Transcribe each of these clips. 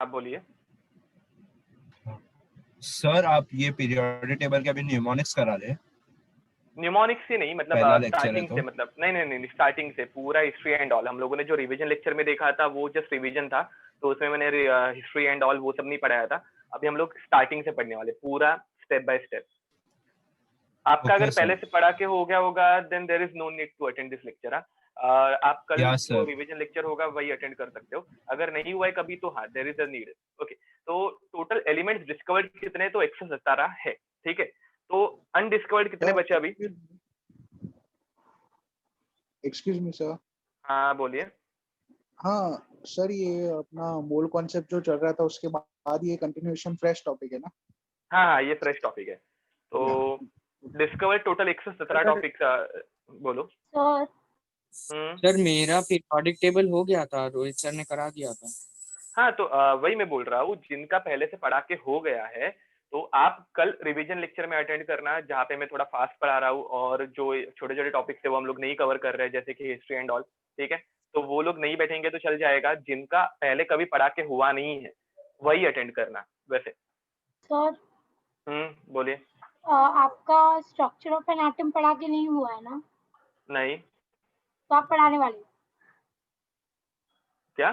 आप बोलिए। सर आप ये पीरियोडिक टेबल के अभी न्यूमोनिक्स करा रहे हैं? न्यूमोनिक्स से नहीं, मतलब पहला लेक्चर है स्टार्टिंग तो से, मतलब नहीं, स्टार्टिंग से पूरा हिस्ट्री एंड ऑल। हम लोगों ने जो रिवीजन लेक्चर में देखा था वो जस्ट रिवीजन था, तो उसमें मैंने हिस्ट्री एंड ऑल वो सब नहीं पढ़ाया था। अभी हम लोग स्टार्टिंग से पढ़ने वाले, पूरा स्टेप बाय स्टेप। आपका ओके अगर पहले सर। से पढ़ा के हो गया होगा then there is no need to attend this lecture. आप कल या जो सर। रिवीजन लेक्चर होगा वही अटेंड कर सकते हो। अगर नहीं हुआ है कभी तो हाँ, there is a need. Okay, तो टोटल एलिमेंट्स डिस्कवर्ड कितने? तो 117 है, ठीक है। तो अनडिस्कवर्ड कितने बचे अभी? Excuse me sir. हाँ बोलिए। हाँ सर, ये अपना मोल कॉन्सेप्ट जो चल रहा था उसके बाद ये कंटिन्यूएशन फ्रेश टॉपिक है ना? हाँ, ये फ्रेश टॉपिक है। तो डिस्कवर्ड टोटल 117 टॉपिक। बोलो सर। सर मेरा पीरियोडिक टेबल हो गया था, रोहित सर ने करा दिया था। हाँ, तो वही मैं बोल रहा हूँ, जिनका पहले से पढ़ा के हो गया है तो आप कल रिवीजन लेक्चर में अटेंड करना, जहाँ पे मैं थोड़ा फास्ट पढ़ा रहा हूँ और जो छोटे छोटे टॉपिक्स है वो हम लोग नहीं कवर कर रहे हैं, जैसे कि हिस्ट्री एंड ऑल, ठीक है। तो वो लोग नहीं बैठेंगे तो चल जाएगा, जिनका पहले कभी पढ़ा के हुआ नहीं है वही अटेंड करना वैसे। सर बोलिए। आपका स्ट्रक्चर ऑफ एन एटम पढ़ा के नहीं हुआ है ना? नहीं। तो आप पढ़ाने वाले हो? क्या?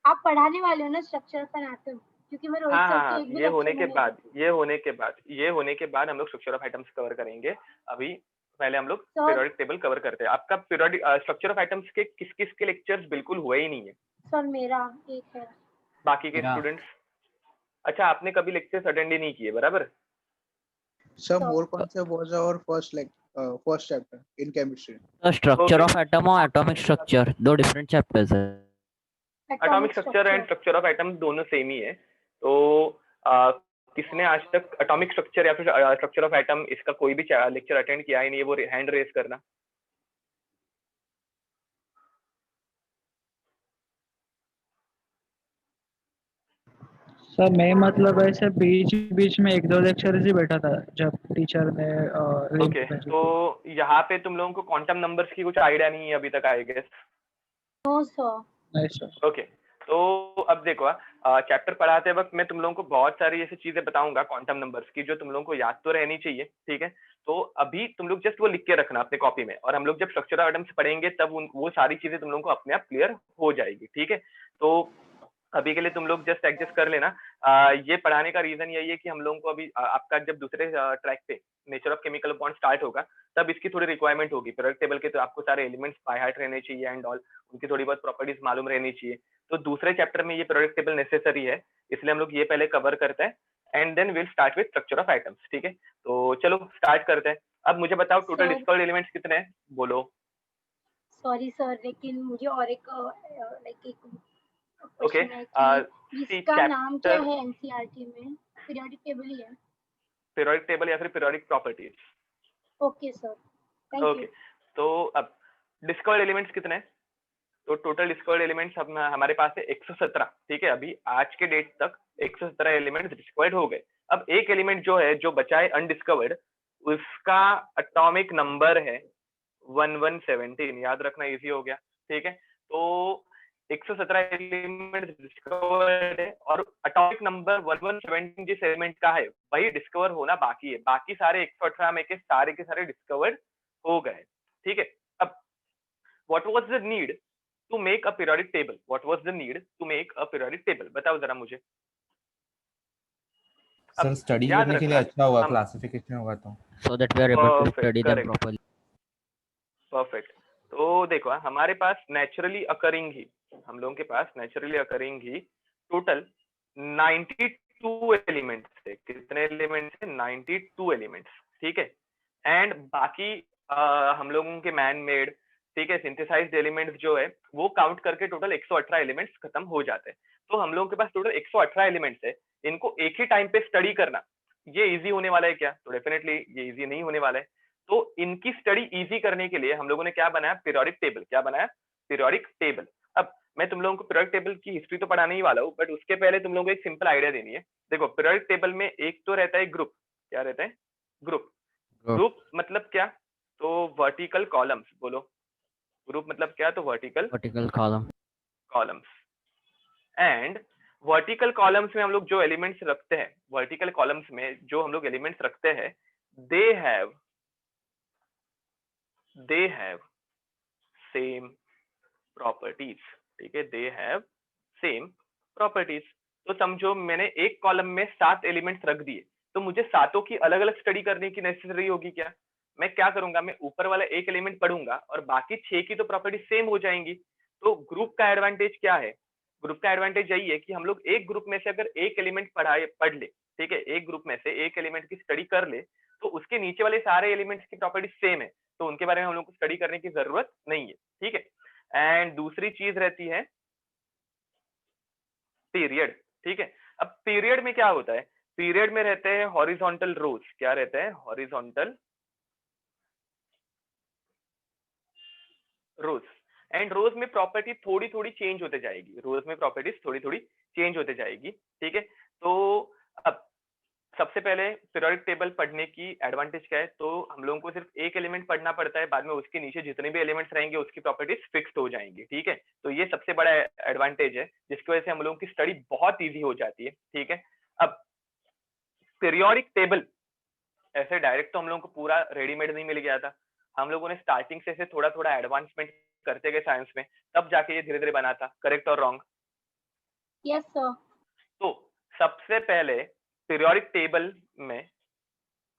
आप पढ़ाने वाले हो ना स्ट्रक्चर ऑफ एन एटम? क्योंकि मैं रोहित सर के एक भी ये होने लेक्चर के में बाद ये होने के बाद हम लोग स्ट्रक्चर ऑफ आइटम्स कवर करेंगे। अभी पहले हम लोग सर पीरियोडिक टेबल कवर करते हैं। आपका पीरियोडिक स्ट्रक्चर ऑफ आइटम्स के किस किस के लेक्चर्स बिल्कुल हुए ही नहीं है? सर मेरा एक है। बाकी के स्टूडेंट्स? अच्छा, आपने कभी लेक्चर्स अटेंड ही नहीं किए, बराबर? Sir mole concept was our first chapter in chemistry. Structure of atom और एटॉमिक स्ट्रक्चर दो डिफरेंट चैप्टर्स है। Atomic structure and structure of atoms दोनों सेम ही है। तो किसने आज तक एटॉमिक स्ट्रक्चर या फिर स्ट्रक्चर ऑफ एटम इसका कोई भी लेक्चर अटेंड किया ही नहीं है, वो हैंड रेज करना। सर मैं मतलब ऐसे बीच बीच में एक दो लेक्चर ही बैठा था जब टीचर ने ओके, तो यहाँ पे तुम लोगों को क्वांटम नंबर्स की कुछ आइडिया नहीं है अभी तक, आई गेस। No sir. नहीं सर। ओके, तो अब देखो, चैप्टर पढ़ाते वक्त मैं तुम लोगों को बहुत सारी ऐसी चीजें बताऊंगा क्वांटम नंबर्स की, जो तुम लोगों को याद तो रहनी चाहिए, ठीक है। तो अभी तुम लोग जस्ट वो लिख के रखना अपने कॉपी में, और हम लोग जब स्ट्रक्चर ऑफ एटम्स पढ़ेंगे तब वो सारी चीजें तुम लोगों को अपने आप क्लियर हो जाएगी, ठीक है। तो अभी के लिए तुम लोग जस्ट एडजस्ट कर लेना। ये पढ़ाने का रीजन यही है कि हम लोगों को अभी आपका जब दूसरे ट्रैक पे nature of chemical bond start होगा तब इसकी थोड़ी रिक्वायरमेंट होगी। पीरियोडिक टेबल के तो आपको सारे एलिमेंट्स बाय हार्ट रहने चाहिए एंड ऑल, उनकी थोड़ी बहुत प्रॉपर्टीज मालूम रहनी चाहिए। तो दूसरे चैप्टर में ये पीरियोडिक टेबल नेसेसरी है, इसलिए हम लोग ये पहले कवर करते हैं and then will start with structure of atoms, ठीक है। तो चलो स्टार्ट करते हैं। अब मुझे बताओ टोटल डिस्कवर्ड एलिमेंट्स कितने हैं, बोलो। सॉरी सर, लेकिन मुझे और एक ओके, इसका नाम क्या है एनसीईआरटी में? पीरियोडिक टेबल ही है? पीरियोडिक टेबल या फिर periodic properties. Okay sir, thank you. तो अब डिस्कवर्ड एलिमेंट्स कितने हैं? तो टोटल डिस्कवर्ड एलिमेंट्स हमारे पास है 117, ठीक है। अभी आज के डेट तक 117 एलिमेंट्स डिस्कवर्ड हो गए। अब एक एलिमेंट जो है, जो बचा है अनडिस्कवर्ड, उसका एटॉमिक नंबर है 1117। याद रखना, इजी हो गया, ठीक है। तो 117 एलिमेंट्स डिस्कवर्ड है और एटॉमिक नंबर 1117 जिस एलिमेंट का है वही डिस्कवर होना बाकी है। बाकी सारे 118 में के सारे डिस्कवर्ड हो गए, ठीक है। अब what was the need to make a periodic table? What was the need to make a periodic table? बताओ जरा मुझे। सर स्टडी करने के लिए अच्छा होगा, क्लासिफिकेशन होगा तो, so that we are able to study them properly. Perfect. तो देखो, हमारे पास नेचुरली अकरिंग ही, हम लोगों के पास नेचुरली अकरिंग ही टोटल 92 एलिमेंट्स है। कितने एलिमेंट्स है? 92 एलिमेंट्स, ठीक है। एंड बाकी हम लोगों के मैन मेड, ठीक है, सिंथेसाइज्ड एलिमेंट्स जो है वो काउंट करके टोटल 118 एलिमेंट्स खत्म हो जाते हैं। तो हम लोगों के पास टोटल 118 एलिमेंट्स है। इनको एक ही टाइम पे स्टडी करना ये इजी होने वाला है क्या? तो डेफिनेटली ये इजी नहीं होने वाला है। तो इनकी स्टडी इजी करने के लिए हम लोगों ने क्या बनाया? Periodic table. क्या बनाया? Periodic table. अब मैं तुम लोगों को पीरियोडिक टेबल की हिस्ट्री तो पढ़ाने ही वाला हूँ, बट उसके पहले तुम लोगों को एक सिंपल आइडिया देनी है। देखो, पीरियोडिक टेबल में एक तो रहता है ग्रुप। क्या रहता है? ग्रुप। ग्रुप मतलब क्या? तो वर्टिकल कॉलम्स। बोलो, ग्रुप मतलब क्या? तो vertical column columns. And vertical columns में हम लोग जो एलिमेंट्स रखते हैं, वर्टिकल कॉलम्स में जो हम लोग एलिमेंट्स रखते हैं, दे हैव सेम प्रॉपर्टीज, ठीक है, दे हैव सेम प्रॉपर्टीज। तो समझो मैंने एक कॉलम में 7 एलिमेंट्स रख दिए, तो मुझे सातों की अलग अलग स्टडी करने की नेसेसरी होगी क्या? मैं क्या करूंगा, मैं ऊपर वाला एक एलिमेंट पढ़ूंगा और बाकी 6 की तो प्रॉपर्टी सेम हो जाएंगी। तो ग्रुप का एडवांटेज क्या है? ग्रुप का एडवांटेज यही है कि हम लोग एक ग्रुप में से अगर एक एलिमेंट पढ़ ले, ठीक है, एक ग्रुप में से एक एलिमेंट की स्टडी कर ले, तो उसके नीचे वाले सारे एलिमेंट्स की प्रॉपर्टी सेम है, तो उनके बारे में हम लोग को स्टडी करने की जरूरत नहीं है, ठीक है। एंड दूसरी चीज रहती है पीरियड, ठीक है। अब पीरियड में क्या होता है? पीरियड में रहते हैं हॉरिजॉन्टल रोज। क्या रहते हैं? Horizontal rose. एंड रोज में प्रॉपर्टी थोड़ी थोड़ी चेंज होते जाएगी, रोज में प्रॉपर्टीज थोड़ी थोड़ी चेंज होते जाएगी, ठीक है। तो अब सबसे पहले पीरियोडिक टेबल पढ़ने की एडवांटेज क्या है? तो हम लोगों को सिर्फ एक एलिमेंट पढ़ना पड़ता है, बाद में उसके नीचे जितने भी एलिमेंट्स रहेंगे उसकी प्रॉपर्टीज फिक्स्ड हो जाएंगी, ठीक है। तो ये सबसे बड़ा एडवांटेज है, जिसकी वजह से हम लोगों की स्टडी बहुत ईजी हो जाती है, ठीक है। अब पीरियोडिक टेबल ऐसे डायरेक्ट तो हम लोगों को पूरा रेडीमेड नहीं मिल गया था, हम लोगों ने स्टार्टिंग से ऐसे थोड़ा थोड़ा एडवांसमेंट करते गए साइंस में, तब जाके ये धीरे धीरे बना था। करेक्ट और रॉन्ग? Yes sir. तो सबसे पहले पीरियोडिक टेबल में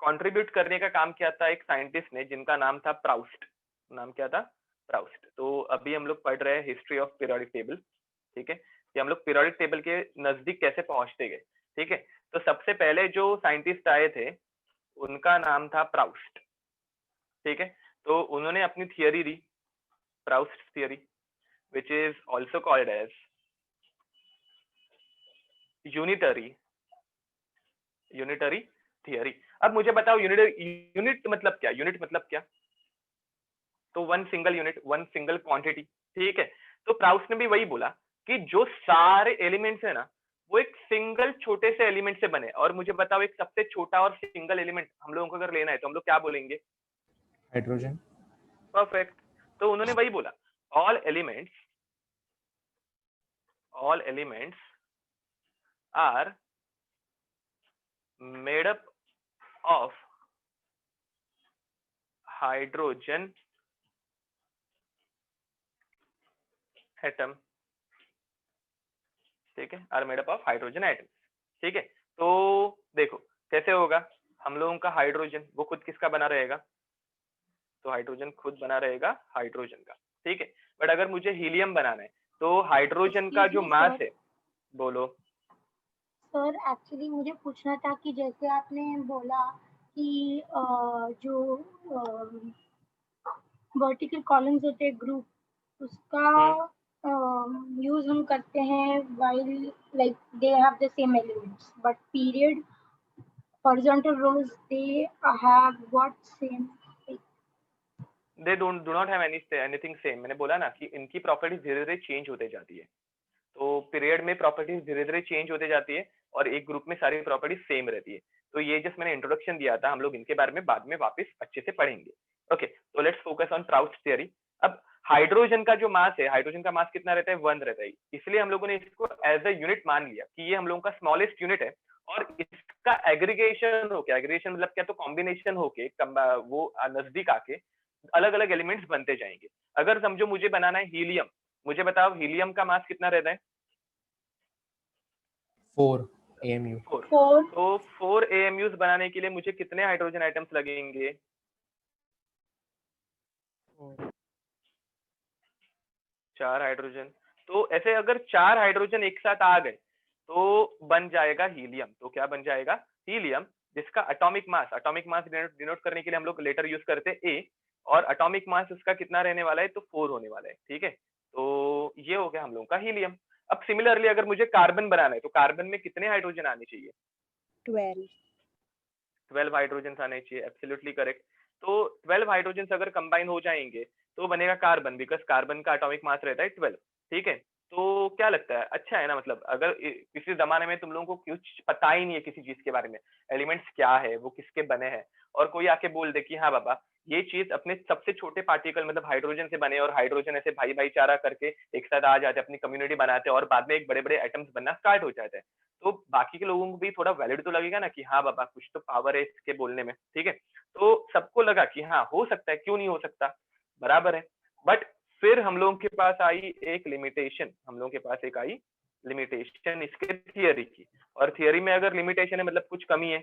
कंट्रीब्यूट करने का काम किया था एक साइंटिस्ट ने, जिनका नाम था प्राउस्ट। नाम क्या था? प्राउस्ट। तो अभी हम लोग पढ़ रहे हैं हिस्ट्री ऑफ पीरियोडिक टेबल, ठीक है, कि हम लोग पीरियोडिक टेबल के नजदीक कैसे पहुंचते गए, ठीक है। तो सबसे पहले जो साइंटिस्ट आए थे उनका नाम था प्राउस्ट, ठीक है। तो उन्होंने अपनी थियरी दी, Proust theory, which is also called as unitary theory. अब मुझे बताओ यूनिट मतलब क्या? यूनिट मतलब क्या? तो one single unit, one single quantity, ठीक है। तो प्राउस्ट ने भी वही बोला कि जो सारे एलिमेंट्स है ना, वो एक सिंगल छोटे से एलिमेंट से बने। और मुझे बताओ एक सबसे छोटा और सिंगल एलिमेंट हम लोगों को अगर लेना है तो हम लोग क्या बोलेंगे? हाइड्रोजन। परफेक्ट। तो उन्होंने वही बोला, all elements are made up of hydrogen atom, ठीक है, are made up of hydrogen atom, ठीक है। तो देखो कैसे होगा, हम लोगों का हाइड्रोजन वो खुद किसका बना रहेगा? तो हाइड्रोजन खुद बना रहेगा हाइड्रोजन का, ठीक है। बट अगर मुझे हीलियम बनाना है तो हाइड्रोजन का जो मास है, बोलो सर एक्चुअली मुझे पूछना था कि जैसे आपने बोला कि जो वर्टिकल कॉलम्स होते हैं ग्रुप, उसका यूज हम करते हैं while like they have the same elements, but period horizontal rows they have what same? They do not have anything same. मैंने बोला ना कि इनकी प्रॉपर्टीज धीरे धीरे चेंज होते जाती है। तो पीरियड में प्रॉपर्टीज धीरे धीरे चेंज होते जाती है और एक ग्रुप में सारी प्रॉपर्टीज सेम रहती है। तो ये जस्ट मैंने इंट्रोडक्शन दिया था, हम लोग इनके बारे में बाद में वापस अच्छे से पढ़ेंगे। ओके, तो let's focus on Proust theory. अब हाइड्रोजन का जो मास है, हाइड्रोजन का मास कितना रहता है? 1 रहता है, इसलिए हम लोगों ने इसको एज अ यूनिट मान लिया कि ये हम लोगों का स्मॉलेस्ट यूनिट है। और इसका एग्रीगेशन होके, एग्रीगेशन मतलब क्या? तो कॉम्बिनेशन होके वो नजदीक आके अलग अलग एलिमेंट्स बनते जाएंगे। अगर समझो मुझे बनाना है हीलियम, मुझे बताओ हीलियम का मास कितना रहता है? 4 AMU। 4। तो 4 AMUs बनाने के लिए मुझे कितने हाइड्रोजन आइटम्स लगेंगे? 4 हाइड्रोजन। तो ऐसे अगर 4 हाइड्रोजन एक साथ आ गए तो बन जाएगा हीलियम। तो क्या बन जाएगा? हीलियम, जिसका एटॉमिक मास डिनोट करने के लिए हम लोग लेटर यूज करते हैं ए, और एटॉमिक मास उसका कितना रहने वाला है? तो 4 होने वाला है, ठीक है। तो ये हो गया हम लोगों का हीलियम। अब सिमिलरली अगर मुझे कार्बन बनाना है तो कार्बन में कितने हाइड्रोजन आने चाहिए? 12 हाइड्रोजन आने चाहिए, एब्सोल्युटली करेक्ट। तो 12 हाइड्रोजन अगर कंबाइन हो जाएंगे तो बनेगा कार्बन, बिकॉज कार्बन का एटॉमिक मास रहता है 12, ठीक है। तो क्या लगता है, अच्छा है ना? मतलब अगर किसी जमाने में तुम लोगों को कुछ पता ही नहीं है किसी चीज के बारे में, एलिमेंट्स क्या है, वो किसके बने हैं, और कोई आके बोल दे कि हाँ बाबा ये चीज अपने सबसे छोटे पार्टिकल मतलब हाइड्रोजन से बने, और हाइड्रोजन ऐसे भाई भाईचारा करके एक साथ आ जाते, अपनी कम्युनिटी बनाते हैं, और बाद में एक बड़े बड़े एटम्स बनना स्टार्ट हो जाते हैं। तो बाकी के लोगों को भी थोड़ा वैलिड तो लगेगा ना कि हाँ बाबा कुछ तो पावर है इसके बोलने में, ठीक है? तो सबको लगा कि हाँ हो सकता है, क्यों नहीं हो सकता, बराबर है। बट फिर हम लोगों के पास आई एक लिमिटेशन, हम लोगों के पास एक आई लिमिटेशन इसके थियरी की। और थियरी में अगर लिमिटेशन है मतलब कुछ कमी है,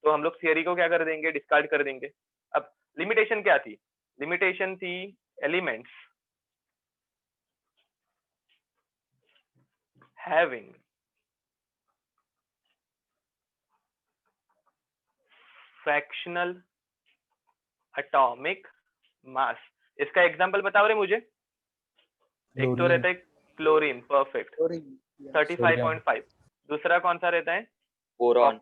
तो हम लोग थियरी को क्या कर देंगे, डिस्कार्ड कर देंगे। अब लिमिटेशन क्या थी? लिमिटेशन थी elements having fractional atomic mass. इसका एग्जांपल बताओ रे मुझे। एक तो रहता है क्लोरीन, परफेक्ट, 35.5। दूसरा कौन सा रहता है? Boron,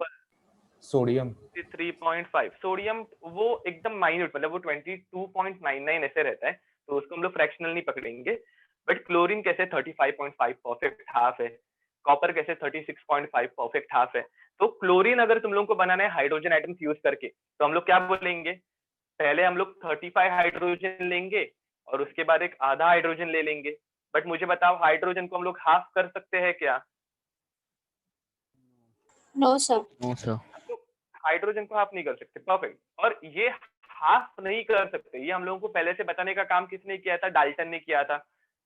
sodium 3.5। सोडियम वो एकदम माइन्यूट, मतलब वो 22.99 ऐसे रहता है, तो उसको हम लोग फ्रैक्शनल नहीं पकड़ेंगे। बट क्लोरीन कैसे 35.5 परफेक्ट हाफ है, कॉपर कैसे 36.5 परफेक्ट हाफ है। तो क्लोरीन अगर तुम लोगों को बनाना है हाइड्रोजन एटम्स यूज करके, तो हम लोग क्या बोलेंगे, पहले हम लोग 35 हाइड्रोजन लेंगे और उसके बाद एक आधा हाइड्रोजन ले लेंगे। बट मुझे बताओ हाइड्रोजन को हम लोग हाफ कर सकते हैं क्या? No sir. No sir. तो हाइड्रोजन को हाफ नहीं कर सकते, परफेक्ट। और ये हाफ नहीं कर सकते, ये हम लोगों को पहले से बताने का काम किसने किया था? डाल्टन ने किया था।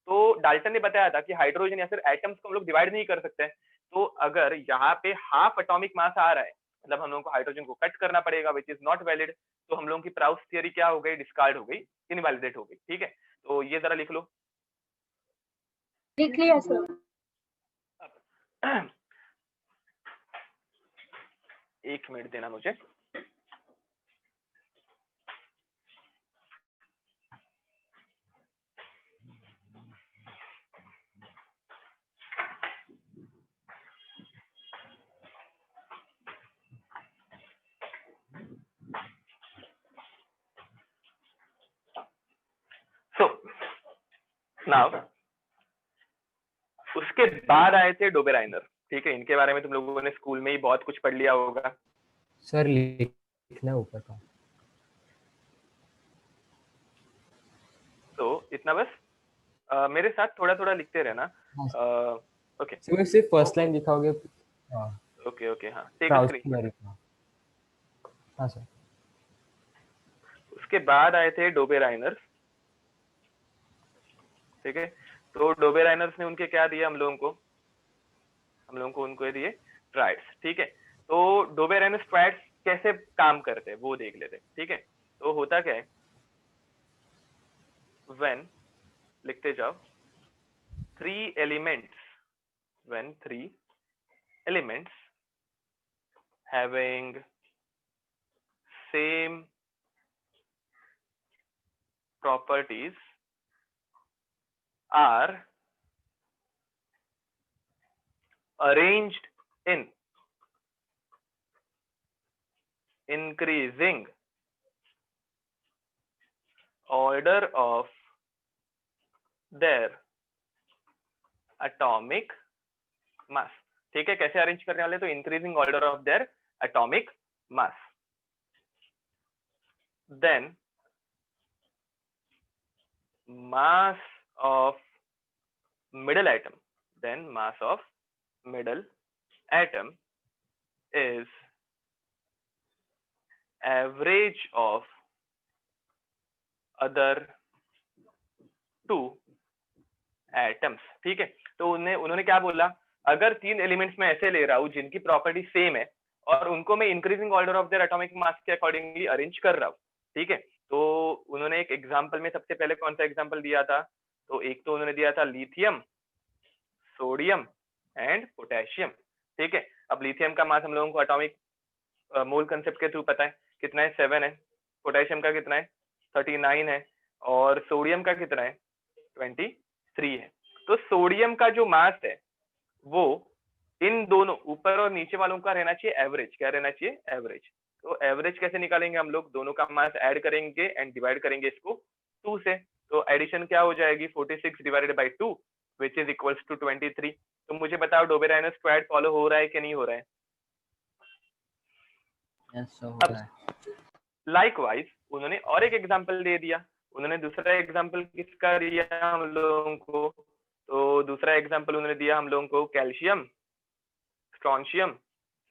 तो डाल्टन ने बताया था कि हाइड्रोजन या फिर एटम्स को हम लोग डिवाइड नहीं कर सकते। तो अगर यहाँ पे हाफ एटॉमिक मास आ रहा है, मतलब हम लोगों को हाइड्रोजन को कट करना पड़ेगा, विच इज नॉट वैलिड। तो हम लोगों की प्राउस थियरी क्या हो गई? डिस्कार्ड हो गई, इनवैलिडेट हो गई, ठीक है? तो ये जरा लिख लो। लिख लिया सर। एक मिनट देना मुझे। सो नाउ उसके बाद आए थे डोबेराइनर, ठीक है? इनके बारे में तुम लोगों ने स्कूल में ही बहुत कुछ पढ़ लिया होगा। सर लिखना ऊपर का। तो इतना बस। मेरे साथ थोड़ा थोड़ा लिखते रहना। ओके सर सिर्फ फर्स्ट लाइन लिखाओगे। ओके ओके, हाँ टेक अ स्क्रीन। हाँ सर। उसके बाद आए थे डोबेराइनर्स, ठीक है? तो डोबेराइनर्स ने उनके क्या दिया हम लोगों को उनको दिए ट्राइड्स, ठीक है? तो डोबेराइनर्स ट्राइड्स कैसे काम करते हैं वो देख लेते हैं, ठीक है? तो होता क्या है, व्हेन लिखते जाओ 3 elements, when 3 elements having same properties are arranged in increasing order of their atomic mass, ठीक है? कैसे अरेंज करने वाले? तो increasing order of their atomic mass. Then mass of middle atom, then mass of middle atom is average of other 2 atoms, ठीक है? तो उन्होंने क्या बोला, अगर 3 एलिमेंट्स में ऐसे ले रहा हूं जिनकी प्रॉपर्टी सेम है और उनको मैं increasing order of their atomic मास के अकॉर्डिंगली अरेंज कर रहा हूं, ठीक है? तो उन्होंने एक एग्जांपल में सबसे पहले कौन सा एग्जांपल दिया था? तो एक तो उन्होंने दिया था लिथियम, सोडियम एंड पोटेशियम, ठीक है? अब लिथियम का मास हम लोगों को एटॉमिक मोल कंसेप्ट के थ्रू पता है कितना है, 7 है। पोटेशियम का कितना है, 39 है। और सोडियम का कितना है, 23 है। तो सोडियम का जो मास है वो इन दोनों ऊपर और नीचे वालों का रहना चाहिए एवरेज। क्या रहना चाहिए? एवरेज। तो एवरेज कैसे निकालेंगे हम लोग? दोनों का मास ऐड करेंगे एंड डिवाइड करेंगे इसको 2 से। तो एडिशन क्या हो जाएगी, 46 divided by 2, which is equals to 23। तो मुझे बताओ डोबेराइनस स्क्वाड फॉलो हो रहा है कि नहीं हो रहा है? यस हो अब रहा है। लाइकवाइज उन्होंने और एक एग्जांपल दे दिया। उन्होंने दूसरा एग्जांपल किसका दिया हम लोगों को? तो दूसरा एग्जांपल उन्होंने दिया हम लोगों को कैल्शियम, स्ट्रोंशियम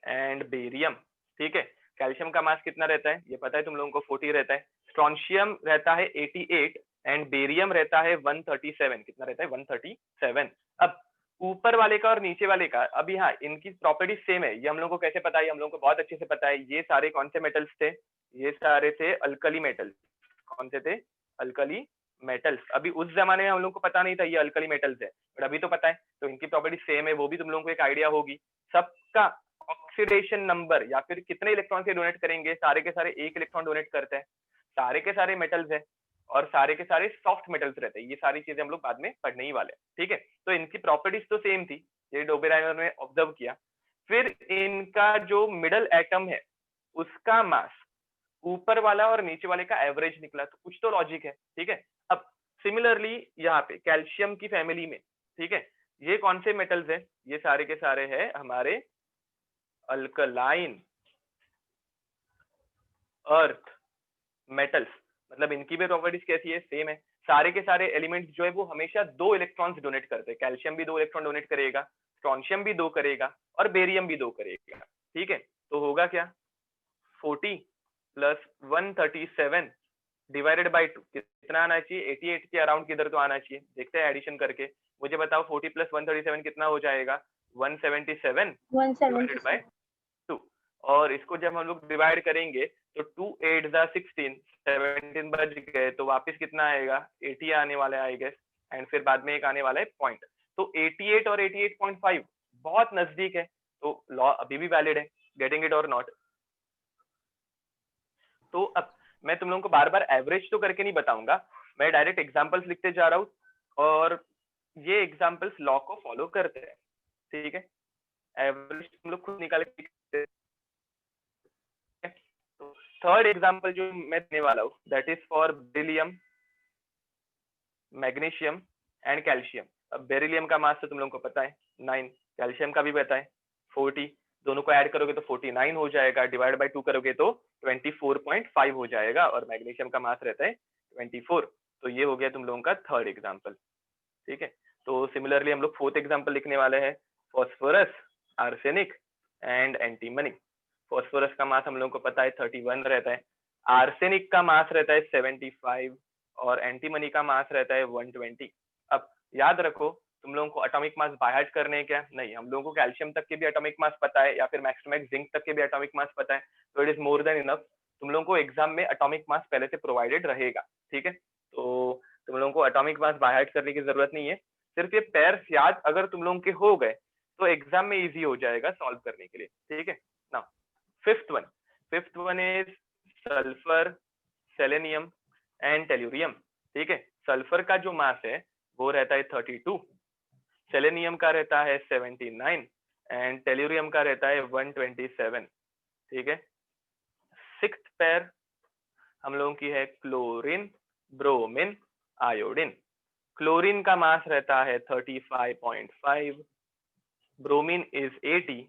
एंड बेरियम। ठीक है, कैल्शियम का मास कितना रहता है ये पता है तुम लोगों को, 40 रहता है। स्ट्रोंशियम रहता है 88 एंड बेरियम रहता है 137। कितना रहता है? 137। अब ऊपर वाले का और नीचे वाले का, अभी हाँ इनकी प्रॉपर्टी सेम है, ये हम लोगों को कैसे पता है? हम लोगों को बहुत अच्छे से पता है। ये सारे कौन से मेटल्स थे? ये सारे थे अल्कली मेटल्स। कौन से थे? Alkali metals. अभी उस जमाने में हम लोग को पता नहीं था ये अल्कली मेटल्स है, बट अभी तो पता है। तो इनकी प्रॉपर्टी सेम है, वो भी तुम लोगों को एक आइडिया होगी। सबका ऑक्सीडेशन नंबर या फिर कितने इलेक्ट्रॉन से डोनेट करेंगे? सारे के सारे एक इलेक्ट्रॉन डोनेट करते हैं। सारे के सारे मेटल्स है और सारे के सारे सॉफ्ट मेटल्स रहते हैं। ये सारी चीजें हम लोग बाद में पढ़ने ही वाले हैं। ठीक है, तो इनकी प्रॉपर्टीज तो सेम थी, ये डोबेराइनर ने ऑब्जर्व किया। फिर इनका जो मिडल एटम है उसका मास ऊपर वाला और नीचे वाले का एवरेज निकला, तो कुछ तो लॉजिक है। ठीक है, अब सिमिलरली यहाँ पे कैल्शियम की फैमिली में, ठीक है, ये कौन से मेटल्स है? ये सारे के सारे है हमारे अल्कलाइन अर्थ मेटल्स। मतलब इनकी भी प्रॉपर्टीज कैसी है? सेम है। सारे के सारे एलिमेंट्स जो है वो हमेशा 2 इलेक्ट्रॉन्स डोनेट करते हैं। कैल्शियम भी 2 इलेक्ट्रॉन डोनेट करेगा, स्ट्रोंशियम भी 2 करेगा और बेरियम भी 2 करेगा। ठीक है, तो होगा क्या? 40 प्लस 137 डिवाइडेड बाई 2 कितना आना चाहिए? 88 के अराउंड किधर तो आना चाहिए। देखते हैं एडिशन करके। मुझे बताओ 40 प्लस 137 कितना हो जाएगा? 177 डिवाइडेड बाई 2। और इसको जब हम लोग डिवाइड करेंगे तो 2 8 जा 16, 17 बच गए, तो वापस कितना आएगा? 80 आने वाला है आई गेस। एंड फिर बाद में एक आने वाला है पॉइंट। तो 88 और 88.5 बहुत नजदीक है, तो लॉ अभी भी वैलिड है। गेटिंग इट और नॉट? तो अब मैं तुम लोगों को बार बार एवरेज तो करके नहीं बताऊंगा, मैं डायरेक्ट एग्जांपल्स लिखते जा रहा हूँ और ये एग्जांपल्स लॉ को फॉलो करते हैं। ठीक है, एवरेज तुम लोग खुद निकाल के। तो थर्ड एग्जांपल जो मैं देने वाला हूँ that is for beryllium, magnesium and calcium. अब बेरिलियम का मास तो तुम लोगों को पता है 9, कैल्शियम का भी पता है 40, दोनों को ऐड करोगे तो 49 हो जाएगा, डिवाइड बाय 2 करोगे तो 24.5 हो जाएगा और मैग्नीशियम का मास रहता है 24। तो ये हो गया तुम लोगों का थर्ड एग्जांपल। ठीक है, तो सिमिलरली हम लोग फोर्थ एग्जांपल लिखने वाले हैं phosphorus, arsenic and antimony. Phosphorus का मास हम लोगों को पता है 31 रहता है, आर्सेनिक का मास रहता है 75 और एंटीमनी का मास रहता है 120। अब याद रखो तुम लोगों को एटॉमिक मास बाय हार्ट करने हैं क्या? नहीं, हम लोगों को कैल्शियम तक के भी एटॉमिक मास पता है या फिर मैक्स टू मैक्स जिंक तक के भी एटॉमिक मास पता है, तो it is more than enough. तुम लोगों को एग्जाम में एटॉमिक मास पहले से प्रोवाइडेड रहेगा। ठीक है, तो तुम लोगों को एटॉमिक मास बाय हार्ट करने की जरूरत नहीं है। सिर्फ ये पेयर्स याद अगर तुम लोगों के हो गए तो एग्जाम में इजी हो जाएगा सॉल्व करने के लिए। ठीक है, now fifth one is sulphur, selenium and tellurium. ठीक है, सल्फर का जो मास है वो रहता है 32, सेलेनियम का रहता है 79 एंड टेल्यूरियम का रहता है 127। ठीक है, सिक्स्थ पेयर हम लोगों की है क्लोरीन, ब्रोमीन, आयोडीन। क्लोरीन का मास रहता है 35.5, bromine is 80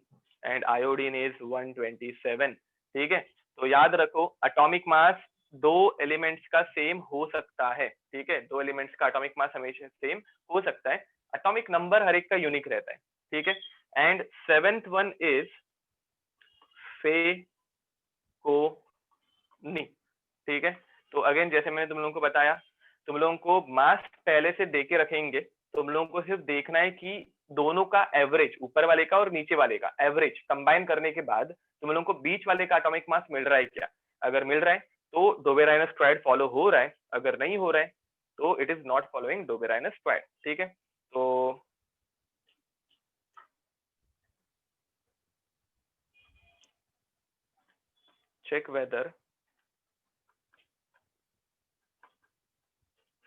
and iodine is 127। ठीक है, तो याद रखो एटॉमिक मास 2 एलिमेंट्स का सेम हो सकता है। ठीक है, 2 एलिमेंट्स का एटॉमिक मास हमेशा सेम हो सकता है, एटॉमिक नंबर हर एक का यूनिक रहता है। ठीक है, एंड सेवेंथ वन इज फेकोनी। ठीक है, तो अगेन जैसे मैंने तुम लोगों को बताया, तुम लोगों को मास पहले से देके रखेंगे, तुम लोगों को सिर्फ देखना है कि दोनों का एवरेज, ऊपर वाले का और नीचे वाले का एवरेज कंबाइन करने के बाद तुम लोगों को बीच वाले का एटॉमिक मास मिल रहा है क्या। अगर मिल रहा है तो डोबेराइनस स्क्वाड फॉलो हो रहा है, अगर नहीं हो रहा है तो it is not following Döbereiner's squad. ठीक है, तो check whether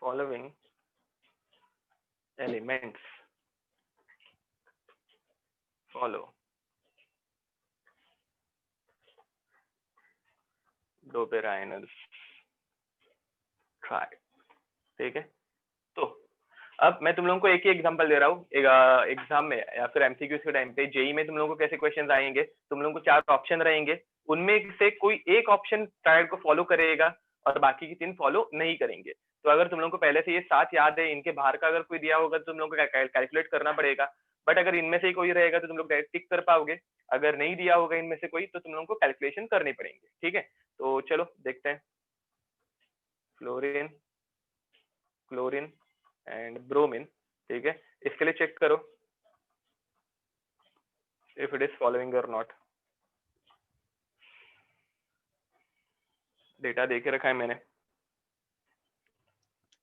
following elements follow Döbereiner's squad. ठीक है, तो अब मैं तुम लोगों को एक ही एग्जांपल दे रहा हूँ, एग्जाम में या फिर एमसीक्यूज के टाइम पे, जेई में तुम लोगों को कैसे क्वेश्चंस आएंगे, तुम लोगों को 4 ऑप्शन रहेंगे, उनमें से कोई एक ऑप्शन ट्रायल को फॉलो करेगा और बाकी की 3 फॉलो नहीं करेंगे। तो अगर तुम लोगों को पहले से ये 7 याद है, इनके बाहर का अगर कोई दिया होगा तो तुम लोगों को कैलकुलेट करना पड़ेगा, बट अगर इनमें से कोई रहेगा तो तुम लोग डायरेक्ट टिक कर पाओगे, अगर नहीं दिया होगा इनमें से कोई तो तुम लोगों को कैलकुलेशन करनी पड़ेंगे। ठीक है, तो चलो देखते हैं। फ्लोरीन, क्लोरीन एंड ब्रोमीन, ठीक है, इसके लिए चेक करो इफ इट इज फॉलोइंग और नॉट। डेटा देके रखा है मैंने,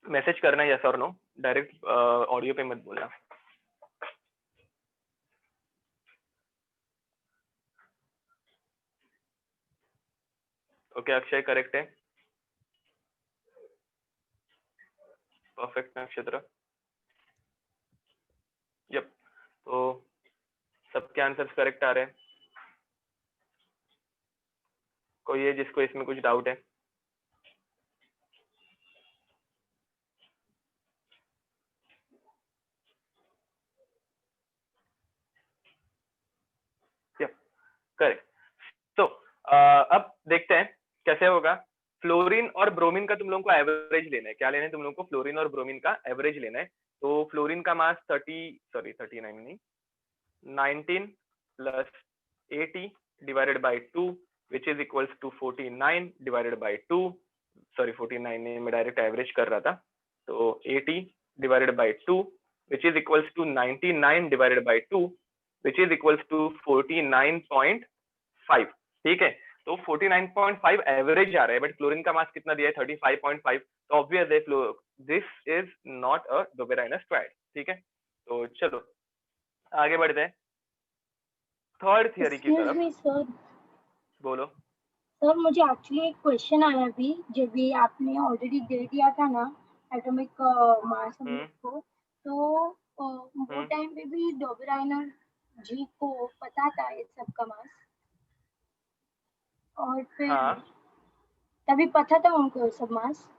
मैसेज करना यस और नो, डायरेक्ट ऑडियो पे मत बोलना। ओके अक्षय करेक्ट है, परफेक्ट नक्षत्र, यप, तो सबके आंसर्स करेक्ट आ रहे हैं। कोई है जिसको इसमें कुछ डाउट है? Yup correct. तो अब देखते हैं कैसे होगा। फ्लोरीन और ब्रोमीन का तुम लोगों को एवरेज लेना है। क्या लेना है तुम लोगों को? फ्लोरीन और ब्रोमीन का एवरेज लेना है। तो फ्लोरीन का मास 39 नहीं, 19 plus 80 divided by 2 which is equals to 49 divided by 2, sorry 49 नहीं, मैं डायरेक्ट एवरेज कर रहा था, तो 80 divided by 2 which is equals to 99 divided by 2 which is equals to 49.5। ठीक है, तो 49.5 एवरेज आ रहा है, बट क्लोरीन का मास कितना दिया है? 35.5, तो ऑब्वियस है this is not a Döbereiner's triad. ठीक है, तो चलो आगे बढ़ते हैं थर्ड थियरी की एक्सक्यूज तरफ। मी सर, बोलो। सर मुझे एक्चुअली एक क्वेश्चन आया अभी, जब भी आपने ऑलरेडी दे दिया था ना एटॉमिक मास हम लोग को, तो वो टाइम पे भी डोबेराइनर जी को पता था इस सब का मास, और फिर हाँ तभी पता था उनको सब मास।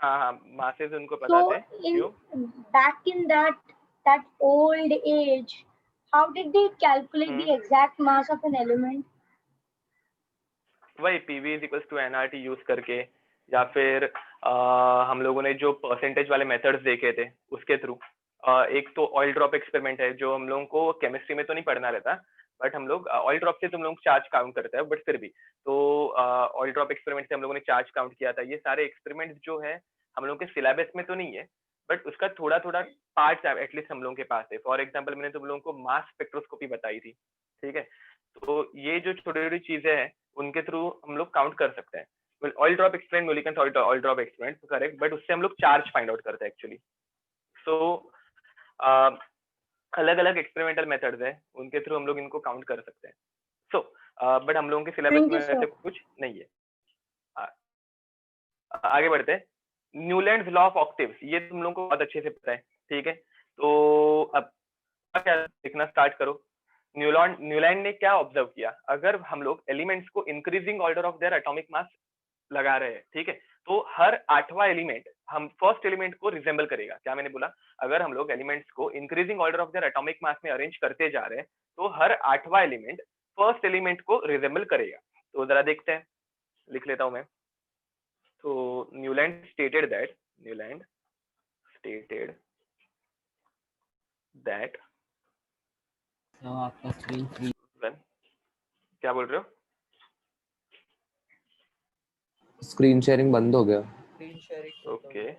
हाँ हाँ, मासेस उनको पता So थे। क्यों? back in that old age, how did they calculate the exact mass of an element? वही PV is equals to NRT use करके, या फिर हम लोगों ने जो परसेंटेज वाले मेथड्स देखे थे उसके थ्रू। एक तो ऑयल ड्रॉप एक्सपेरिमेंट है जो हम लोगों को केमिस्ट्री में तो नहीं पढ़ना रहता, बट हम लोग ऑयल ड्रॉप से तुम लोग चार्ज काउंट करते हैं, बट फिर भी तो ऑयल ड्रॉप एक्सपेरिमेंट से हम लोगों ने चार्ज काउंट किया था। ये सारे एक्सपेरिमेंट जो है हम लोगों के सिलेबस में तो नहीं है, बट उसका थोड़ा थोड़ा पार्ट एटलीस्ट हम लोगों के पास है। फॉर एग्जाम्पल मैंने तुम लोगों को मास स्पेक्ट्रोस्कोपी बताई थी। ठीक है, तो ये जो छोटी छोटी चीजें हैं उनके थ्रू हम लोग काउंट कर सकते हैं। Oil drop experiment, Millikan oil drop experiment correct, but उससे हम लोग चार्ज फाइंड आउट करते हैं एक्चुअली। सो अलग अलग एक्सपेरिमेंटल मेथड्स है, उनके थ्रू हम लोग इनको काउंट कर सकते हैं। सो बट हम लोगों के सिलेबस में ऐसे कुछ नहीं है। आगे बढ़ते हैं। न्यूलैंड्स लॉ ऑफ ऑक्टेव्स, ये तुम लोगों को बहुत अच्छे से पता है। ठीक है, तो अब क्या देखना स्टार्ट करो। न्यूलैंड ने क्या ऑब्जर्व किया? अगर हम लोग एलिमेंट्स को increasing order of their atomic मास लगा रहे हैं, ठीक है, तो हर 8वां एलिमेंट हम फर्स्ट एलिमेंट को रिजेंबल करेगा। क्या मैंने बोला? अगर हम लोग एलिमेंट्स को increasing order of their atomic मास में अरेंज करते जा रहे हैं तो हर 8वां एलिमेंट फर्स्ट एलिमेंट को रिजेंबल करेगा। तो जरा देखते हैं, लिख लेता हूं मैं। तो न्यूलैंड स्टेटेड दैट आपका स्क्रीन फ्री। क्या बोल रहे हो? स्क्रीन शेयरिंग बंद हो गया। Screen sharing. Okay,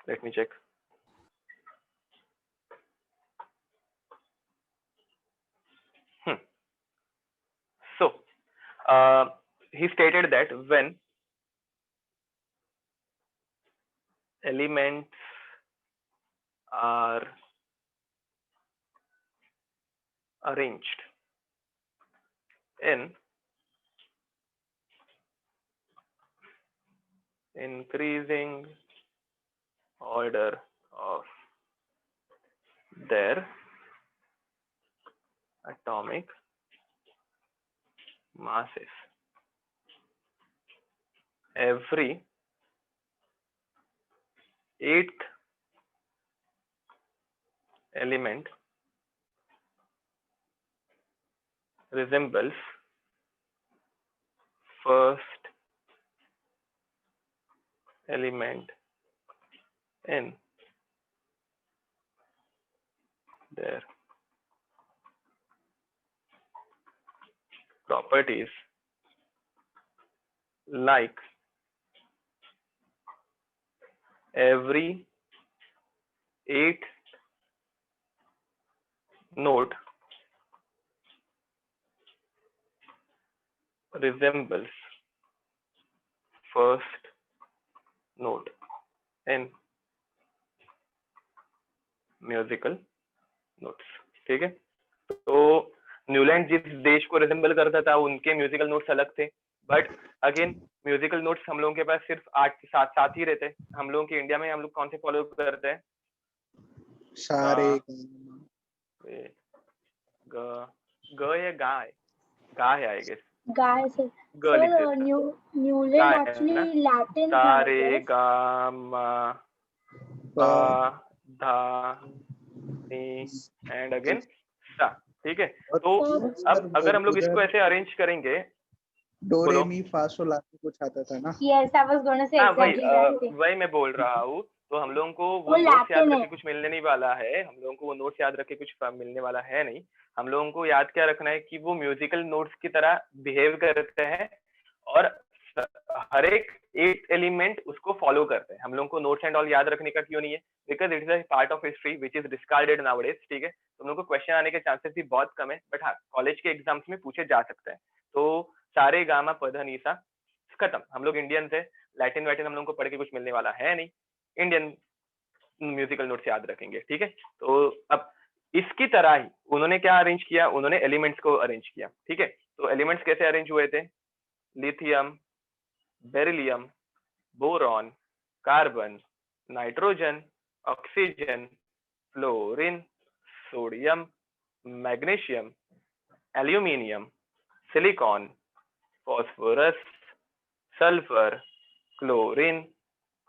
let me check. So he stated that when elements are arranged in increasing order of their atomic masses, every 8th element resembles first element in their properties like every 8th note resembles first note in musical notes. ठीक है, तो Newland जिस देश को resemble करता था उनके musical notes अलग थे, बट अगेन म्यूजिकल नोट्स हम लोगों के पास सिर्फ 8 7 ही रहते हैं। हम लोगों के इंडिया में हम लोग कौन से फॉलो करते हैं? सारे ग या गाय? गा है आई गेस, गाय से ग लिखते हैं। न्यूलैंड गाय है ना? एक्चुअली लैटिन था सारे गा मा पा धा नी एंड अगेन सा। ठीक है, तो अब अगर हम लोग इसको ऐसे अरेंज करेंगे, डो रे बोलो। मी फा सो ला के कुछ आता था ना। Yes I was gonna say exactly that thing. वही मैं बोल रहा हूँ। तो हम लोगों को वो वो नोट्स याद लैटिन रखे है। कुछ मिलने नहीं वाला है, हम लोगों को वो नोट्स याद रखे कुछ मिलने वाला है नहीं। हम लोगों को याद क्या रखना है कि वो म्यूजिकल नोट्स की तरह बिहेव करते हैं और हर एक 8 एलिमेंट उसको फॉलो करते हैं। हम लोगों को नोट्स एंड ऑल याद रखने का क्यों नहीं है? Because it is a part of history which is discarded nowadays. ठीक है, तो हम लोग को क्वेश्चन आने के चांसेस भी बहुत कम है, बट हाँ कॉलेज के एग्जाम्स में पूछे जा सकते हैं। तो सारे गामा पधा नी सा खत्म। हम लोग इंडियन थे, लैटिन वैटिन हम लोगों को पढ़ के कुछ मिलने वाला है नहीं, इंडियन म्यूजिकल नोट्स याद रखेंगे। ठीक है, तो अब इसकी तरह ही उन्होंने क्या अरेंज किया? उन्होंने एलिमेंट्स को अरेंज किया। ठीक है, तो एलिमेंट्स कैसे अरेंज हुए थे? Lithium, beryllium, boron, carbon, nitrogen, oxygen, fluorine, sodium, magnesium, aluminium, silicon, phosphorus, sulphur, chlorine,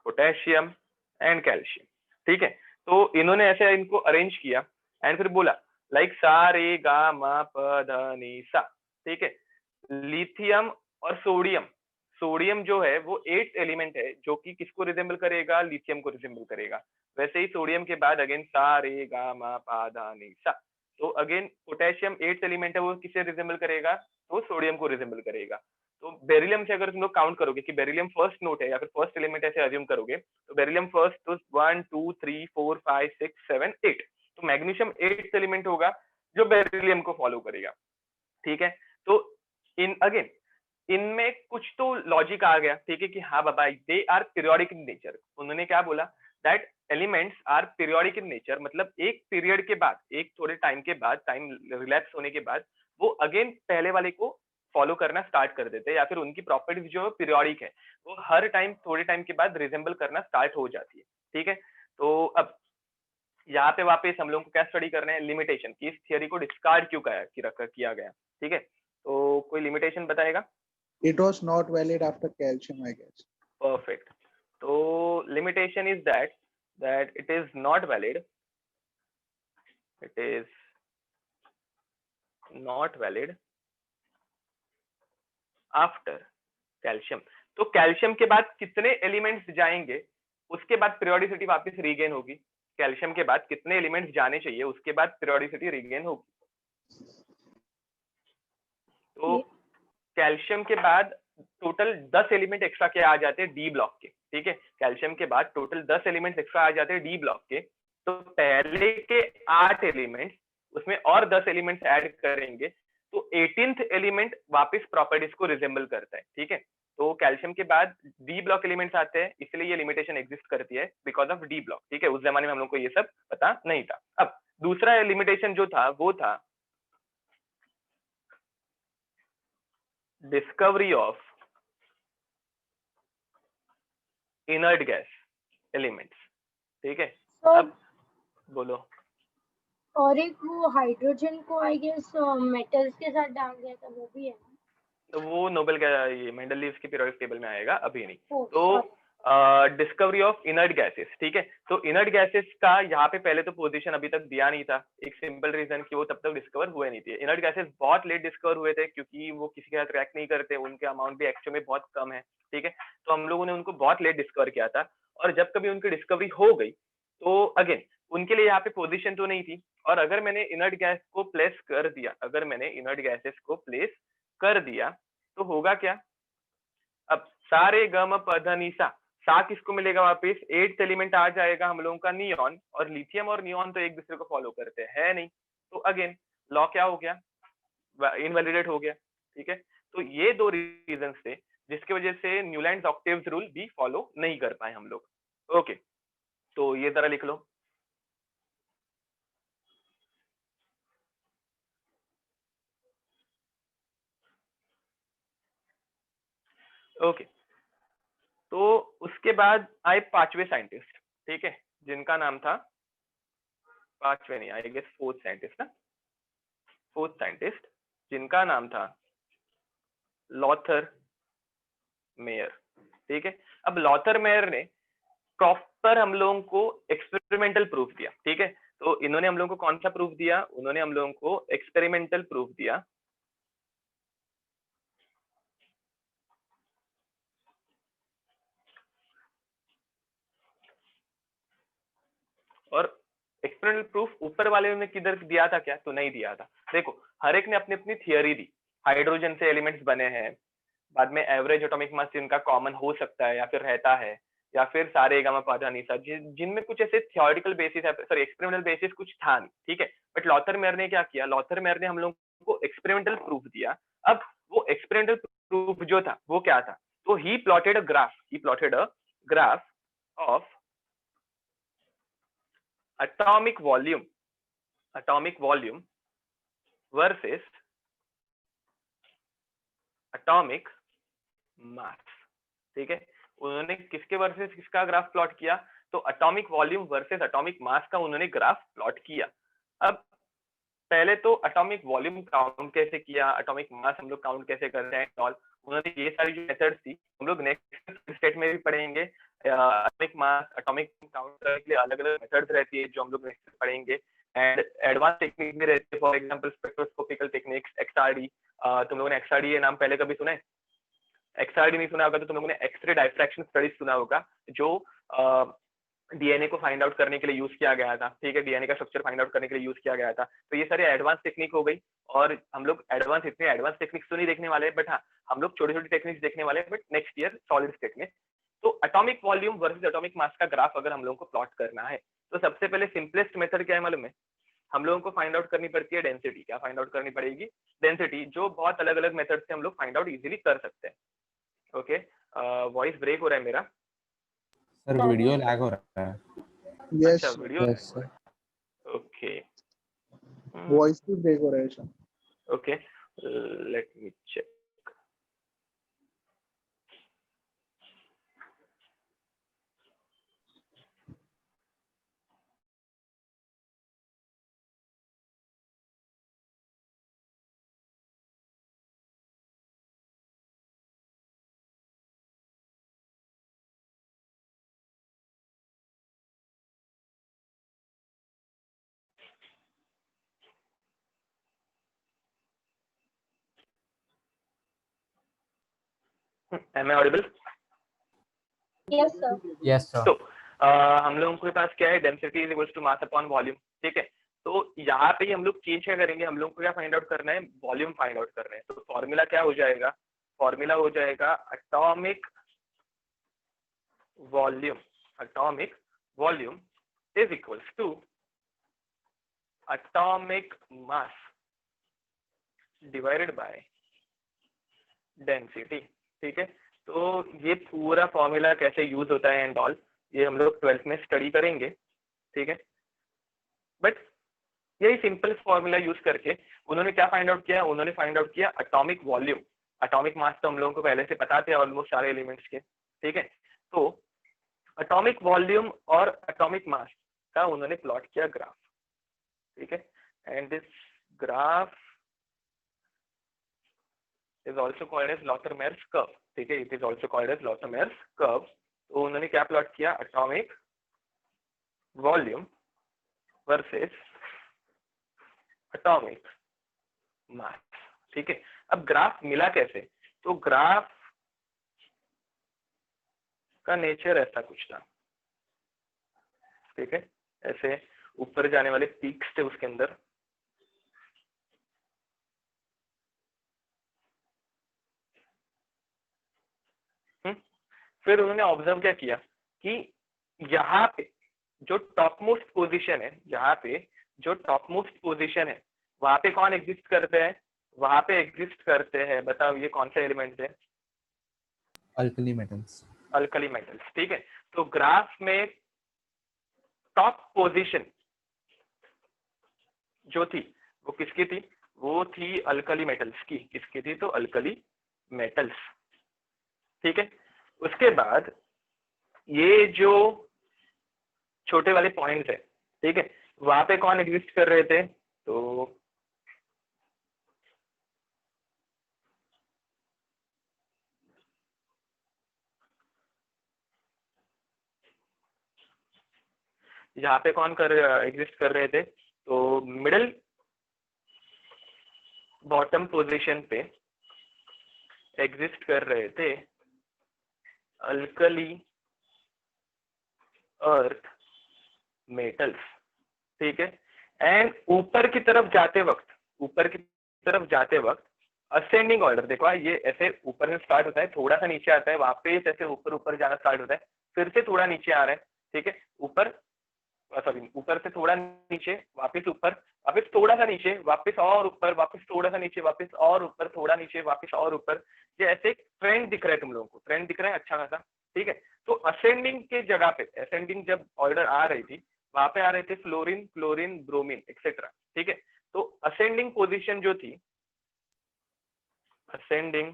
potassium and calcium. ठीक है, तो इन्होंने ऐसे इनको अरेंज किया एंड फिर बोला लाइक सा रे गा मा प ध नी सा। ठीक है, लिथियम और सोडियम, सोडियम जो है वो 8th एलिमेंट है जो कि किसको रिजेंबल करेगा? लिथियम को रिजेंबल करेगा। वैसे ही सोडियम के बाद अगेन सा रे गा मा पा धा नी सा। तो अगेन पोटेशियम 8th एलिमेंट है, वो किसे रिजेंबल करेगा? तो सोडियम को रिजेंबल करेगा। तो बेरिलियम से अगर तुम लोग काउंट करोगे कि बेरिलियम फर्स्ट नोट है या फिर फर्स्ट एलिमेंट ऐसे अज्यूम करोगे, तो बेरिलियम फर्स्ट, तो 1 2 3 4 5 6 7 8, तो मैग्नीशियम 8th एलिमेंट होगा जो बेरिलियम को फॉलो करेगा। ठीक है, तो इन अगेन इनमें कुछ तो लॉजिक आ गया। ठीक है, कि हाँ बाबा they are periodic in nature. उन्होंने क्या बोला? That elements are periodic in nature, मतलब एक पीरियड के बाद, एक थोड़े टाइम के बाद, टाइम रिलैप्स होने के बाद वो अगेन पहले वाले को फॉलो करना स्टार्ट कर देते हैं, या फिर उनकी प्रॉपर्टीज जो है पीरियोडिक है, वो हर टाइम थोड़े टाइम के बाद रिजेंबल करना स्टार्ट हो जाती है। ठीक है, तो अब यहाँ पे वापस हम लोग को क्या स्टडी करना है? लिमिटेशन, कि इस थियरी को डिस्कार्ड क्यों किया गया। ठीक है, तो कोई लिमिटेशन बताएगा? It was not valid after calcium, I guess. Perfect. So limitation is that it is not valid. It is not valid after calcium. तो कैल्शियम के बाद कितने एलिमेंट्स जाएंगे उसके बाद पीरियोडिसिटी वापस रीगेन होगी। कैल्शियम के बाद कितने एलिमेंट्स जाने चाहिए उसके बाद पीरियोडिसिटी रीगेन होगी। तो कैल्शियम के बाद टोटल 10 एलिमेंट एक्स्ट्रा के आ जाते हैं डी ब्लॉक के। ठीक है, कैल्शियम के बाद टोटल 10 एलिमेंट्स एक्स्ट्रा आ जाते हैं डी ब्लॉक के। तो पहले के 8 एलिमेंट्स उसमें और 10 एलिमेंट्स ऐड करेंगे तो 18th एलिमेंट वापस प्रॉपर्टीज को रिजेंबल करता है। ठीक है, तो कैल्शियम के बाद डी ब्लॉक एलिमेंट्स आते हैं, इसलिए ये लिमिटेशन एग्जिस्ट करती है बिकॉज ऑफ डी ब्लॉक। ठीक है, उस जमाने में हम लोग को ये सब पता नहीं था। अब दूसरा लिमिटेशन जो था वो था discovery of inert gas elements। ठीक है, अब बोलो। और एक वो हाइड्रोजन को आई गेस मेटल्स के साथ डाल दिया था, वो भी है ना? तो वो नोबेल का ये मेंडलीव की पीरियोडिक टेबल में आएगा, अभी नहीं। Oh, तो sorry. Discovery of inert gases, ठीक है। तो इनर्ट गैसेस का यहाँ पे पहले तो पोजीशन अभी तक दिया नहीं था, एक सिंपल रीजन कि वो तब तक डिस्कवर हुए नहीं थे। इनर्ट गैसेस बहुत लेट डिस्कवर हुए थे क्योंकि वो किसी के साथ रिएक्ट नहीं करते, उनके अमाउंट भी एक्चुअल में बहुत कम है, ठीक है। तो हम लोगों ने उनको बहुत लेट डिस्कवर किया था, और जब कभी उनकी डिस्कवरी हो गई तो अगेन उनके लिए यहाँ पे पोजीशन तो नहीं थी। और अगर मैंने इनर्ट गैस को प्लेस कर दिया, अगर मैंने इनर्ट गैसेस को प्लेस कर दिया तो होगा क्या, अब सारे गम पध नि सा, सा किसको मिलेगा वापस, 8th एलिमेंट आ जाएगा हम लोगों का नियॉन, और लिथियम और नियॉन तो एक दूसरे को फॉलो करते हैं नहीं, तो अगेन लॉ क्या हो गया, इनवैलिडेट हो गया, ठीक है। तो ये दो रीजन थे जिसकी वजह से न्यूलैंड्स ऑक्टेव्स रूल भी फॉलो नहीं कर पाए हम लोग। ओके, तो ये जरा लिख लो। ओके, तो उसके बाद आए पांचवे साइंटिस्ट, ठीक है, जिनका नाम था, पांचवे नहीं, आई गेस फोर्थ साइंटिस्ट ना, फोर्थ साइंटिस्ट जिनका नाम था लॉथर मेयर, ठीक है। अब लॉथर मेयर ने प्रॉपर हम लोगों को एक्सपेरिमेंटल प्रूफ दिया, ठीक है। तो इन्होंने हम लोगों को कौन सा प्रूफ दिया, उन्होंने हम लोगों को एक्सपेरिमेंटल प्रूफ दिया, और एक्सपेरिमेंटल प्रूफ ऊपर वाले ने किधर दिया था क्या, तो नहीं दिया था। देखो हर एक ने अपनी अपनी थियरी दी, हाइड्रोजन से एलिमेंट्स बने हैं, बाद में एवरेज एटॉमिक मास जिनका कॉमन हो सकता है या फिर रहता है, या फिर सारे गामा पाधा निसा, जिनमें कुछ ऐसे थियोरिटिकल बेसिस है, सॉरी एक्सपेरिमेंटल बेसिस कुछ था नहीं, ठीक है। बट लॉथर मेयर ने क्या किया, लॉथर मेयर ने हम लोगों को एक्सपेरिमेंटल प्रूफ दिया। अब वो एक्सपेरिमेंटल प्रूफ जो था वो क्या था, तो he plotted a graph of atomic volume versus atomic mass, ठीक है। उन्होंने किसके वर्सेस किसका ग्राफ प्लॉट किया, तो atomic volume versus atomic mass का उन्होंने ग्राफ प्लॉट किया। अब पहले तो एटॉमिक वॉल्यूम काउंट कैसे किया, एटॉमिक मास हम लोग काउंट कैसे करते हैं ऑल, उन्होंने ये सारी जो मेथड्स थी हम लोग नेक्स्ट स्टेट में भी पढ़ेंगे। एटॉमिक मास एटॉमिक काउंट करने के लिए अलग अलग मेथड्स रहती है जो हम लोग नेक्स्ट पढ़ेंगे, एंड एडवांस टेक्निक भी रहती है, फॉर एग्जांपल स्पेक्ट्रोस्कोपिकल टेक्निक्स, एक्सआरडी। तुम लोगों ने एक्सआरडी ये नाम पहले कभी सुना है? एक्सआरडी नहीं सुना होगा तो तुम लोगों ने एक्सरे डायफ्रैक्शन स्टडीज सुना होगा, जो डीएनए को फाइंड आउट करने के लिए यूज किया गया था, ठीक है, डीएनए का स्ट्रक्चर फाइंड आउट करने के लिए यूज किया गया था। तो ये सारी एडवांस टेक्निक हो गई, और हम लोग इतने एडवांस टेक्निक्स तो नहीं देखने वाले, बट हाँ हम लोग छोटी छोटी टेक्निक्स देखने वाले हैं, but next year solid state में। तो atomic volume versus atomic mass का ग्राफ अगर हम लोगों को प्लॉट करना है, तो सबसे पहले सिंपलेस्ट मेथड क्या है मालूम है, हम लोगों को फाइंड आउट करनी पड़ती है डेंसिटी। क्या फाइंड आउट करनी पड़ेगी? डेंसिटी, जो बहुत अलग अलग मेथड से हम लोग फाइंड आउट इजीली कर सकते हैं। ओके, वॉइस ब्रेक हो रहा है मेरा सर, वीडियो लैग हो रहा है। यस, अच्छा video, Yes, sir. Okay, voice भी ब्रेक हो रहा है शायद। Okay, let me check. Am I audible? Yes, sir. Yes sir. तो हम लोगों के पास क्या है, density is equals to mass upon volume, ठीक है। तो यहाँ पे हम लोग चेंज क्या करेंगे, हम लोग को क्या फाइंड आउट करना है, वॉल्यूम फाइंड आउट करना है। तो फॉर्मूला क्या हो जाएगा, फॉर्मूला हो जाएगा atomic volume is equals to atomic mass divided by density, ठीक है। तो ये पूरा फॉर्मूला कैसे यूज होता है एंड ऑल, ये हम लोग 12th में स्टडी करेंगे, ठीक है। बट यही सिंपल फॉर्मूला यूज करके उन्होंने क्या फाइंड आउट किया, उन्होंने फाइंड आउट किया एटॉमिक वॉल्यूम। एटॉमिक मास तो हम लोगों को पहले से पता थे ऑलमोस्ट सारे एलिमेंट्स के, ठीक है। तो एटॉमिक वॉल्यूम और एटॉमिक मास का उन्होंने प्लॉट किया ग्राफ, ठीक है। And this graph is also called as Lothar-Meyer's curve, ठीक है, it is also called as Lothar-Meyer's curve, तो उन्होंने क्या प्लॉट किया, atomic volume versus atomic mass. ठीक है, अब ग्राफ मिला कैसे, तो ग्राफ का नेचर ऐसा कुछ था। ठीक है, ऐसे ऊपर जाने वाले पीक्स थे उसके अंदर, फिर उन्होंने ऑब्जर्व क्या किया कि यहाँ पे जो टॉप मोस्ट पोजिशन है, यहाँ पे जो टॉप मोस्ट पोजिशन है वहां पे कौन एग्जिस्ट करते हैं, वहां पे एग्जिस्ट करते हैं, बताओ ये कौन से एलिमेंट है, अल्कली मेटल्स। Alkali metals. ठीक है, तो ग्राफ में टॉप पोजीशन जो थी वो किसकी थी, वो थी अल्कली मेटल्स की। किसकी थी, तो अल्कली मेटल्स। ठीक है, उसके बाद ये जो छोटे वाले पॉइंट्स है, ठीक है, वहां पे कौन एग्जिस्ट कर रहे थे, तो यहाँ पे कौन एग्जिस्ट कर रहे थे, तो मिडिल बॉटम पोजीशन पे एग्जिस्ट कर रहे थे अल्कली अर्थ मेटल्स। ठीक है, एंड ऊपर की तरफ जाते वक्त असेंडिंग ऑर्डर, देखो ये ऐसे ऊपर से स्टार्ट होता है, थोड़ा सा नीचे आता है, वापस ऐसे ऊपर जाना स्टार्ट होता है, फिर से थोड़ा नीचे आ रहा है। ठीक है, ऊपर से थोड़ा नीचे, वापस ऊपर, वापस थोड़ा सा नीचे, वापस और ऊपर, वापस थोड़ा सा नीचे, वापस और ऊपर, थोड़ा नीचे, वापस और ऊपर। ये ऐसे एक ट्रेंड दिख रहा है तुम लोगों को, ट्रेंड दिख रहा है अच्छा खासा। ठीक है, तो असेंडिंग के जगह पे, असेंडिंग जब ऑर्डर आ रही थी वहां पे आ रहे थे फ्लोरीन, क्लोरीन, ब्रोमीन एक्सेट्रा। ठीक है, तो असेंडिंग पोजीशन जो थी, असेंडिंग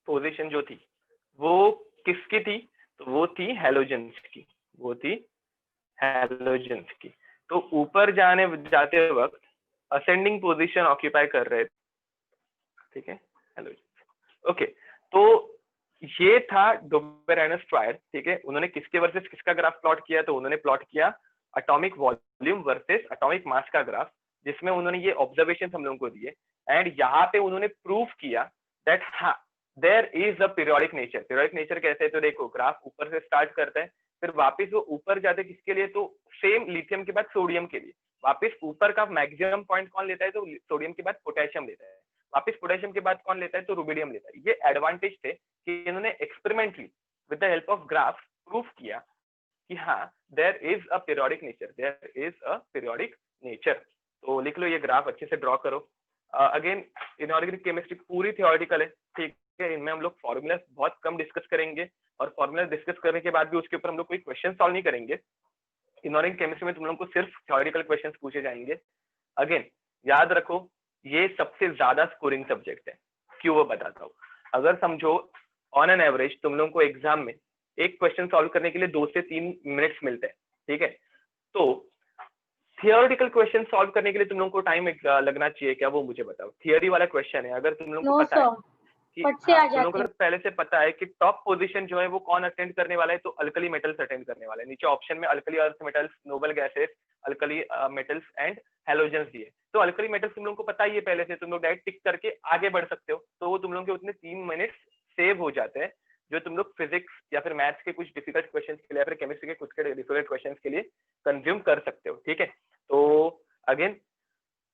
पोजीशन जो थी वो किसकी थी, तो वो थी हैलोजेंस की, वो थी हैलोजेंस की। तो ऊपर जाते वक्त असेंडिंग पोजीशन ऑक्यूपाई कर रहे थे। ठीक है, हैलोजेंस। ओके, तो ये था डोबेरेनस ट्रायड। ठीक है, उन्होंने किसके वर्सेस किसका ग्राफ प्लॉट किया, तो उन्होंने प्लॉट किया atomic volume versus atomic mass का ग्राफ, जिसमें उन्होंने ये ऑब्जर्वेशन हम लोगों को दिए, एंड यहाँ पे उन्होंने प्रूव किया दैट हाँ there is a periodic nature. Periodic nature कैसे है, तो देखो ग्राफ ऊपर से स्टार्ट करता है, फिर वापस वो ऊपर जाते किसके लिए, तो सेम लिथियम के बाद सोडियम के लिए, वापस ऊपर का मैक्सिमम पॉइंट कौन लेता है, तो सोडियम के बाद पोटेशियम लेता है, वापस पोटेशियम के बाद कौन लेता है, तो रुबिडियम लेता है। ये एडवांटेज थे कि इन्होंने experimentally with the help of graph prove किया कि हाँ there is a periodic nature, there is a periodic nature. तो लिख लो, ये ग्राफ अच्छे से ड्रॉ करो। अगेन इनऑर्गेनिक केमिस्ट्री पूरी थियोरेटिकल है। ठीक है, इनमें हम लोग फॉर्मूला बहुत कम डिस्कस करेंगे, और फॉर्मूला डिस्कस करने के बाद भी उसके ऊपर हम लोग कोई क्वेश्चन सॉल्व नहीं करेंगे। इनऑर्गेनिक केमिस्ट्री में तुम लोग को सिर्फ थियोरेटिकल क्वेश्चंस पूछे जाएंगे। अगेन याद रखो, ये सबसे ज्यादा स्कोरिंग सब्जेक्ट है। क्यों, वो बताता हूँ। अगर समझो ऑन एन एवरेज तुम लोगों को एग्जाम में एक क्वेश्चन सॉल्व करने के लिए 2 से 3 मिनट्स मिलते हैं। ठीक है, तो थियोरेटिकल क्वेश्चन सॉल्व करने के लिए तुम लोगों को टाइम लगना चाहिए क्या, वो मुझे बताओ। थियोरी वाला क्वेश्चन है, अगर तुम लोगों को पता है कि तुम लोगों को पहले से पता है कि टॉप पोजीशन जो है वो कौन अटेंड करने वाला है, तो अल्कली मेटल्स अटेंड करने वाला है। नीचे ऑप्शन में alkali earth metals, noble gases, alkali metals and halogens दिए। तो अल्कली मेटल्स तुम लोगों को पता ही है पहले से, तुम लोग डायरेक्ट टिक करके आगे बढ़ सकते हो। तो वो तुम लोगों के उतने 3 मिनट सेव हो जाते हैं, जो तुम लोग फिजिक्स या फिर मैथ्स के कुछ डिफिकल्ट क्वेश्चन के लिए या फिर केमिस्ट्री के कुछ के डिफिकल्ट क्वेश्चन के लिए कंज्यूम कर सकते हो। ठीक है, तो अगेन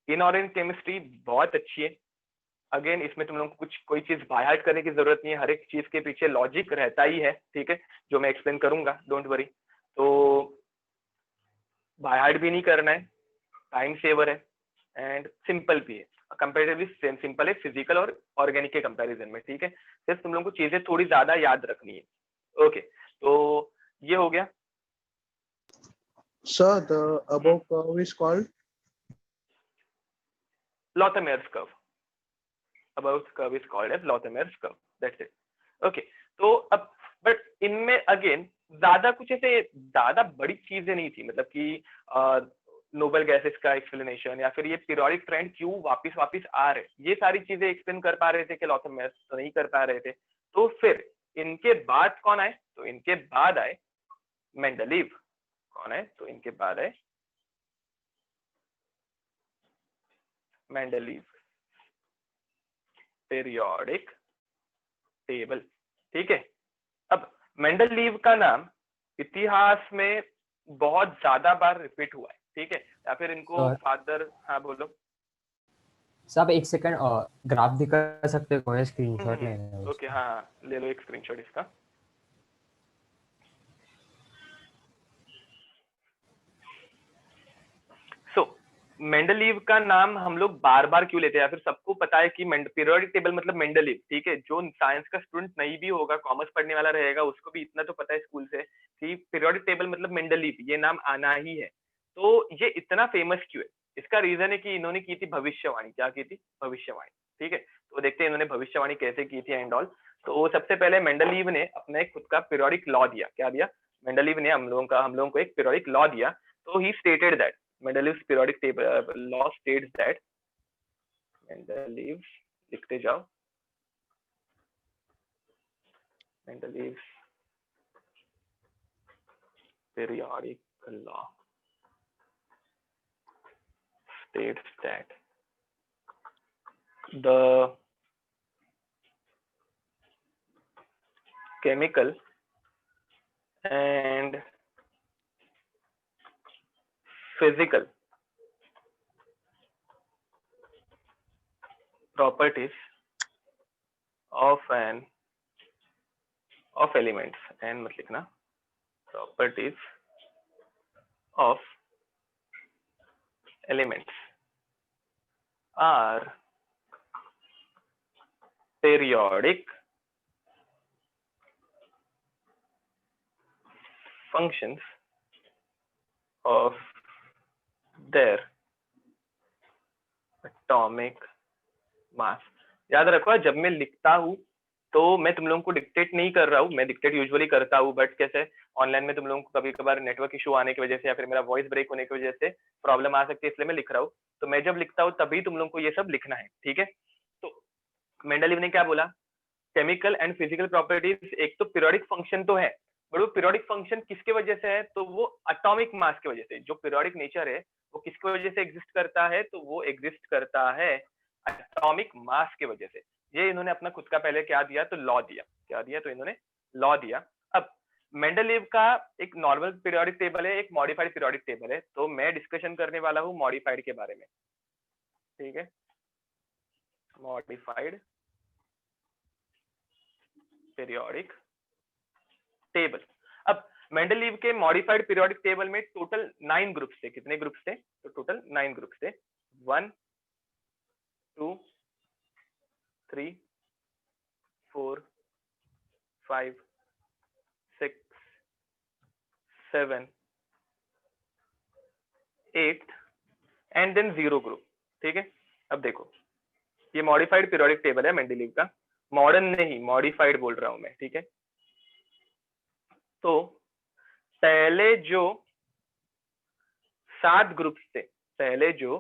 इनऑर्गेनिक केमिस्ट्री बहुत अच्छी है। अगेन इसमें तुम लोगों को कोई चीज बाय हार्ट करने की जरूरत नहीं है, हर एक चीज के पीछे लॉजिक रहता ही है। ठीक है, जो मैं एक्सप्लेन करूंगा, डोंट वरी। तो बाय हार्ट भी नहीं करना है, टाइम सेवर है, एंड सिंपल भी है, कंपेरेटिवली सिंपल है फिजिकल और ऑर्गेनिक के कंपैरिजन में। ठीक है, सिर्फ तुम लोगों को चीजें थोड़ी ज्यादा याद रखनी है। ओके, तो ये हो गया। Sir, the above curve is called Lothamier's curve. Above curve is called as Lothamier's curve. That's it. Okay. तो अब बट इनमें अगेन ज्यादा कुछ ऐसे ज्यादा बड़ी चीजें नहीं थी, मतलब कि नोबल गैसेस का एक्सप्लेनेशन, या फिर ये पीरियोडिक ट्रेंड क्यों वापस आ रहे, ये सारी चीजें एक्सप्लेन कर पा रहे थे कि लॉथमेस तो नहीं कर पा रहे थे। तो फिर इनके बाद कौन आए, तो इनके बाद आए मेंडलीव। कौन है, तो इनके बाद है मेंडलीव पीरियोडिक टेबल। ठीक है, अब मेंडलीव का नाम इतिहास में बहुत ज्यादा बार रिपीट हुआ है। ठीक है, या फिर इनको सर फादर, हाँ बोलो। सब एक सेकंड ग्राफ दिखा सकते हो, स्क्रीनशॉट लेना है ओके, उसका। हाँ ले लो एक स्क्रीनशॉट इसका। सो मेंडलीव का नाम हम लोग बार बार क्यों लेते हैं, या फिर सबको पता है कि पीरियोडिक टेबल मतलब मेंडलीव। ठीक है, जो साइंस का स्टूडेंट नहीं भी होगा, कॉमर्स पढ़ने वाला रहेगा, उसको भी इतना तो पता है स्कूल से कि पीरियोडिक टेबल मतलब मेंडलीव, ये नाम आना ही है। तो ये इतना फेमस क्यों है, इसका रीजन है कि इन्होंने की थी भविष्यवाणी। क्या की थी, भविष्यवाणी। ठीक है, तो देखते हैं इन्होंने भविष्यवाणी कैसे की थी एंड ऑल। तो सबसे पहले मेंडलीव ने अपना एक खुद का पीरियोडिक लॉ दिया। क्या दिया, मेंडलीव ने हम लोगों को एक पीरियोडिक लॉ दिया। तो ही stated that Mendeleev's periodic table law states that Mendeleev's, लिखते जाओ, Mendeleev's periodic law states that the chemical and physical properties of elements, and मत लिखना, properties of elements are periodic functions of their atomic mass। याद रखो, जब मैं लिखता हूँ तो मैं तुम लोगों को डिक्टेट नहीं कर रहा हूँ, मैं डिक्टेट यूजुअली करता हूँ, बट कैसे ऑनलाइन में तुम लोगों को कभी कभार नेटवर्क इशू आने की वजह से या फिर मेरा वॉइस ब्रेक होने की वजह से प्रॉब्लम आ सकती है, इसलिए मैं लिख रहा हूँ। तो मैं जब लिखता हूँ तभी तुम लोगों को ये सब लिखना है। ठीक है, तो मेंडलीव ने क्या बोला, केमिकल एंड फिजिकल प्रॉपर्टीज एक तो पीरियोडिक फंक्शन तो है, बट वो पीरियोडिक फंक्शन किसके वजह से है, तो वो एटॉमिक मास की वजह से। जो पीरियोडिक नेचर है वो किसकी वजह से एग्जिस्ट करता है, तो वो एग्जिस्ट करता है एटॉमिक मास की वजह से। ये इन्होंने अपना खुद का पहले क्या दिया, तो लॉ दिया। क्या दिया, तो इन्होंने लॉ दिया। अब मेंडलीव का एक नॉर्मल पीरियोडिक टेबल है, एक मॉडिफाइड पीरियोडिक टेबल है। तो मैं डिस्कशन करने वाला हूँ मॉडिफाइड के बारे में। ठीक है, मॉडिफाइड पीरियोडिक टेबल। अब मेंडलीव के मॉडिफाइड पीरियोडिक टेबल में टोटल 9 ग्रुप्स थे। कितने ग्रुप्स थे, तो टोटल 9 ग्रुप्स थे। 1 2 3 4 5 6 7 8 एंड देन 0 ग्रुप। ठीक है, अब देखो ये मॉडिफाइड पीरियोडिक टेबल है मेंडलीव का, मॉडर्न नहीं मॉडिफाइड बोल रहा हूं मैं। ठीक है, तो पहले जो 7 ग्रुप्स थे, पहले जो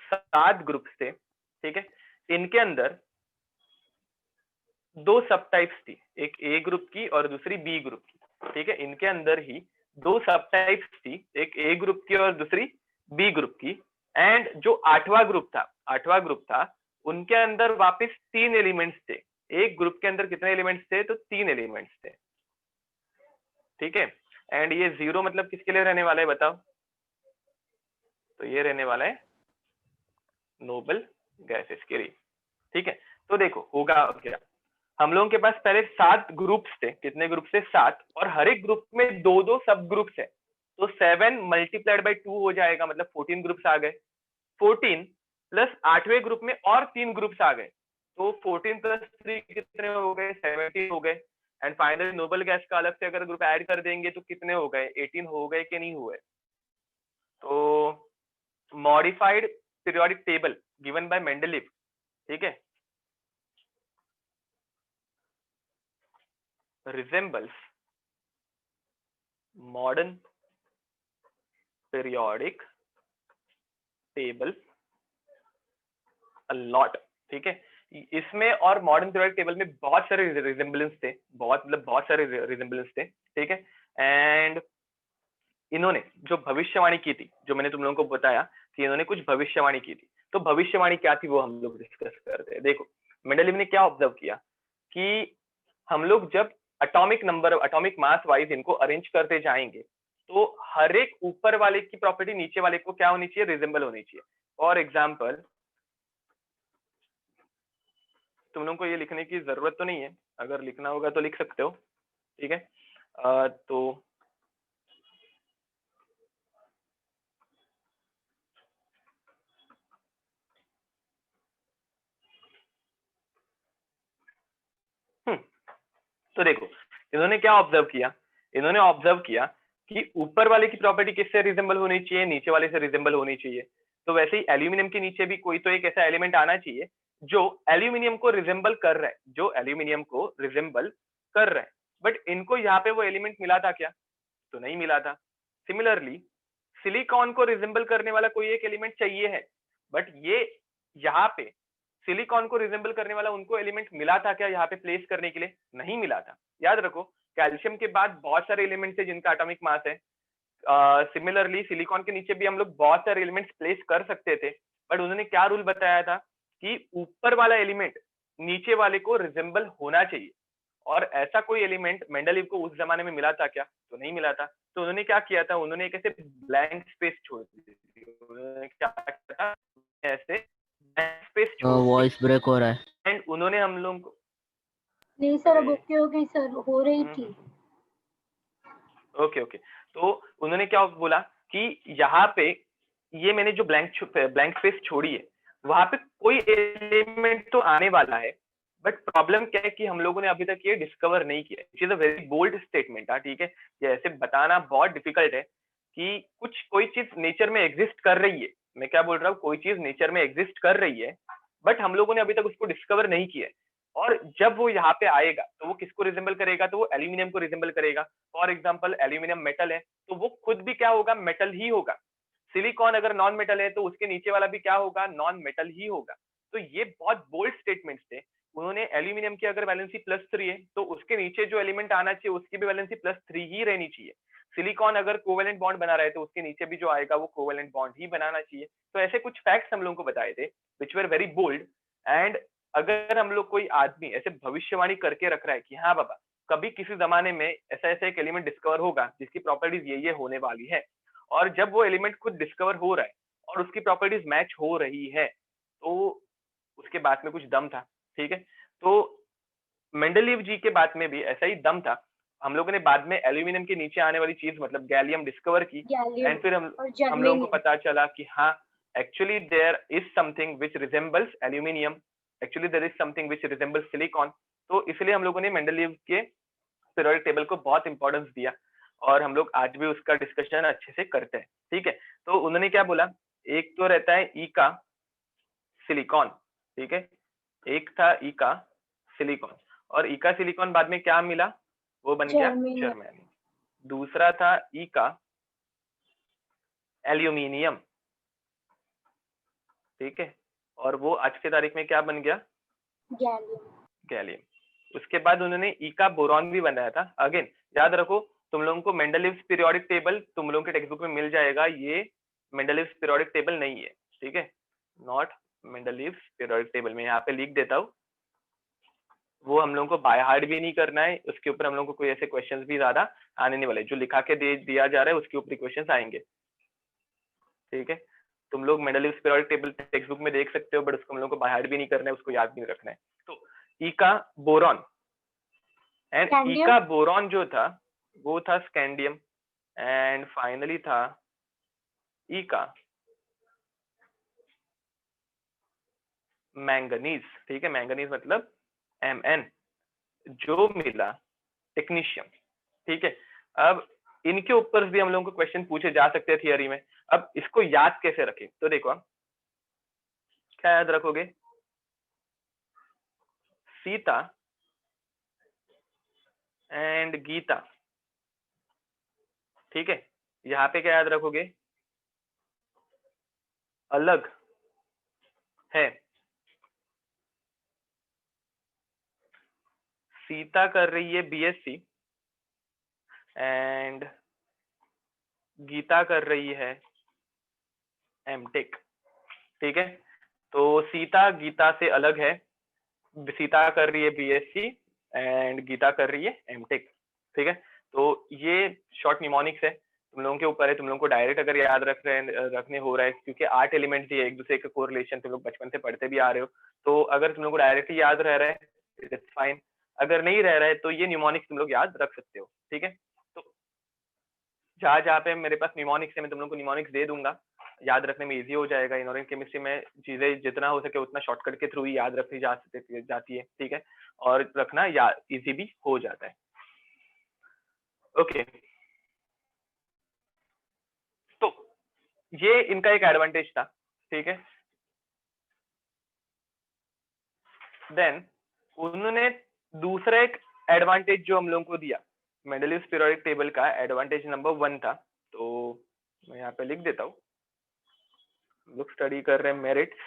7 ग्रुप्स थे, ठीक है, इनके अंदर 2 सब टाइप्स थी, एक ए ग्रुप की और दूसरी बी ग्रुप की। ठीक है, इनके अंदर ही 2 सब टाइप्स थी, एक ए ग्रुप की और दूसरी बी ग्रुप की। एंड जो 8वां ग्रुप था उनके अंदर वापस 3 एलिमेंट्स थे। एक ग्रुप के अंदर कितने एलिमेंट्स थे, तो 3 एलिमेंट्स थे। ठीक है, एंड ये 0 मतलब किसके लिए रहने वाला है बताओ, तो ये रहने वाला है नोबल गैसेस के लिए। ठीक है, तो देखो होगा क्या, हम लोगों के पास पहले 7 ग्रुप्स थे। कितने ग्रुप थे, 7, और हर एक ग्रुप में 2-2 सब ग्रुप्स है। तो 7 मल्टीप्लाइड बाई 2 हो जाएगा, मतलब 14 ग्रुप्स आ गए। 14 प्लस 8वें ग्रुप में और 3 ग्रुप्स आ गए, तो 14 प्लस 3 कितने हो गए, 17 हो गए। एंड फाइनली नोबल गैस का अलग से अगर ग्रुप ऐड कर देंगे तो कितने हो गए, 18 हो गए कि नहीं हुए। तो modified periodic table given by Mendeleev, ठीक है, resembles modern periodic table a lot, ठीक है। इसमें और मॉडर्न पीरियोडिक टेबल में बहुत सारे रिजेम्बलेंस थे, बहुत सारे रिजेम्बलेंस थे, ठीक है। एंड इन्होंने जो भविष्यवाणी की थी, जो मैंने तुम लोगों को बताया कि इन्होंने कुछ भविष्यवाणी की थी, तो भविष्यवाणी क्या थी वो हम लोग डिस्कस करते हैं। देखो मेंडलीव ने क्या ऑब्जर्व किया कि हम लोग जब atomic number, atomic mass wise इनको अरेंज करते जाएंगे तो हर एक ऊपर वाले की प्रॉपर्टी नीचे वाले को क्या होनी चाहिए, रिजेंबल होनी चाहिए। फॉर एग्जाम्पल तुम लोगों को ये लिखने की जरूरत तो नहीं है, अगर लिखना होगा तो लिख सकते हो, ठीक है। तो तो देखो इन्होंने क्या ऑब्जर्व किया, इन्होंने ऑब्जर्व किया कि ऊपर वाले की प्रॉपर्टी किससे रिजेंबल होनी चाहिए, नीचे वाले से रिजेंबल होनी चाहिए। तो वैसे ही एल्यूमिनियम के नीचे भी कोई तो एक ऐसा एलिमेंट आना चाहिए जो एल्यूमिनियम को रिजेंबल कर रहा है, जो एल्यूमिनियम को रिजेंबल कर रहा है। बट इनको यहाँ पे वो एलिमेंट मिला था क्या, तो नहीं मिला था। सिमिलरली सिलिकॉन को रिजेंबल करने वाला कोई एक एलिमेंट चाहिए है, बट ये यहाँ पे सिलिकॉन को रिजेंबल करने वाला उनको एलिमेंट मिला था क्या यहाँ पे प्लेस करने के लिए, नहीं मिला था। याद रखो कैल्शियम के बाद बहुत सारे एलिमेंट्स है जिनका एटॉमिक मास है। सिमिलरली सिलिकॉन के नीचे भी हम लोग बहुत सारे एलिमेंट्स प्लेस कर सकते थे, बट उन्होंने क्या रूल बताया था कि ऊपर वाला एलिमेंट नीचे वाले को रिजेंबल होना चाहिए। और ऐसा कोई एलिमेंट मेंडलीव को उस जमाने में मिला था क्या, तो नहीं मिला था। तो उन्होंने क्या किया था, उन्होंने एक ऐसे ब्लैंक स्पेस छोड़ दी थी। उन्होंने क्या किया था, ऐसे ब्लैंक स्पेस छोड़ दी वॉइस ब्रेक हो रहा है। एंड उन्होंने हम लोगों को नहीं सर, अब ओके हो गई सर, हो रही थी। ओके ओके, तो उन्होंने क्या बोला कि यहाँ पे ये मैंने जो ब्लैंक स्पेस छोड़ी है वहां पे कोई एलिमेंट तो आने वाला है, बट प्रॉब्लम क्या है कि हम लोगों ने अभी तक ये डिस्कवर नहीं किया। It is a very bold statement, ठीक है। ये ऐसे बताना बहुत डिफिकल्ट है कि कोई चीज नेचर में एग्जिस्ट कर रही है। मैं क्या बोल रहा हूँ, कोई चीज नेचर में एग्जिस्ट कर रही है बट हम लोगों ने अभी तक उसको डिस्कवर नहीं किया है। और जब वो यहाँ पे आएगा तो वो किसको रिजेंबल करेगा, तो वो एल्यूमिनियम को रिजेंबल करेगा। फॉर एग्जाम्पल एल्यूमिनियम मेटल है तो वो खुद भी क्या होगा, मेटल ही होगा। सिलिकॉन अगर नॉन मेटल है तो उसके नीचे वाला भी क्या होगा, नॉन मेटल ही होगा। तो ये बहुत बोल्ड स्टेटमेंट्स थे। उन्होंने एल्यूमिनियम की अगर वैलेंसी +3 है तो उसके नीचे जो एलिमेंट आना चाहिए उसकी भी वैलेंसी +3 ही रहनी चाहिए। सिलिकॉन अगर कोवेलेंट बॉन्ड बना रहा है तो उसके नीचे भी जो आएगा वो कोवेलेंट बॉन्ड ही बनाना चाहिए। तो ऐसे कुछ फैक्ट्स हम लोगों को बताए थे विच वर वेरी बोल्ड। एंड अगर हम लोग कोई आदमी ऐसे भविष्यवाणी करके रख रहा है कि हाँ बाबा कभी किसी जमाने में ऐसा ऐसा एक एलिमेंट डिस्कवर होगा जिसकी प्रॉपर्टीज ये होने वाली है, और जब वो एलिमेंट खुद डिस्कवर हो रहा है और उसकी प्रॉपर्टीज मैच हो रही है तो उसके बात में कुछ दम था, ठीक है। तो मेंडलीव जी के बात में भी ऐसा ही दम था। हम लोगों ने बाद में एल्यूमिनियम के नीचे आने वाली चीज मतलब गैलियम डिस्कवर की, एंड फिर हम लोगों को पता चला कि हाँ actually there is something which resembles aluminium, actually there is something which resembles silicon. तो इसलिए हम लोगों ने मेंडलीव के पीरियोडिक टेबल को बहुत इंपॉर्टेंस दिया और हम लोग आज भी उसका डिस्कशन अच्छे से करते हैं, ठीक है। तो उन्होंने क्या बोला, एक तो रहता है ई का सिलिकॉन, ठीक है, एक था ई का सिलिकॉन, और ई का सिलिकॉन बाद में क्या मिला, वो बन गया जर्मेनियम। दूसरा था ई का एल्यूमिनियम, ठीक है, और वो आज की तारीख में क्या बन गया, गैलियम। उसके बाद उन्होंने ई का बोरॉन भी बनाया था। अगेन याद रखो तुम लोगों को मेंडलीव्स पीरियोडिक टेबल तुम लोगों के टेक्स्ट बुक में मिल जाएगा, ये मेंडलीव्स पीरियोडिक टेबल नहीं है, ठीक है, नॉट मेंडलीव्स पीरियोडिक टेबल। में यहाँ पे लिख देता हूँ, वो हम लोगों को बाय हार्ट भी नहीं करना है, उसके ऊपर हम लोगों को कोई ऐसे क्वेश्चंस भी ज्यादा आने नहीं वाले। जो लिखा के दिया जा रहा है उसके ऊपर क्वेश्चंस आएंगे, ठीक है। तुम लोग Mendeleev's periodic table text book में देख सकते हो, बट उसको हम लोगों को बाय हार्ट भी नहीं करना है, उसको याद भी नहीं रखना है। तो ई का बोरॉन, एंड ई का बोरॉन जो था वो था स्कैंडियम, एंड फाइनली था ई का मैंगनीज, ठीक है, मैंगनीज मतलब Mn, जो मिला टेक्नीशियम, ठीक है। अब इनके ऊपर भी हम लोगों को क्वेश्चन पूछे जा सकते हैं थियरी में। अब इसको याद कैसे रखें, तो देखो क्या याद रखोगे, सीता एंड गीता, ठीक है। यहाँ पे क्या याद रखोगे, अलग है। सीता कर रही है बीएससी एंड गीता कर रही है एमटेक। ठीक है, तो सीता गीता से अलग है, सीता कर रही है बीएससी एंड गीता कर रही है एमटेक। ठीक है, तो ये शॉर्ट निमोनिक्स है, तुम लोगों के ऊपर है, तुम लोगों को डायरेक्ट अगर याद रखने हो रहा है, क्योंकि 8 एलिमेंट्स ही है, एक दूसरे के कोरिलेशन तुम लोग बचपन से पढ़ते भी आ रहे हो, तो अगर तुम लोग को डायरेक्ट याद रह रहा है इट इज फाइन, अगर नहीं रह रहा है तो ये न्यूमोनिक्स तुम लोग याद रख सकते हो। ठीक है, तो जहाँ जहाँ पे मेरे पास न्यूमोनिक्स है मैं तुम लोग को न्यूमोनिक्स दे दूंगा, याद रखने में इजी हो जाएगा। इनऑर्गेनिक केमिस्ट्री में चीजें जितना हो सके उतना शॉर्टकट के थ्रू ही याद रखी जाती है। ठीक है, और रखना इजी भी हो जाता है। ओके, तो ये इनका एक एडवांटेज था। ठीक है, देन उन्होंने दूसरा एक एडवांटेज जो हम लोगों को दिया, मेंडलीव्स पीरियोडिक टेबल का एडवांटेज नंबर 1 था, तो मैं यहाँ पे लिख देता हूँ। हम लोग स्टडी कर रहे हैं मेरिट्स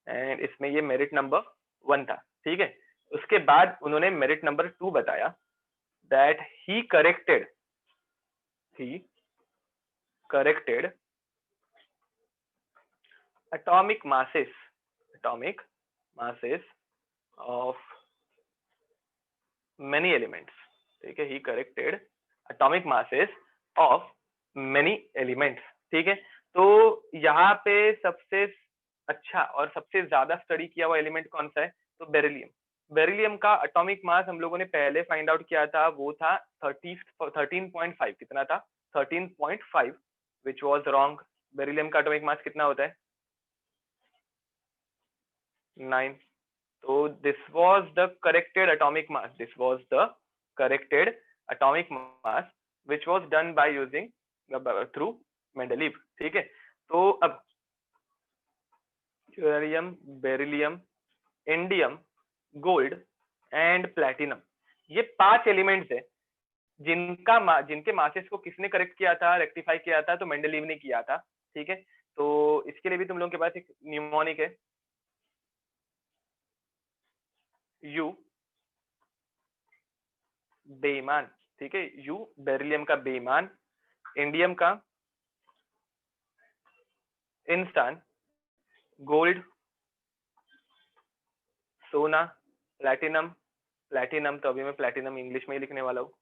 एंड इसमें ये मेरिट नंबर 1 था। ठीक है, उसके बाद उन्होंने मेरिट नंबर 2 बताया, that he corrected atomic masses of many elements। ठीक है, he corrected atomic masses of many elements। ठीक है, तो यहाँ पे सबसे अच्छा और सबसे ज्यादा स्टडी किया हुआ एलिमेंट कौन सा है, तो बेरिलियम। बेरिलियम का एटॉमिक मास हम लोगों ने पहले फाइंड आउट किया था, वो था 13.5। कितना था, 13.5, विच वाज रॉन्ग। बेरिलियम का एटॉमिक मास कितना होता है, 9। तो this was the corrected atomic mass, which was done by using through Mendeleev। ठीक है, तो अब uranium, beryllium, indium, gold and platinum, ये 5 एलिमेंट्स है जिनके मासेस को किसने करेक्ट किया था, रेक्टिफाई किया था, तो मेंडलीव ने किया था। ठीक है, तो इसके लिए भी तुम लोगों के पास एक न्यूमोनिक है, यू बेईमान। ठीक है, यू बेरिलियम का बेईमान, इंडियम का इंस्टान, गोल्ड सोना, प्लैटिनम तो अभी मैं प्लैटिनम इंग्लिश में ही लिखने वाला हूँ,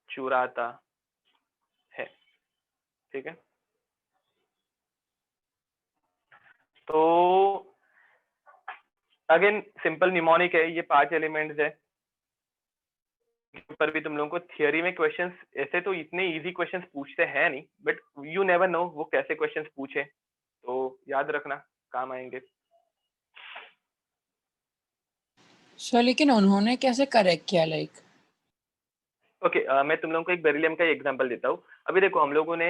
चुराता है। ठीक है, तो अगेन सिंपल निमोनिक है, ये 5 एलिमेंट्स है, पर भी तुम लोगों को थियोरी में क्वेश्चंस ऐसे तो इतने इजी क्वेश्चंस पूछते हैं नहीं, बट यू नेवर नो वो कैसे क्वेश्चंस पूछे, तो याद रखना काम आएंगे। सर लेकिन उन्होंने कैसे करेक्ट किया, लाइक ओके, मैं तुम लोगों को एक बेरिलियम का एग्जांपल देता हूँ। अभी देखो हम लोगों ने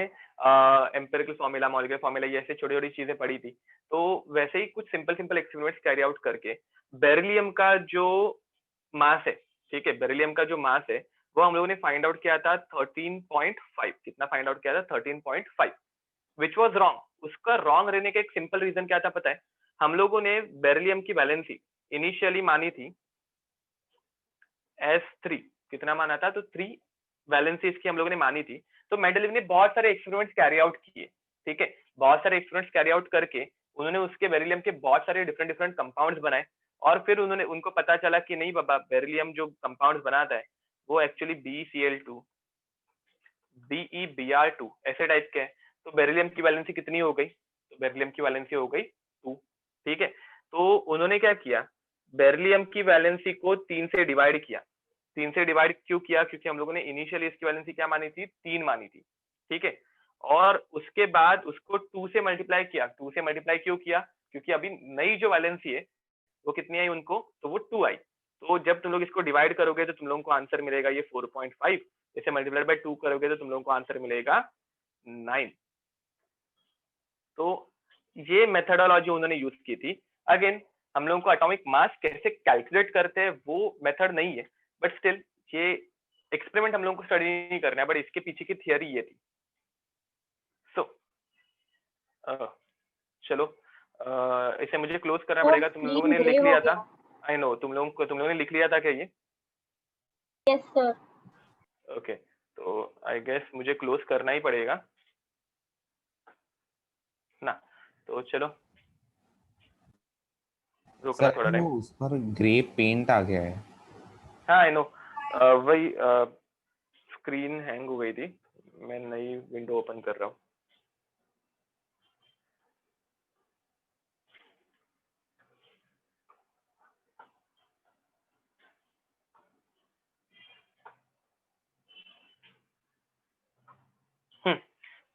एम्पिरिकल फार्मूला, मॉलिक्यूलर फार्मूला, ये ऐसे छोटी छोटी चीजें पढ़ी थी, तो वैसे ही कुछ सिंपल एक्सपेरिमेंट्स कैरी आउट करके बेरिलियम का जो मास है, ठीक है, बेरिलियम का जो मास है वो हम लोगों ने फाइंड आउट किया था 13.5। कितना फाइंड आउट किया था, 13.5, विच वॉज रॉन्ग। उसका रॉन्ग रहने का एक सिंपल रीजन क्या था पता है, हम लोगों ने बेरिलियम की वैलेंसी इनिशियली मानी थी S3। कितना माना था, तो 3 वैलेंसी इसकी हम लोगों ने मानी थी। तो मेंडलीव ने बहुत सारे एक्सपेरिमेंट्स कैरी आउट किए। ठीक है, बहुत सारे एक्सपेरिमेंट्स कैरी आउट करके उन्होंने उसके बेरिलियम के बहुत सारे डिफरेंट कंपाउंड्स बनाए, और फिर उनको पता चला कि नहीं बाबा, बेरिलियम जो कंपाउंड्स बनाता है वो एक्चुअली BeCl2, BeBr2 ऐसे टाइप के हैं। तो बेरिलियम की वैलेंसी कितनी हो गई, तो बेरिलियम की वैलेंसी हो गई 2। ठीक है, तो उन्होंने क्या किया, बेरिलियम की वैलेंसी को 3 से डिवाइड किया। 3 से डिवाइड क्यों किया, क्योंकि हम लोगों ने इनिशियली इसकी वैलेंसी क्या मानी थी, 3 मानी थी। ठीक है, और उसके बाद उसको 2 से मल्टीप्लाई किया। 2 से मल्टीप्लाई क्यों किया, क्योंकि अभी नई जो वैलेंसी है वो कितनी आई उनको, तो वो 2 आई। तो जब तुम लोग इसको डिवाइड करोगे तो तुम लोगों को आंसर मिलेगा ये 4.5, इसे मल्टीप्लाइड बाय 2 करोगे तो तुम लोगों को आंसर मिलेगा 9। तो ये मेथडोलॉजी उन्होंने यूज की थी। अगेन हम लोगों को एटॉमिक मास कैसे कैलकुलेट करते हैं वो मेथड नहीं है, बट स्टिल ये एक्सपेरिमेंट हम लोगों को स्टडी नहीं करना है, बट इसके पीछे की थियरी ये थी। सो चलो इसे मुझे क्लोज करना पड़ेगा। तुम लोगों ने लिख लिया था? आई नो, तुम लोगों ने लिख लिया था क्या ये? Yes sir. ओके, तो आई गेस मुझे क्लोज करना ही पड़ेगा ना। तो चलो रुकना सर थोड़ा टाइम। उस पर ग्रे पेंट आ गया है। हाँ आई नो, वही स्क्रीन हैंग हो गई थी, मैं नई विंडो ओपन कर रहा हूँ।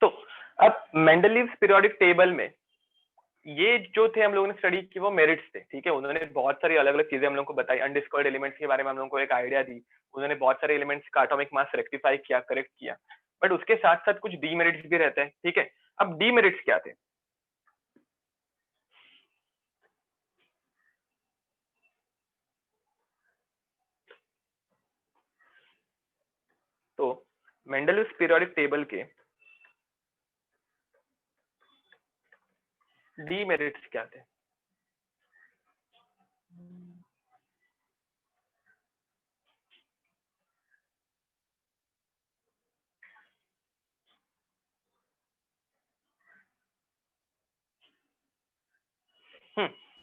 तो अब मेंडलीव्स पीरियोडिक टेबल में ये जो थे हम लोगों ने स्टडी की वो मेरिट्स थे, ठीक है। उन्होंने बहुत सारी अलग अलग चीजें हम लोगों को बताई, अनडिस्कवर्ड एलिमेंट्स के बारे में हम लोगों को एक आइडिया दी, उन्होंने बहुत सारे एलिमेंट्स का एटॉमिक मास रेक्टिफाई किया, करेक्ट किया, बट उसके साथ साथ कुछ डीमेरिट्स भी रहते हैं, ठीक है। अब डीमेरिट्स क्या थे? तो मेंडलीव्स पीरियोडिक टेबल के डीमेरिट्स क्या थे?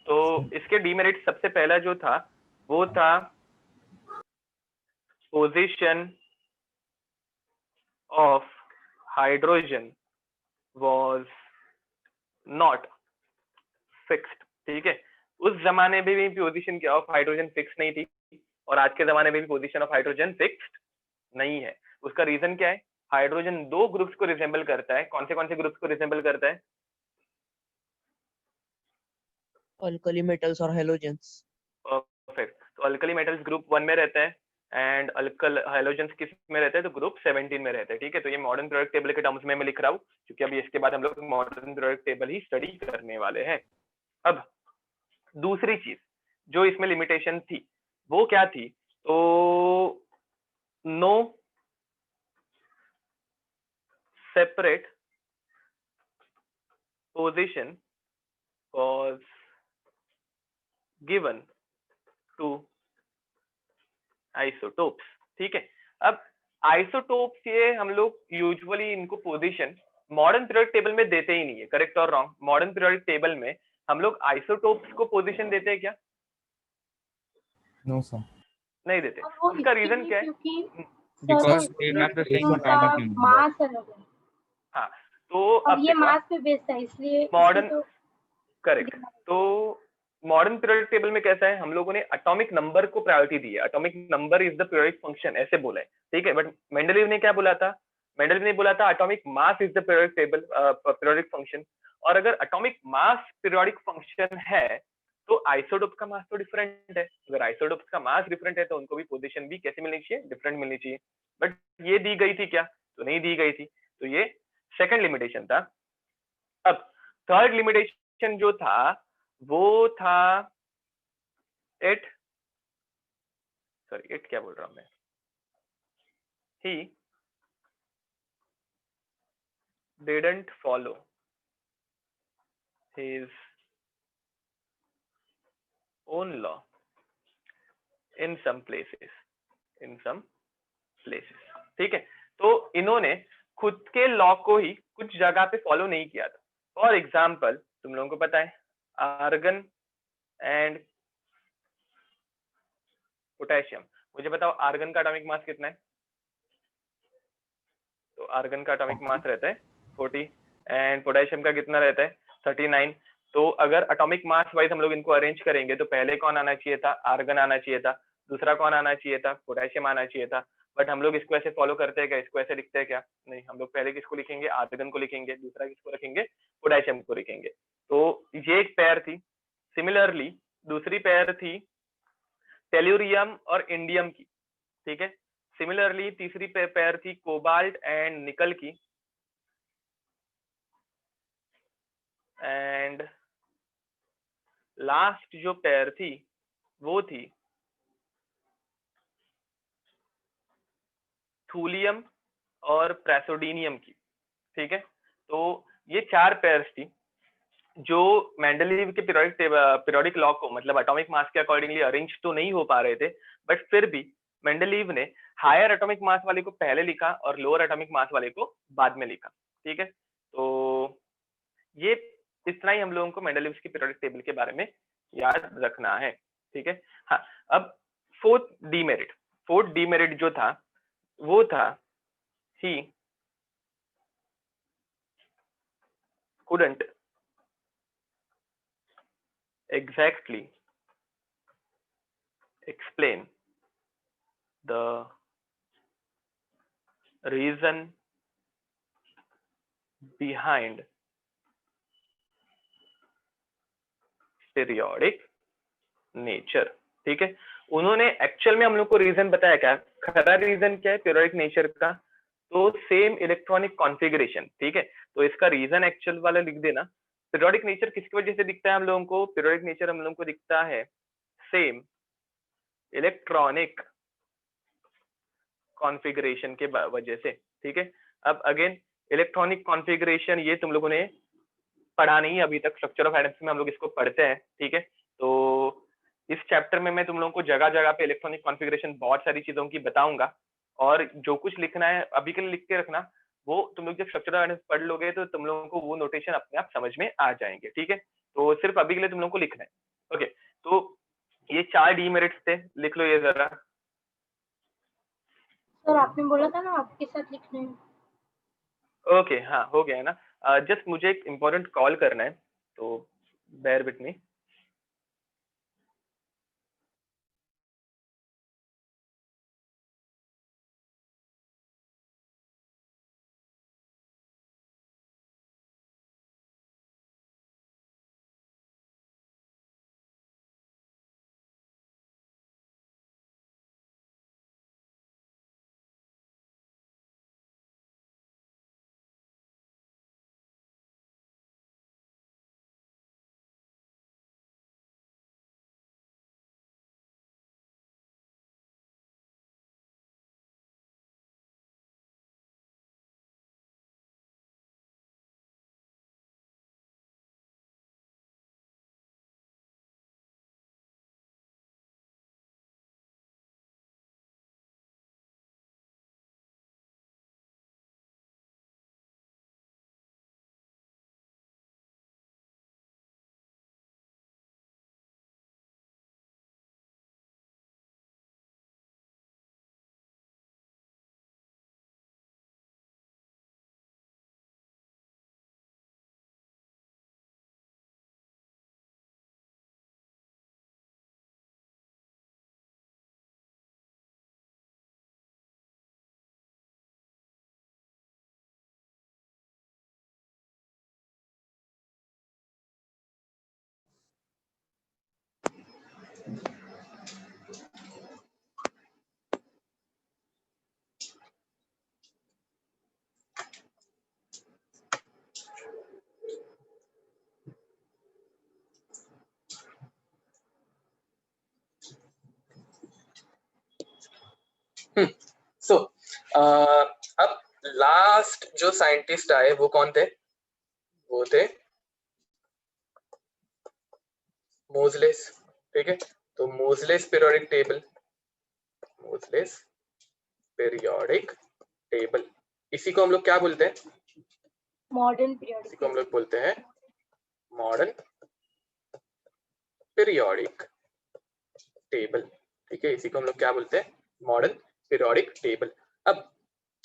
तो इसके डीमेरिट सबसे पहला जो था वो था position of hydrogen was not fixed, ठीक है। उस जमाने में भी पोजीशन ऑफ हाइड्रोजन फिक्स नहीं थी, और आज के जमाने में भी पोजीशन ऑफ हाइड्रोजन फिक्स्ड नहीं है। उसका रीजन क्या है? हाइड्रोजन दो ग्रुप्स को रिजेंबल करता है। कौन से ग्रुप्स को रिजेंबल करता है? अल्कली मेटल्स और हैलोजेंस। परफेक्ट। तो अल्कली मेटल्स ग्रुप 1 में रहता है एंड हैलोजेंस किस में रहते हैं? तो ग्रुप 17 में रहते हैं, ठीक है। तो ये मॉडर्न पीरियोडिक टेबल के टर्म्स में मैं लिख रहा हूँ, क्योंकि अभी इसके बाद हम लोग मॉडर्न पीरियोडिक टेबल ही स्टडी करने वाले हैं। अब दूसरी चीज जो इसमें लिमिटेशन थी वो क्या थी? तो no separate position was given to isotopes, ठीक है। अब आइसोटोप्स ये हम लोग यूजुअली इनको पोजीशन मॉडर्न पीरियोडिक टेबल में देते ही नहीं है, करेक्ट और रॉन्ग? मॉडर्न पीरियोडिक टेबल में हम लोग आइसोटोप्स को पोजीशन देते हैं क्या? नो सर, नहीं देते। उसका रीजन क्या है? Because they have the same atomic number. Mass अलग है। हाँ, तो अब ये देखो, मास पे बेस्ड है, इसलिए मॉडर्न तो करेक्ट। तो मॉडर्न पीरियोडिक टेबल में कैसा है? हम लोगों ने एटॉमिक नंबर को प्रायोरिटी दी है, atomic number is the periodic function, ऐसे बोला है, ठीक है। बट मेंडलीव ने क्या बोला था? मेंडलीव ने बोला था atomic mass is the periodic table periodic function. और अगर एटॉमिक मास पीरियोडिक फंक्शन है तो आइसोटोप का मास तो डिफरेंट है। अगर आइसोटोप्स का मास डिफरेंट है तो उनको भी पोजीशन भी कैसे मिलनी चाहिए? डिफरेंट मिलनी चाहिए। बट ये दी गई थी क्या? तो नहीं दी गई थी। तो ये सेकंड लिमिटेशन था। अब थर्ड लिमिटेशन जो था वो था इट क्या बोल रहा हूं मैं? ही didn't follow his own law in some places, ठीक है। तो इन्होंने खुद के लॉ को ही कुछ जगह पे फॉलो नहीं किया था। फॉर एग्जाम्पल तुम लोगों को पता है आर्गन एंड पोटेशियम। मुझे बताओ आर्गन का एटॉमिक मास कितना है? तो आर्गन का एटॉमिक मास रहता है 40 एंड पोटेशियम का कितना रहता है? 39। तो अगर एटॉमिक मास वाइज हम लोग इनको अरेंज करेंगे तो पहले कौन आना चाहिए था? आर्गन आना चाहिए था। दूसरा कौन आना चाहिए था? पोटेशियम आना चाहिए था। बट हम लोग इसको ऐसे फॉलो करते हैं क्या? इसको ऐसे लिखते हैं क्या? नहीं, हम लोग पहले किसको लिखेंगे? आर्गन को लिखेंगे, दूसरा किसको रखेंगे? पोटेशियम को लिखेंगे। तो ये एक पेयर थी। सिमिलरली दूसरी पेयर थी टेल्यूरियम और इंडियम की, ठीक है। सिमिलरली तीसरी पेयर थी कोबाल्ट एंड निकल की। एंड लास्ट जो पेयर थी वो थी थूलियम और प्रेसोडीनियम की, ठीक है। तो ये 4 पेयर्स थी जो मेंडलीव के पीरियोडिक लॉ को, मतलब एटॉमिक मास के अकॉर्डिंगली अरेंज तो नहीं हो पा रहे थे, बट फिर भी मेंडलीव ने हायर एटॉमिक मास वाले को पहले लिखा और लोअर एटॉमिक मास वाले को बाद में लिखा, ठीक है। तो ये इतना ही हम लोगों को मेंडलीव की पीरियोडिक टेबल के बारे में याद रखना है, ठीक है। हाँ, अब फोर्थ डीमेरिट जो था वो था ही couldn't exactly explain the reason behind periodic nature, ठीक है। उन्होंने एक्चुअल में हम लोग को रीजन बताया, क्या खरा रीजन क्या है पीरियोडिक नेचर का, तो सेम इलेक्ट्रॉनिक कॉन्फ़िगरेशन, ठीक है। तो इसका रीजन एक्चुअल वाला लिख देना। पीरियोडिक नेचर किसकी वजह से दिखता है हम लोगों को? पीरियोडिक नेचर हम लोगों को दिखता है सेम इलेक्ट्रॉनिक कॉन्फ़िगरेशन के वजह से, ठीक है। अब अगेन इलेक्ट्रॉनिक कॉन्फ़िगरेशन ये तुम लोगों ने पढ़ा नहीं अभी तक, स्ट्रक्चर ऑफ एटम्स में हम लोग इसको पढ़ते हैं, ठीक है। तो इस चैप्टर में मैं तुम लोगों को जगह जगह पे इलेक्ट्रॉनिक कॉन्फ़िगरेशन बहुत सारी चीजों की बताऊंगा, और जो कुछ लिखना है अभी के लिए लिख के रखना, वो तुम लोग जब स्ट्रक्चर ऑफ एटम्स पढ़ लोगे तो तुम लोगों को वो नोटेशन अपने आप समझ में आ जाएंगे, ठीक है। तो सिर्फ अभी के लिए तुम लोगों को लिखना है, ओके। तो ये 4 डीमेरिट्स थे, लिख लो ये जरा। सर आपने बोला था ना आपके साथ लिखने में। ओके, हाँ हो गया है ना। जस्ट मुझे एक इम्पोर्टेंट कॉल करना है, तो बेयर विथ मी। सो अब लास्ट जो साइंटिस्ट आए वो कौन थे? वो थे मोजलेस, ठीक है। तो मोजलेस पीरियोडिक टेबल, मोजलेस पीरियोडिक टेबल, इसी को हम लोग क्या बोलते हैं? मॉडर्न पीरियोडिक, इसी को हम लोग बोलते हैं मॉडर्न पीरियोडिक टेबल, ठीक है। इसी को हम लोग क्या बोलते हैं? Modern periodic table. अब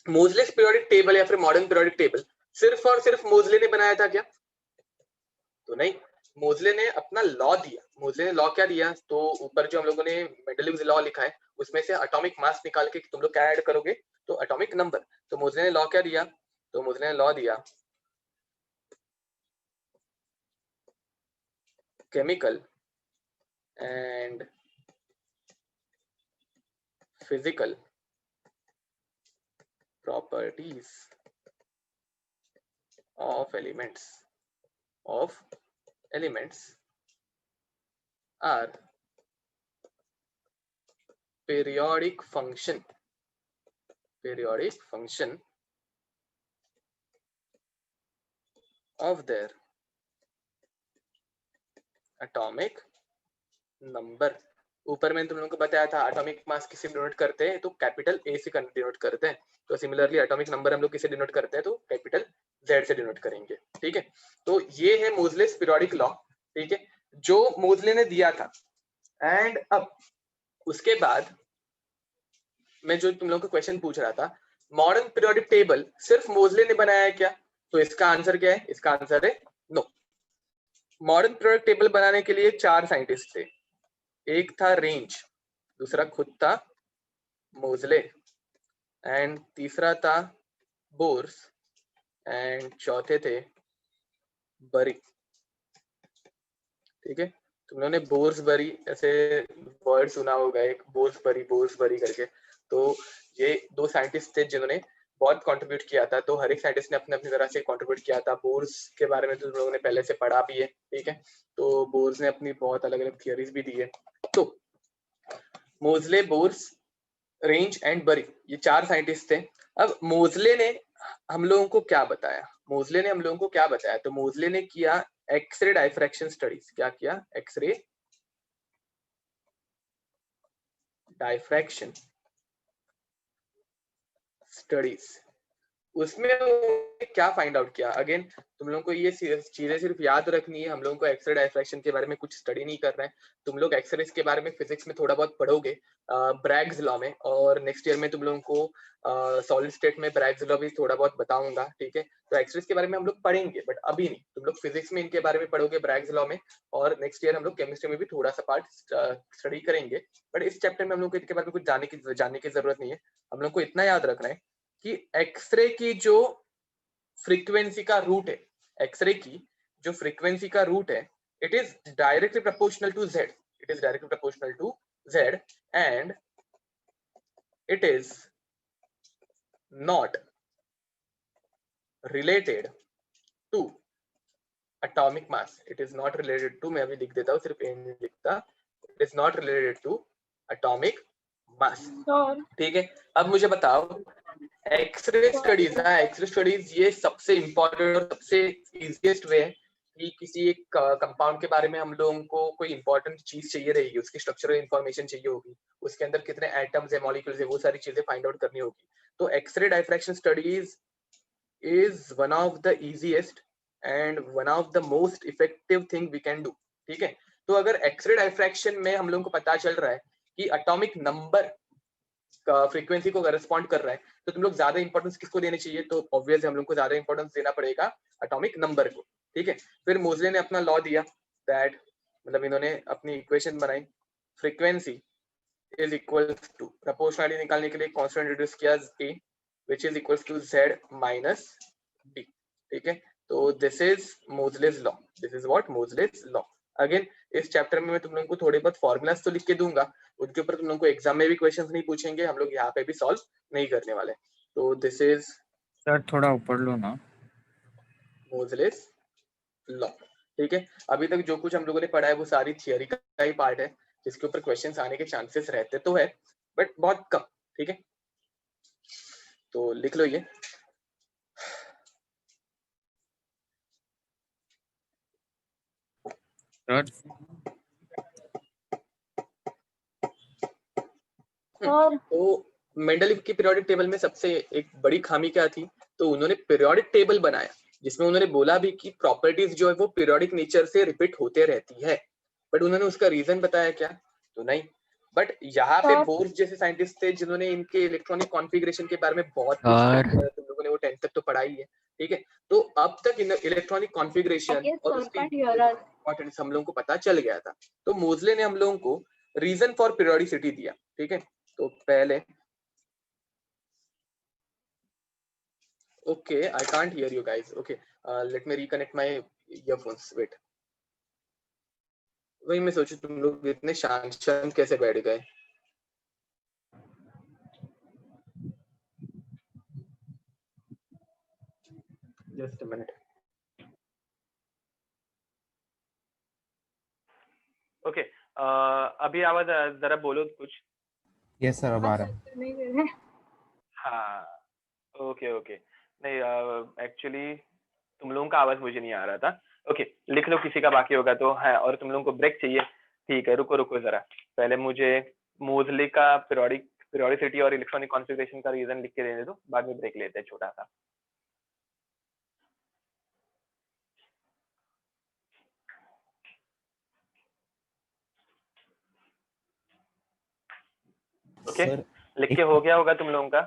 मोजलेस पीरियोडिक टेबल या फिर मॉडर्न पीरियोडिक टेबल सिर्फ और सिर्फ मोजले ने बनाया था क्या? तो नहीं, मोजले ने अपना लॉ दिया। मोजले ने लॉ क्या दिया? तो ऊपर जो हम लोगों ने मेंडलीव्स लॉ लिखा है उसमें से एटॉमिक मास निकाल के तुम लोग क्या ऐड करोगे? तो एटॉमिक नंबर। तो मोजले ने लॉ क्या दिया? तो मोजले ने लॉ दिया chemical and physical properties of elements are periodic function periodic function of their atomic number। ऊपर मैंने तुम लोगों को बताया था एटॉमिक मास किसे डिनोट करते हैं, तो कैपिटल ए से डिनोट करते हैं। तो सिमिलरली एटॉमिक नंबर हम लोग किसे डिनोट करते हैं, तो कैपिटल जेड से डिनोट करेंगे। ठीक है, तो ये है मोजलेस पीरियोडिक लॉ। ठीक है, जो मोजले ने दिया था। एंड अब उसके बाद मैं जो तुम लोग को क्वेश्चन पूछ रहा था, मॉडर्न पीरियोडिक टेबल सिर्फ मोजले ने बनाया है क्या? तो इसका आंसर क्या है? इसका आंसर है नो। मॉडर्न पीरियोडिक टेबल बनाने के लिए 4 साइंटिस्ट थे। एक था रेंज, दूसरा खुद था मोजले, एंड तीसरा था बोर्स, एंड चौथे थे बरी। ठीक है, तुम लोगों ने बोर्स बरी ऐसे वर्ड सुना होगा, एक बोर्स बरी करके। तो ये 2 साइंटिस्ट थे जिन्होंने बहुत कंट्रीब्यूट किया था। तो हर एक साइंटिस्ट ने अपने अपनी तरह से कंट्रीब्यूट किया था। बोर्स के बारे में तुम लोगों ने पहले से पढ़ा भी है। ठीक है, तो बोर्स ने अपनी बहुत अलग अलग थियरीज भी दी है। तो मोजले, बोर्स, रेंज एंड बरी, ये 4 साइंटिस्ट थे। अब मोजले ने हम लोगों को क्या बताया? तो मोजले ने किया एक्सरे डायफ्रैक्शन स्टडीज। क्या किया? X ray diffraction studies. उसमें उन्होंने क्या फाइंड आउट किया? अगेन तुम लोगों को ये चीजें सिर्फ याद रखनी है। हम लोगों को एक्सरे डायफ्रैक्शन के बारे में कुछ स्टडी नहीं कर रहे हैं। तुम लोग एक्सरे के बारे में फिजिक्स में थोड़ा बहुत पढ़ोगे ब्रैग्स लॉ में, और नेक्स्ट ईयर में तुम लोगों को सॉलिड स्टेट में ब्रैग्स लॉ भी थोड़ा बहुत बताऊंगा। ठीक है, तो एक्सरे के बारे में हम लोग पढ़ेंगे, बट अभी नहीं। तुम लोग फिजिक्स में इनके बारे में पढ़ोगे ब्रैग्स लॉ में, और नेक्स्ट ईयर हम लोग केमिस्ट्री में भी थोड़ा सा पार्ट स्टडी करेंगे। बट इस चैप्टर में हम लोग को इनके बारे में कुछ जानने की जरूरत नहीं है। हम लोग को इतना याद रखना है कि एक्सरे की जो फ्रीक्वेंसी का रूट है, एक्सरे की जो फ्रीक्वेंसी का रूट है, it is directly proportional to Z. And it is not related to atomic mass. मैं अभी लिख देता हूँ, सिर्फ ए नहीं लिखता। It is not related to atomic mass. ठीक है, अब मुझे बताओ एक्सरे स्टडीज ये सबसे इंपॉर्टेंट और सबसे इजीएस्ट वे है कि किसी एक कंपाउंड के बारे में हम लोगों को कोई इंपॉर्टेंट चीज चाहिए रहेगी, उसकी स्ट्रक्चरल इंफॉर्मेशन चाहिए होगी, उसके अंदर कितने एटम्स है, मॉलिक्यूल्स है, वो सारी चीजें फाइंड आउट करनी होगी। तो X ray diffraction studies is one of the easiest and one of the most effective thing we can do. ठीक है, तो अगर एक्सरे डायफ्रैक्शन में हम लोगों को पता चल रहा है कि एटॉमिक नंबर फ्रीक्वेंसी को करस्पॉन्ड कर रहा है, तो तुम लोग ज्यादा इंपॉर्टेंस किसको देनी चाहिए? तो ऑब्वियस हम लोग को ज्यादा इंपॉर्टेंस देना पड़ेगा एटॉमिक नंबर को। ठीक है, फिर मोजले ने अपना लॉ दिया, दैट मतलब इन्होंने अपनी इक्वेशन बनाई, frequency is equals to, proportionality निकालने के लिए कांस्टेंट इंट्रोड्यूस किया a, which is equals to z minus d। ठीक है, तो this is Moseley's law. This is what Moseley's law. Again इस चैप्टर में मैं तुम लोगों को थोड़े बहुत फॉर्मूलाज तो लिख के दूंगा, उनके ऊपर तुम लोगों को एग्जाम में भी क्वेश्चंस नहीं पूछेंगे, हम लोग यहाँ पे भी सॉल्व नहीं करने वाले। तो दिस इज सर थोड़ा ऊपर लो ना, मोजलेस लॉ। ठीक है, अभी तक जो कुछ हम लोगों ने पढ़ा है वो सारी थियरी का ही पार्ट है, जिसके ऊपर क्वेश्चंस आने के चांसेस रहते तो है, बट बहुत कम। ठीक है, तो लिख लो ये। सर तो मेंडलीव की पीरियोडिक टेबल में सबसे एक बड़ी खामी क्या थी? तो उन्होंने पीरियोडिक टेबल बनाया जिसमें उन्होंने बोला भी कि प्रॉपर्टीज जो है वो पीरियोडिक नेचर से रिपीट होते रहती है, बट उन्होंने उसका रीजन बताया क्या? तो नहीं। बट यहाँ पे बोर्स जैसे साइंटिस्ट थे जिन्होंने इनके इलेक्ट्रॉनिक कॉन्फ़िगरेशन के बारे में बहुत कुछ तुम लोगों ने वो 10th तक तो पढ़ा ही है। ठीक है, तो अब तक इलेक्ट्रॉनिक कॉन्फ़िगरेशन और उसकी इंपॉर्टेंस हम लोगों को पता चल गया था। तो मोजले ने हम लोगों को रीजन फॉर पीरियोडिसिटी दिया। ठीक है, तो पहले okay, I can't hear you guys. Okay, let me reconnect my earphones. Wait. वही मैं सोचू तुम लोग इतने शांत कैसे बैठ गए? Just a minute. Okay, अभी आवाज जरा बोलो कुछ। यस सर, अब आ रहा है। हाँ, ओके ओके। नहीं एक्चुअली तुम लोगों का आवाज मुझे नहीं आ रहा था। ओके, लिख लो किसी का बाकी होगा तो है। और तुम लोगों को ब्रेक चाहिए, ठीक है, रुको रुको जरा, पहले मुझे मोजले का पीरियोडिसिटी और इलेक्ट्रॉनिक कॉन्फ़िगरेशन का रीजन लिख के देने दो, बाद में ब्रेक लेते हैं छोटा सा। ओके, सर लिख के हो गया होगा तुम लोगों का।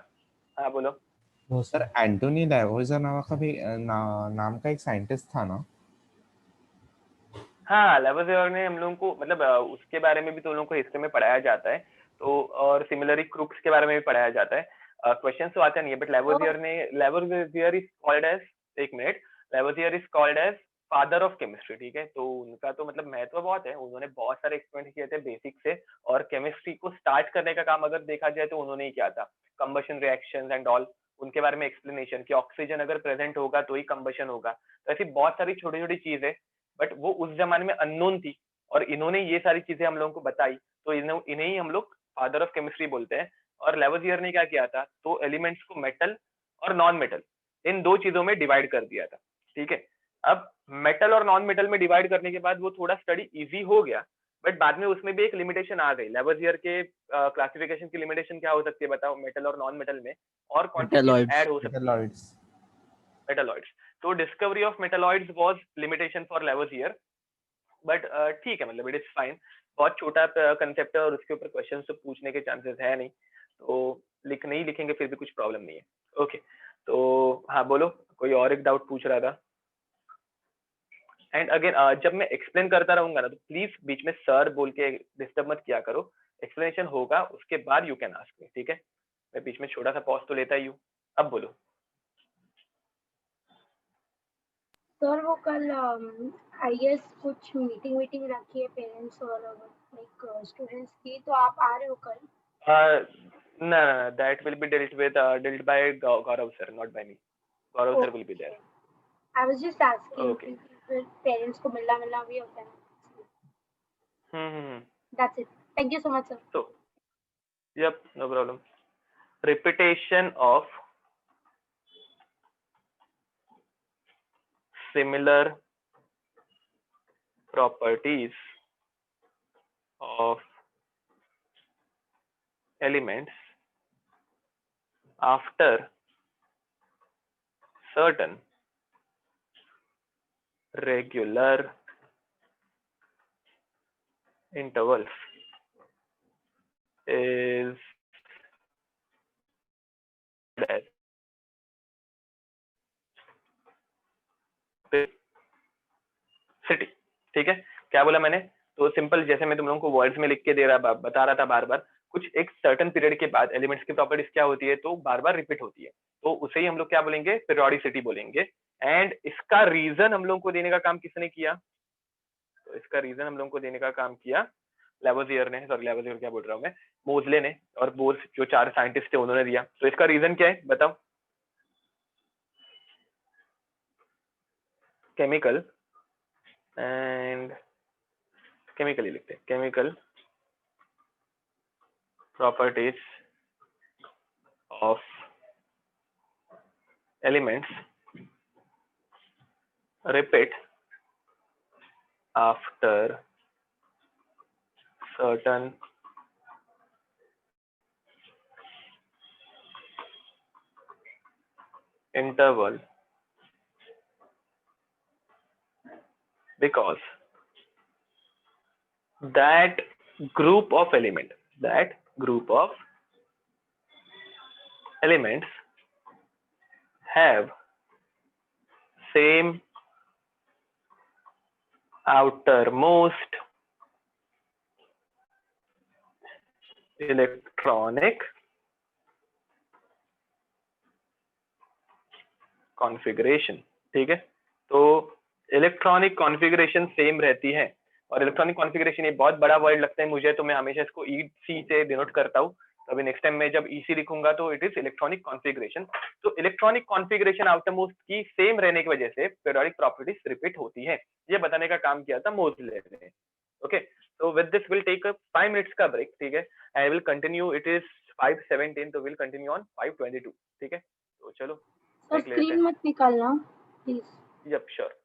हाँ बोलो। वो सर एंटोनी लाइवोजा नाम का भी नाम का एक साइंटिस्ट था ना? हाँ, लेवोसियर ने हम लोगों को मतलब उसके बारे में भी तुम लोगों को हिस्ट्री में पढ़ाया जाता है, तो और सिमिलरली क्रूक्स के बारे में भी पढ़ाया जाता है। क्वेश्चन तो आता नहीं है, but Lavoisier is called as, एक मिनट, Lavoisier is called as father of chemistry, ठीक है। तो उनका तो मतलब महत्व बहुत है, उन्होंने बहुत सारे एक्सपेरिमेंट किए थे बेसिक से, और केमिस्ट्री को स्टार्ट करने का काम अगर देखा जाए तो उन्होंने ही किया था। कंबशन रिएक्शंस एंड ऑल, उनके बारे में एक्सप्लेनेशन कि ऑक्सीजन अगर प्रेजेंट होगा तो ही कंबशन होगा। तो ऐसी बहुत सारी छोटी छोटी चीजें, बट वो उस जमाने में अननोन थी, और इन्होंने ये सारी चीजें हम लोगों को बताई, तो इन्हें ही हम लोग फादर ऑफ केमिस्ट्री बोलते हैं। और लेवोसियर ने क्या किया था, तो एलिमेंट्स को मेटल और नॉन मेटल इन दो चीजों में डिवाइड कर दिया था, ठीक है। अब मेटल और नॉन मेटल में डिवाइड करने के बाद वो थोड़ा स्टडी इजी हो गया, बट बाद में उसमें भी एक लिमिटेशन आ गई। लेवोसियर के क्लासिफिकेशन की लिमिटेशन क्या हो सकती है बताओ, मेटल और नॉन मेटल में, और क्वांटिटीज ऐड हो सकती है। मेटलॉइड्स। मेटलॉइड्स, तो discovery of metalloids was limitation for Lavoisier, but ठीक है, मतलब इट इज फाइन। बहुत छोटा कंसेप्ट है और उसके ऊपर क्वेश्चन तो पूछने के चांसेस है नहीं, तो नहीं लिखेंगे फिर भी कुछ प्रॉब्लम नहीं है। ओके, तो हाँ बोलो, कोई और एक डाउट पूछ रहा था। एंड अगेन जब मैं एक्सप्लेन करता रहूंगा ना, तो प्लीज बीच में सर बोल के डिस्टर्ब मत किया करो। एक्सप्लेनेशन होगा उसके बाद यू कैन आस्क मी, ठीक है। मैं बीच में छोटा सा पॉज तो लेता ही हूँ। अब बोलो। सर वो कल आई गेस कुछ मीटिंग रखी है पेरेंट्स और लाइक स्टूडेंट्स की, तो आप आ रहे हो कल? No, that will be dealt by Gaurav sir, not by me. Gaurav sir will be there. I was just asking. Okay. फिर पेरेंट्स को मिलना भी होता है। That's it. Thank you so much, sir. So, yep, no problem. Repetition of similar properties of elements after certain regular intervals is as city, ठीक है। क्या बोला मैंने, तो सिंपल, जैसे मैं तुम लोगों को वर्ड्स में लिख के बता रहा था बार बार, कुछ एक सर्टेन पीरियड के बाद एलिमेंट्स की प्रॉपर्टीज क्या होती है, तो बार बार रिपीट होती है, तो उसे ही हम लोग क्या बोलेंगे, पीरियोडिसिटी बोलेंगे। एंड इसका रीजन हम लोगों को देने का काम किसने किया, तो इसका रीजन हम लोगों को देने का काम किया लेवोसियर ने, सॉरी लेवोसियर क्या बोल रहा हूँ मैं, मोजले ने, और बोर्स जो 4 साइंटिस्ट थे उन्होंने दिया। तो इसका रीजन क्या है बताओ। केमिकल एंड केमिकली लिखते हैं, chemical properties of elements repeat after certain interval because that group of elements have same outermost electronic configuration, ठीक है। तो इलेक्ट्रॉनिक कॉन्फ़िगरेशन सेम रहती है, और इलेक्ट्रॉनिक कॉन्फ़िगरेशन ये बहुत बड़ा वर्ड लगता है मुझे, तो मैं हमेशा इसको ईसी से डिनोट करता हूँ। तो अभी नेक्स्ट टाइम मैं जब ईसी लिखूंगा तो इट इज इलेक्ट्रॉनिक कॉन्फ़िगरेशन। तो इलेक्ट्रॉनिक कॉन्फ़िगरेशन आउटरमोस्ट की सेम रहने की वजह से पीरियोडिक प्रॉपर्टीज रिपीट होती है, ये बताने का काम किया था मोजले ने। Okay, so with this we'll take a 5 minutes का break, ठीक है। I will continue, it is 517, तो विल कंटिन्यू ऑन 522. ठीक है, तो चलो सर देख लेते स्क्रीन मत निकालना प्लीज. हैं. Yup, sure.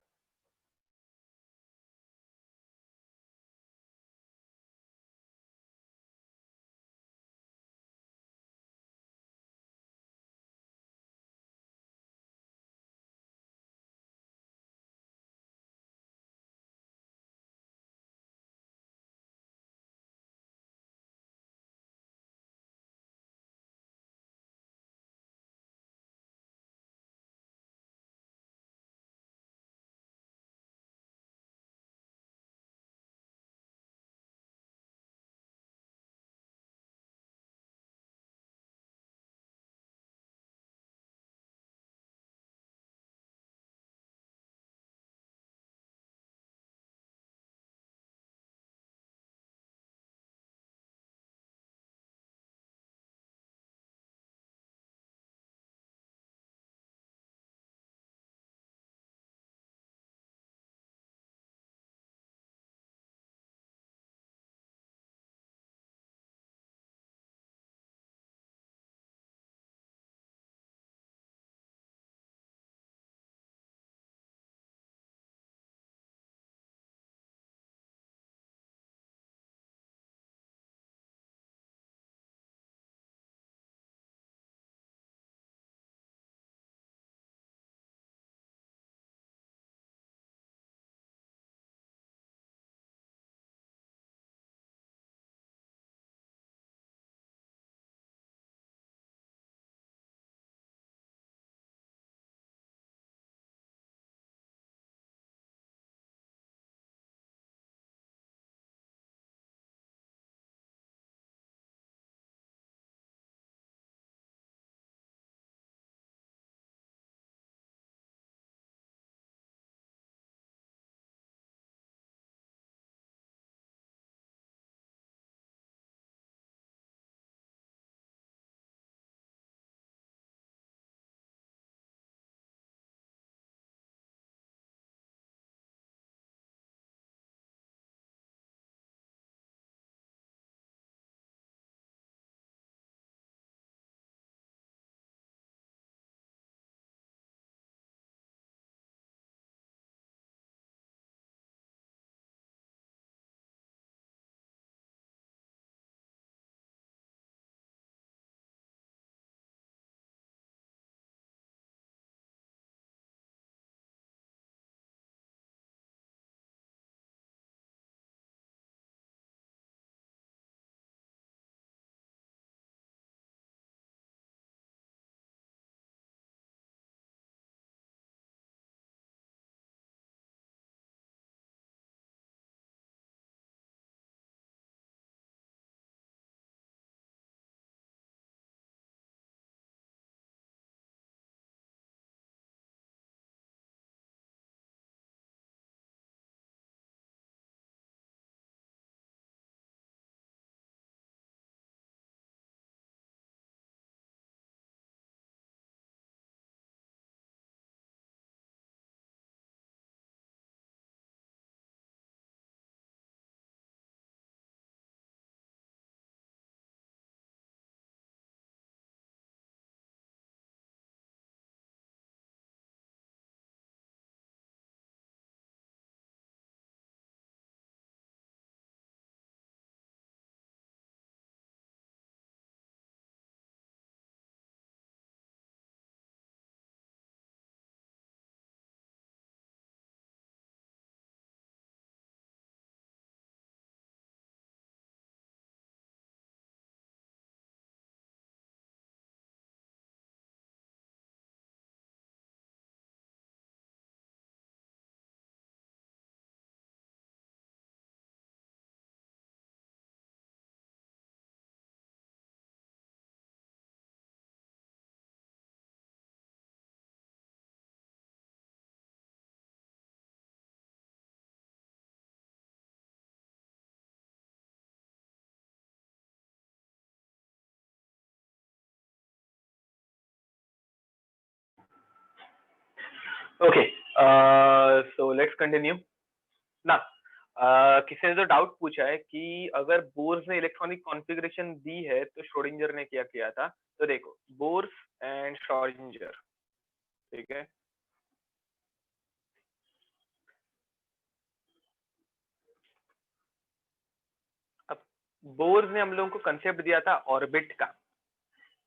Okay, so let's continue. Now, किसी ने तो डाउट पूछा है कि अगर बोर्स ने इलेक्ट्रॉनिक कॉन्फ़िगरेशन दी है तो श्रोडिंगर ने क्या किया था। तो देखो बोर्स एंड श्रोडिंगर, ठीक है, अब बोर्स ने हम लोगों को कंसेप्ट दिया था ऑर्बिट का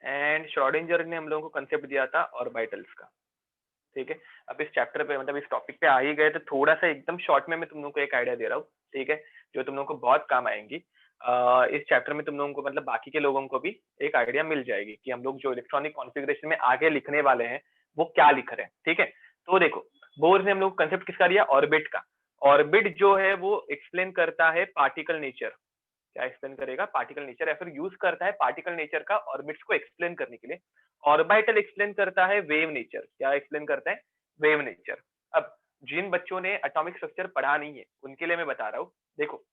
एंड श्रोडिंगर ने हम लोगों को कंसेप्ट दिया था ऑर्बिटल्स का, ठीक है। अब इस चैप्टर पे मतलब इस टॉपिक पे आ ही गए तो थोड़ा सा एकदम शॉर्ट में मैं तुम लोगों को एक आइडिया दे रहा हूँ, ठीक है, जो तुम लोगों को बहुत काम आएंगी। इस चैप्टर में तुम लोगों को मतलब बाकी के लोगों को भी एक आइडिया मिल जाएगी कि हम लोग जो इलेक्ट्रॉनिक कॉन्फ़िगरेशन में आगे लिखने वाले हैं वो क्या लिख रहे हैं, ठीक है। तो देखो बोर्स ने हम लोग कंसेप्ट किसका दिया, ऑर्बिट का। ऑर्बिट जो है वो एक्सप्लेन करता है पार्टिकल नेचर, क्या एक्सप्लेन करेगा, पार्टिकल नेचर, या फिर यूज करता है पार्टिकल नेचर का ऑर्बिट्स को एक्सप्लेन करने के लिए। ऑर्बिटल एक्सप्लेन करता है वेव नेचर, क्या एक्सप्लेन करता है, वेव नेचर। अब जिन बच्चों ने एटॉमिक स्ट्रक्चर पढ़ा नहीं है उनके लिए मैं बता रहा हूँ, देखो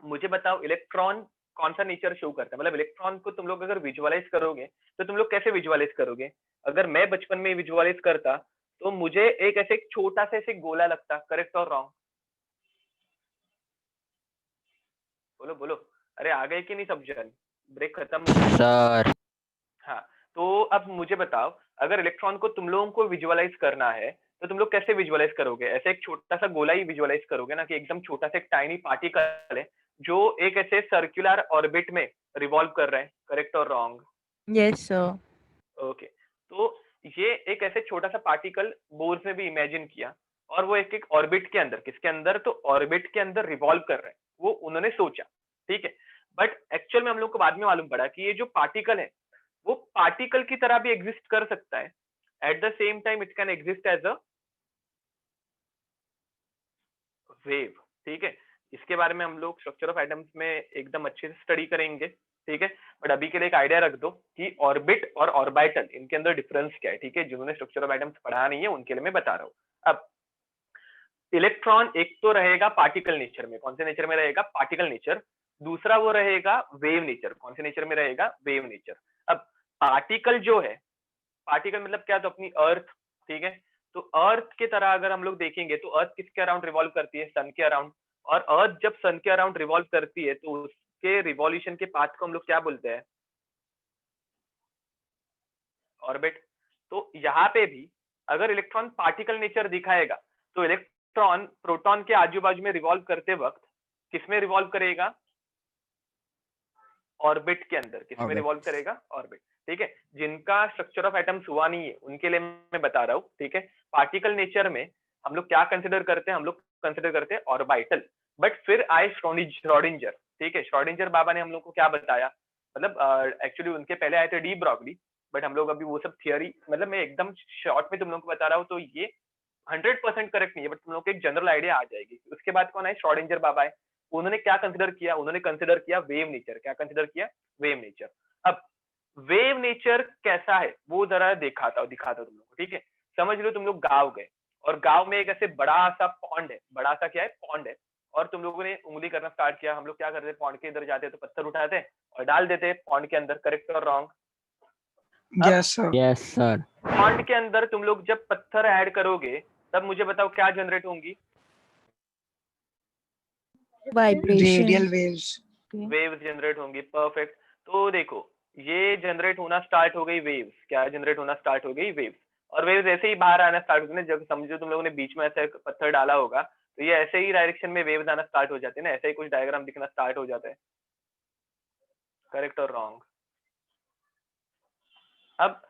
मुझे बताओ इलेक्ट्रॉन कौन सा नेचर शो करता है, मतलब इलेक्ट्रॉन को तुम लोग अगर विजुअलाइज करोगे तो तुम लोग कैसे विजुअलाइज करोगे। अगर मैं बचपन में विजुअलाइज करता तो मुझे एक ऐसे छोटा सा ऐसे गोला लगता, करेक्ट और रॉन्ग, बोलो बोलो, अरे आ गए कि नहीं सब जन, ब्रेक खत्म हो गया सर। हाँ, तो अब मुझे बताओ अगर इलेक्ट्रॉन को तुम लोगों को विजुअलाइज करना है तो तुम लोग कैसे विजुअलाइज करोगे, ऐसे एक छोटा सा गोला ही विजुअलाइज करोगे ना, कि एकदम छोटा सा एक टाइनी पार्टिकल है जो एक ऐसे सर्कुलर ऑर्बिट में रिवॉल्व कर रहे हैं, करेक्ट और रॉन्ग। Yes sir. ओके, तो ये एक ऐसे छोटा सा पार्टिकल बोर्स ने भी इमेजिन किया और वो एक एक ऑर्बिट के अंदर, किसके अंदर, तो ऑर्बिट के अंदर रिवॉल्व कर रहे हैं, वो उन्होंने सोचा, ठीक है। बट एक्चुअल में हम लोग को बाद में मालूम पड़ा कि ये जो पार्टिकल है वो पार्टिकल की तरह भी एग्जिस्ट कर सकता है, at the same time it can exist as a wave, ठीक है। इसके बारे में हम लोग स्ट्रक्चर ऑफ एटम्स में एकदम अच्छे से स्टडी करेंगे, ठीक है। बट अभी के लिए एक आइडिया रख दो कि ऑर्बिट और ऑर्बिटल इनके अंदर डिफरेंस क्या है, ठीक है। जिन्होंने स्ट्रक्चर ऑफ एटम्स पढ़ा नहीं है उनके लिए मैं बता रहा हूँ। अब इलेक्ट्रॉन एक तो रहेगा पार्टिकल नेचर में, कौन से नेचर में रहेगा, पार्टिकल नेचर। दूसरा वो रहेगा वेव नेचर, कौन से नेचर में रहेगा, वेव नेचर। अब पार्टिकल जो है, पार्टिकल मतलब क्या, तो अपनी अर्थ, ठीक है। तो अर्थ की तरह अगर हम लोग देखेंगे तो अर्थ किसके अराउंड रिवॉल्व करती है, सन के अराउंड। और अर्थ जब सन के अराउंड रिवॉल्व करती है तो उसके रिवॉल्यूशन के पाथ को हम लोग क्या बोलते हैं, ऑर्बिट। तो यहाँ पे भी अगर इलेक्ट्रॉन पार्टिकल नेचर दिखाएगा तो इलेक्ट्रॉन प्रोटॉन के आजू बाजू में रिवॉल्व करते वक्त किसमें रिवॉल्व करेगा, ऑर्बिट के अंदर, किसमें रिवॉल्व करेगा, ऑर्बिट, ठीक है। जिनका स्ट्रक्चर ऑफ एटम्स हुआ नहीं है उनके लिए मैं बता रहा हूँ, ठीक है। पार्टिकल नेचर में हम लोग क्या कंसिडर करते हैं, हम लोग कंसिडर करते हैं ऑर्बिटल। बट फिर आए श्रोडिंगर, ठीक है। श्रोडिंगर बाबा ने हम लोग को क्या बताया, मतलब एक्चुअली उनके पहले आए थे डी ब्रॉगली, बट हम लोग अभी वो सब थियरी, मतलब मैं एकदम शॉर्ट में तुम लोग को बता रहा हूँ, तो ये 100% करेक्ट नहीं है, बट तुम लोग को एक जनरल आइडिया आ जाएगी। उसके बाद कौन आए, श्रोडिंगर बाबा है। उन्होंने क्या कंसिडर किया, उन्होंने कंसिडर किया वेव नेचर, क्या कंसिडर किया, वेव नेचर। अब वेव नेचर कैसा है वो जरा दिखाता तुम लोग को, ठीक है। समझ लो तुम लोग गांव गए और गांव में एक ऐसे बड़ा सा पॉन्ड है, बड़ा सा क्या है, पॉन्ड है, और तुम लोगों ने उंगली करना स्टार्ट किया। हम लोग क्या करते हैं, पॉन्ड के अंदर जाते हैं तो पत्थर उठाते हैं और डाल देते हैं पॉन्ड के अंदर, करेक्ट और wrong, yes sir, yes sir. Pond के अंदर तुम लोग जब पत्थर ऐड करोगे तब मुझे बताओ क्या जनरेट होंगी, रेडियल वेव्स, वेव्स जनरेट होंगी, परफेक्ट। तो देखो ये जनरेट होना स्टार्ट हो गई वेव्स, क्या जनरेट होना स्टार्ट हो गई, वेव्स। और वेव्स ऐसे ही बाहर आना स्टार्ट होते हैं, जब समझो तुम लोगों ने बीच में ऐसे पत्थर डाला होगा तो ये ऐसे ही डायरेक्शन में वेव्स आना स्टार्ट हो जाते हैं ना, ऐसे ही कुछ डायग्राम दिखना स्टार्ट हो जाता है, करेक्ट और रॉन्ग। अब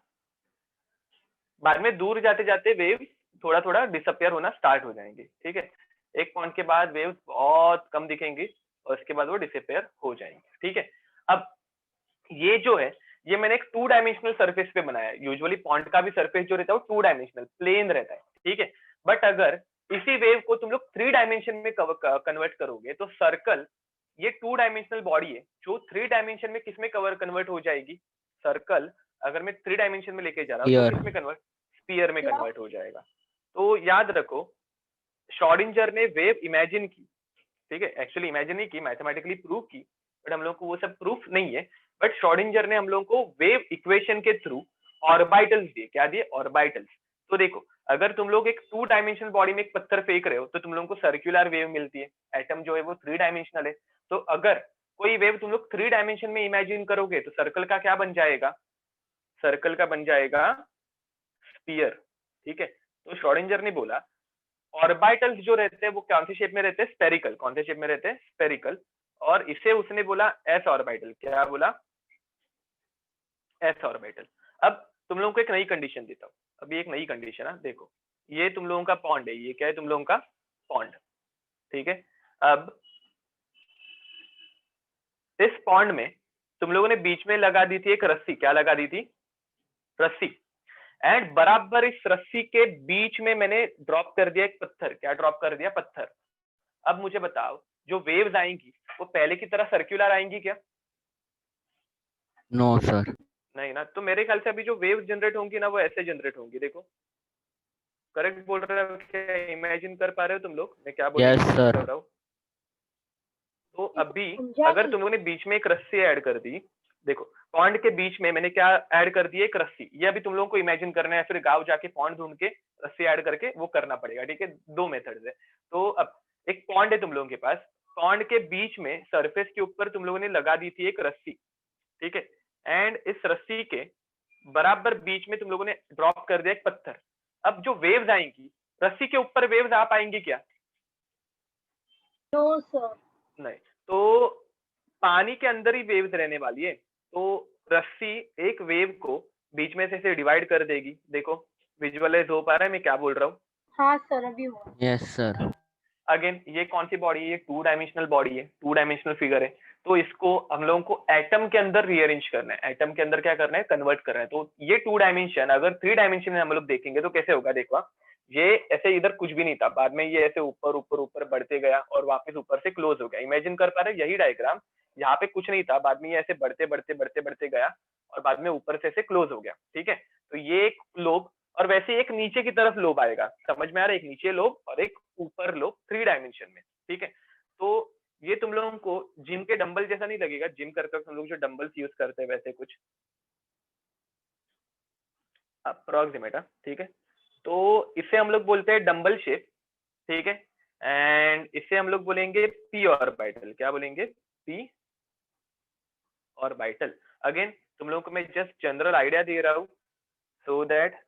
बाद में दूर जाते जाते वेव्स थोड़ा थोड़ा डिसअपियर होना स्टार्ट हो जाएंगे, ठीक है। एक पॉइंट के बाद वेव्स बहुत कम दिखेंगी और उसके बाद वो डिसअपियर हो जाएंगे, ठीक है। अब ये जो है ये मैंने एक 2 डायमेंशनल सरफेस पे बनाया है। यूजुअली पॉइंट का भी सरफेस जो रहता है वो 2 डायमेंशनल प्लेन रहता है, ठीक है। बट अगर इसी वेव को तुम लोग 3 डायमेंशन में कन्वर्ट करोगे तो सर्कल, ये 2 डायमेंशनल बॉडी है जो 3 डायमेंशन में किसमें कन्वर्ट हो जाएगी, सर्कल अगर मैं 3 डायमेंशन में लेके जा रहा हूँ तो किसमें कन्वर्ट, स्फीयर में कन्वर्ट हो जाएगा। तो याद रखो श्रोडिंगर ने वेव इमेजिन की, ठीक है, एक्चुअली इमेजिन नहीं की, मैथमेटिकली प्रूव की, बट हम लोग को वो सब प्रूफ नहीं है। बट श्रोडिंगर ने हम लोग को वेव इक्वेशन के थ्रू ऑर्बिटल्स दिए, क्या दिए, ऑर्बिटल्स। तो देखो, अगर तुम लोग एक 2 डायमेंशनल बॉडी में एक पत्थर फेंक रहे हो तो तुम लोगों को सर्कुलर वेव मिलती है। एटम जो है वो 3 डायमेंशनल है। तो अगर कोई वेव तुम लोग 3 डायमेंशन में इमेजिन करोगे तो सर्कल का क्या बन जाएगा? सर्कल का बन जाएगा स्फीयर। ठीक है, तो श्रोडिंगर ने बोला ऑर्बिटल्स जो रहते हैं वो कौन सी शेप में रहते हैं? स्फेरिकल। कौन से शेप में रहते हैं? स्फेरिकल। और इसे उसने बोला एस ऑर्बिटल। क्या बोला? S orbital. अब तुम लोगों को एक नई कंडीशन देता हूँ। अभी एक नई कंडीशन है, देखो ये तुम लोगों का पॉन्ड है, ये क्या है तुम लोगों का? पॉन्ड। ठीक है, अब इस पॉन्ड में तुम लोगों ने बीच में लगा दी थी एक रस्सी। क्या लगा दी थी? रस्सी। एंड बराबर इस रस्सी के बीच में मैंने ड्रॉप कर दिया एक पत्थर। क्या ड्रॉप कर दिया? पत्थर। अब मुझे बताओ, जो वेव्स आएंगी वो पहले की तरह सर्कुलर आएंगी क्या? No sir. नहीं ना। तो मेरे ख्याल से अभी जो वेव्स जनरेट होंगी ना वो ऐसे जनरेट होंगी। देखो, करेक्ट बोल रहे हो क्या? इमेजिन कर पा रहे हो तुम लोग मैं क्या बोल यस सर। रहा हूँ? तो अभी अगर तुम लोगों ने बीच में एक रस्सी ऐड कर दी, देखो पॉन्ड के बीच में मैंने क्या ऐड कर दी? एक रस्सी। ये अभी तुम लोगों को इमेजिन करना है, फिर गांव जाके पॉन्ड ढूंढ के रस्सी ऐड करके वो करना पड़ेगा। ठीक है, 2 मेथड्स है। तो अब एक पॉन्ड है तुम लोगों के पास, पॉन्ड के बीच में सरफेस के ऊपर तुम लोगों ने लगा दी थी एक रस्सी। ठीक है, एंड इस रस्सी के बराबर बीच में तुम लोगों ने ड्रॉप कर दिया एक पत्थर। अब जो वेव्स आएंगी, रस्सी के ऊपर वेव्स आ पाएंगी क्या? No sir. नहीं। तो पानी के अंदर ही वेव्स रहने वाली है। तो रस्सी एक वेव को बीच में से डिवाइड कर देगी। देखो विजुअलाइज हो पा रहा है मैं क्या बोल रहा हूँ? हाँ सर, अभी हुआ। Yes sir. अगेन ये कौन सी बॉडी है? ये 2 डायमेंशनल बॉडी है, 2 डायमेंशनल फिगर है। तो इसको हम लोगों को एटम के अंदर रीअरेंज करना है। एटम के अंदर क्या करना है? कन्वर्ट करना है। तो ये 2 डायमेंशन अगर 3 डायमेंशन में हम लोग देखेंगे तो कैसे होगा? देखो, ये ऐसे इधर कुछ भी नहीं था, बाद में ये ऐसे ऊपर ऊपर ऊपर बढ़ते गया और वापस ऊपर से क्लोज हो गया। इमेजिन कर पा रहे? यही डायग्राम, यहाँ पे कुछ नहीं था, बाद में ये ऐसे बढ़ते बढ़ते बढ़ते बढ़ते गया और बाद में ऊपर से ऐसे क्लोज हो गया। ठीक है, तो ये एक लोब, और वैसे एक नीचे की तरफ लोब आएगा। समझ में आ रहा है? एक नीचे लोब और एक ऊपर लोब 3 डायमेंशन में। ठीक है, तो ये तुम लोगों को जिम के डंबल जैसा नहीं लगेगा। जिम करते वक्त हम लोग जो डंबल्स यूज करते हैं वैसे कुछ अप्रोक्सीमेट। ठीक है, तो इसे हम लोग बोलते हैं डंबल शेप। ठीक है, एंड इसे हम लोग बोलेंगे पी ऑर्बिटल। क्या बोलेंगे? P orbital. अगेन तुम लोगों को मैं जस्ट जनरल आइडिया दे रहा हूँ सो दैट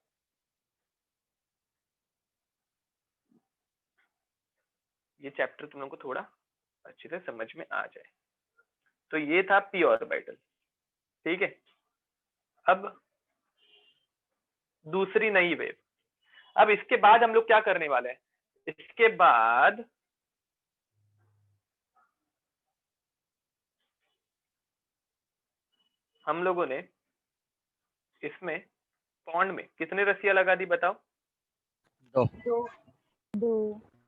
ये चैप्टर तुम लोगों को थोड़ा अच्छे से समझ में आ जाए। तो ये था पी ऑर्बिटल। ठीक है, अब दूसरी नई वेव। अब इसके बाद हम लोग क्या करने वाले हैं? इसके बाद हम लोगों ने इसमें पॉन्ड में कितने रस्सियां लगा दी? बताओ।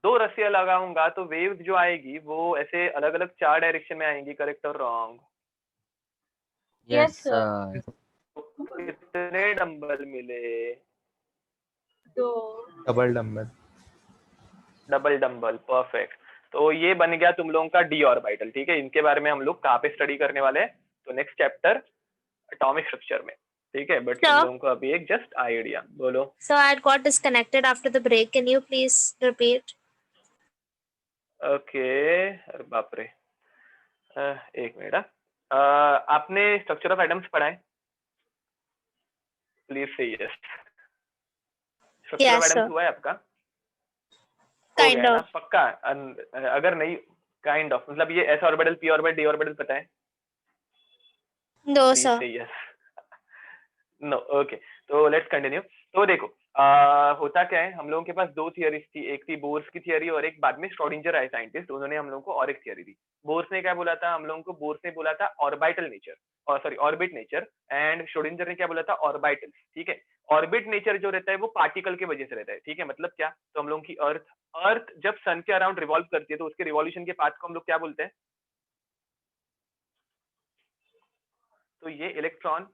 2 रस्सियां लगाऊंगा तो वेव्स जो आएगी वो ऐसे अलग अलग 4 डायरेक्शन में आएंगी। करेक्ट और रॉन्ग? Yes sir. कितने डंबल मिले? 2। Double dumbbell. Double dumbbell. Perfect. तो ये बन गया तुम लोगों का डी ऑर्बिटल। ठीक है, इनके बारे में हम लोग कहाँ पे स्टडी करने वाले हैं? तो नेक्स्ट चैप्टर एटॉमिक स्ट्रक्चर में। ठीक है, बट तुम लोगों को अभी एक जस्ट आइडिया। बोलो। So I got disconnected after the break. Can you please repeat? Okay, अरे बाप रे, एक मिनट। आपने स्ट्रक्चर ऑफ एटम्स पढ़ा है? प्लीज से yes. Structure of Yes, atoms sir. हुआ है आपका? Kind ना of. पक्का? अगर नहीं, काइंड ऑफ मतलब ये S orbital, P orbital, D orbital पता है? No, please sir. से यस। नो, ओके, तो लेट्स कंटिन्यू। तो देखो होता क्या है, हम लोगों के पास 2 थियरीज थी। एक थी बोर्स की थियरी और एक बाद में श्रोडिंगर आए साइंटिस्ट, उन्होंने हम लोगों को और एक थियरी दी। बोर्स ने क्या बोला था? हम लोगों को बोर्स ने बोला था ऑर्बिटल नेचर, और sorry orbit nature, and Schrodinger ने क्या बोला था? ऑर्बिटल। ठीक है, ऑर्बिट नेचर जो रहता है वो पार्टिकल की वजह से रहता है। ठीक है, मतलब क्या? तो हम लोगों की अर्थ जब सन के अराउंड रिवॉल्व करती है तो उसके रिवॉल्यूशन के पाथ को हम लोग क्या बोलते हैं? तो ये इलेक्ट्रॉन,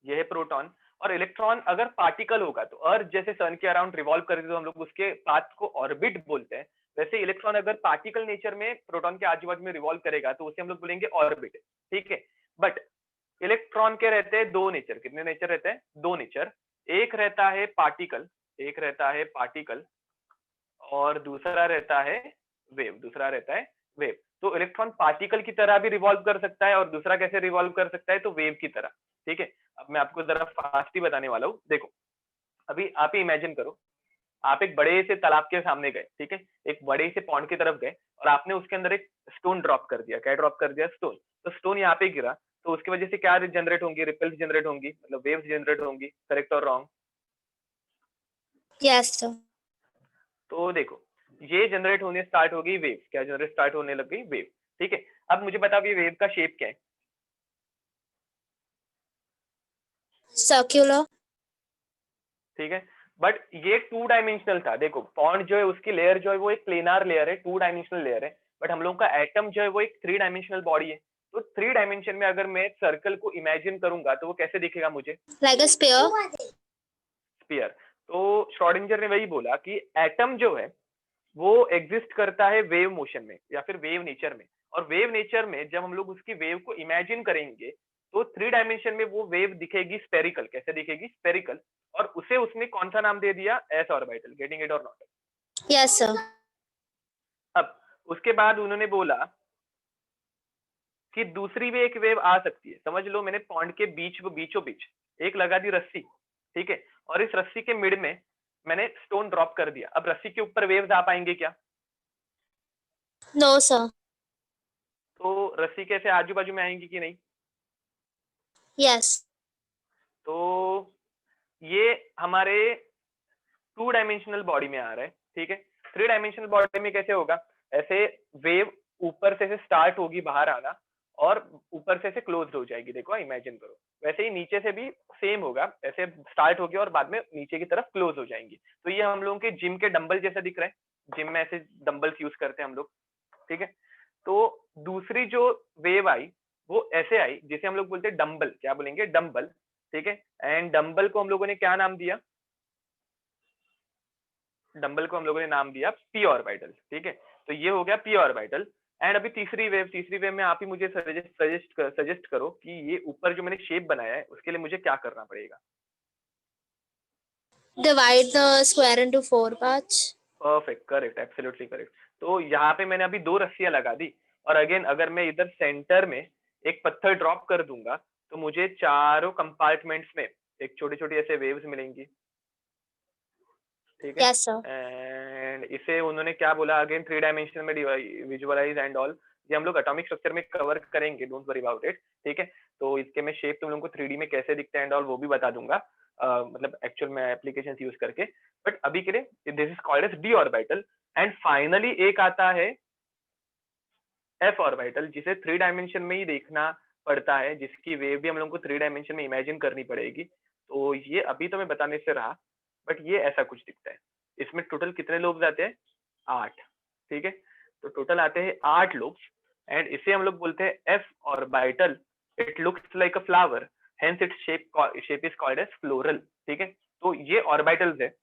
ये है प्रोटॉन। और इलेक्ट्रॉन अगर पार्टिकल होगा तो अर्थ जैसे सन के अराउंड रिवॉल्व करती है तो हम लोग उसके पाथ को ऑर्बिट बोलते हैं। वैसे इलेक्ट्रॉन अगर पार्टिकल नेचर में प्रोटॉन के आजू बाजू में रिवॉल्व करेगा तो उसे हम लोग बोलेंगे ऑर्बिट। ठीक है, बट इलेक्ट्रॉन के रहते हैं 2 नेचर। कितने नेचर रहते हैं? 2 नेचर। एक रहता है पार्टिकल, एक रहता है पार्टिकल और दूसरा रहता है वेव। तो इलेक्ट्रॉन पार्टिकल की तरह भी रिवॉल्व कर सकता है, और दूसरा कैसे रिवॉल्व कर सकता है, तो वेव की तरह। ठीक है, अब मैं आपको जरा फास्ट ही बताने वाला हूँ। देखो, अभी आप ही इमेजिन करो, आप एक बड़े से तालाब के सामने गए, ठीक है, एक बड़े से पॉन्ड की तरफ गए, और आपने उसके अंदर एक स्टोन ड्रॉप कर दिया। क्या ड्रॉप कर दिया? स्टोन। तो स्टोन यहाँ पे गिरा, तो उसकी वजह से क्या जनरेट होंगी? रिपल्स जनरेट होंगी, मतलब वेव्स जनरेट होंगी। करेक्ट और रॉन्ग? Yes, sir. तो देखो, ये जनरेट होने स्टार्ट हो गई वेव। क्या जनरेट स्टार्ट होने लग गई? वेव। ठीक है, अब मुझे बताओ ये वेव का शेप क्या है? Circular. ठीक है, बट ये 2 डायमेंशनल था। देखो, पॉन्ड जो है उसकी लेयर जो है वो एक प्लेनार लेयर है, 2 डायमेंशनल लेयर है, बट हम लोग का एटम जो है वो एक 3 डायमेंशनल बॉडी है। तो 3 डायमेंशन में अगर मैं सर्कल को इमेजिन करूंगा तो वो कैसे दिखेगा मुझे? Like a spear. स्फीयर। तो श्रोडिंगर ने वही बोला कि एटम जो है वो एग्जिस्ट करता है वेव मोशन में या फिर वेव नेचर में, और वेव नेचर में जब हम लोग उसकी वेव को इमेजिन करेंगे तो 3 डायमेंशन में वो वेव दिखेगी स्पेरिकल। कैसे दिखेगी? स्पेरिकल। और उसे उसने कौन सा नाम दे दिया? S orbital. गेटिंग इट और नॉट? Yes, sir. अब उसके बाद उन्होंने बोला कि दूसरी भी एक वेव आ सकती है। समझ लो, मैंने पॉन्ड के बीचों बीच एक लगा दी रस्सी, ठीक है, और इस रस्सी के मिड में मैंने स्टोन ड्रॉप कर दिया। अब रस्सी के ऊपर वेव्स आ पाएंगे क्या? No, sir. तो रस्सी कैसे आजू बाजू में आएंगी कि नहीं? Yes. तो ये हमारे 2 डायमेंशनल बॉडी में आ रहा है, ठीक है। 3 डायमेंशनल बॉडी में कैसे होगा? ऐसे वेव ऊपर से स्टार्ट होगी बाहर आना, और ऊपर से क्लोज हो जाएगी। देखो, इमेजिन करो, वैसे ही नीचे से भी सेम होगा, ऐसे स्टार्ट होगी और बाद में नीचे की तरफ क्लोज हो जाएंगी। तो ये हम लोगों के जिम के डंबल जैसा दिख रहा है। जिम में ऐसे डंबल्स यूज करते हैं हम लोग, ठीक है। तो दूसरी जो वेव आई वो ऐसे आई, जिसे हम लोग बोलते हैं डंबल। क्या बोलेंगे? डंबल, ठीक है। एंड डंबल को हम लोगों ने क्या नाम दिया? डंबल को हम लोगों ने नाम दिया पी ऑर्बिटल, ठीक है। तो ये हो गया पी ऑर्बिटल। एंड अभी तीसरी वेव में आप ही मुझे सजेस्ट करो कि ये ऊपर जो मैंने शेप बनाया है उसके लिए मुझे क्या करना पड़ेगा? Divide the square into 4 parts. Perfect, correct, absolutely correct. तो यहाँ पे मैंने अभी 2 रस्सियां लगा दी, और अगेन अगर मैं इधर सेंटर में एक पत्थर ड्रॉप कर दूंगा तो मुझे चारों कंपार्टमेंट्स में एक छोटी छोटी ऐसे वेव्स मिलेंगी, ठीक है। Yes, sir. एंड इसे उन्होंने क्या बोला? अगेन 3 डायमेंशन में विजुअलाइज एंड ऑल। ये हम लोग एटॉमिक स्ट्रक्चर में कवर करेंगे, डोंट वरी अबाउट इट, ठीक है। तो इसके मैं शेप तुम लोगों को 3D में कैसे दिखते हैं एंड ऑल वो भी बता दूंगा, मतलब एक्चुअल में एप्लीकेशन यूज करके। बट अभी के लिए this is called as d orbital. And finally एक आता है एफ ऑर्बिटल, जिसे 3 डायमेंशन में ही देखना पड़ता है, जिसकी वेव भी हम लोगों को 3 डायमेंशन में इमेजिन करनी पड़ेगी। तो ये अभी तो मैं बताने से रहा, बट ये ऐसा कुछ दिखता है। इसमें टोटल कितने लोब्स आते हैं? 8, ठीक है। तो टोटल आते हैं 8 लोब्स, एंड इसे हम लोग बोलते हैं f orbital. It looks like a flower, hence its shape is called as floral, ठीक है। तो ये ऑर्बिटल्स है,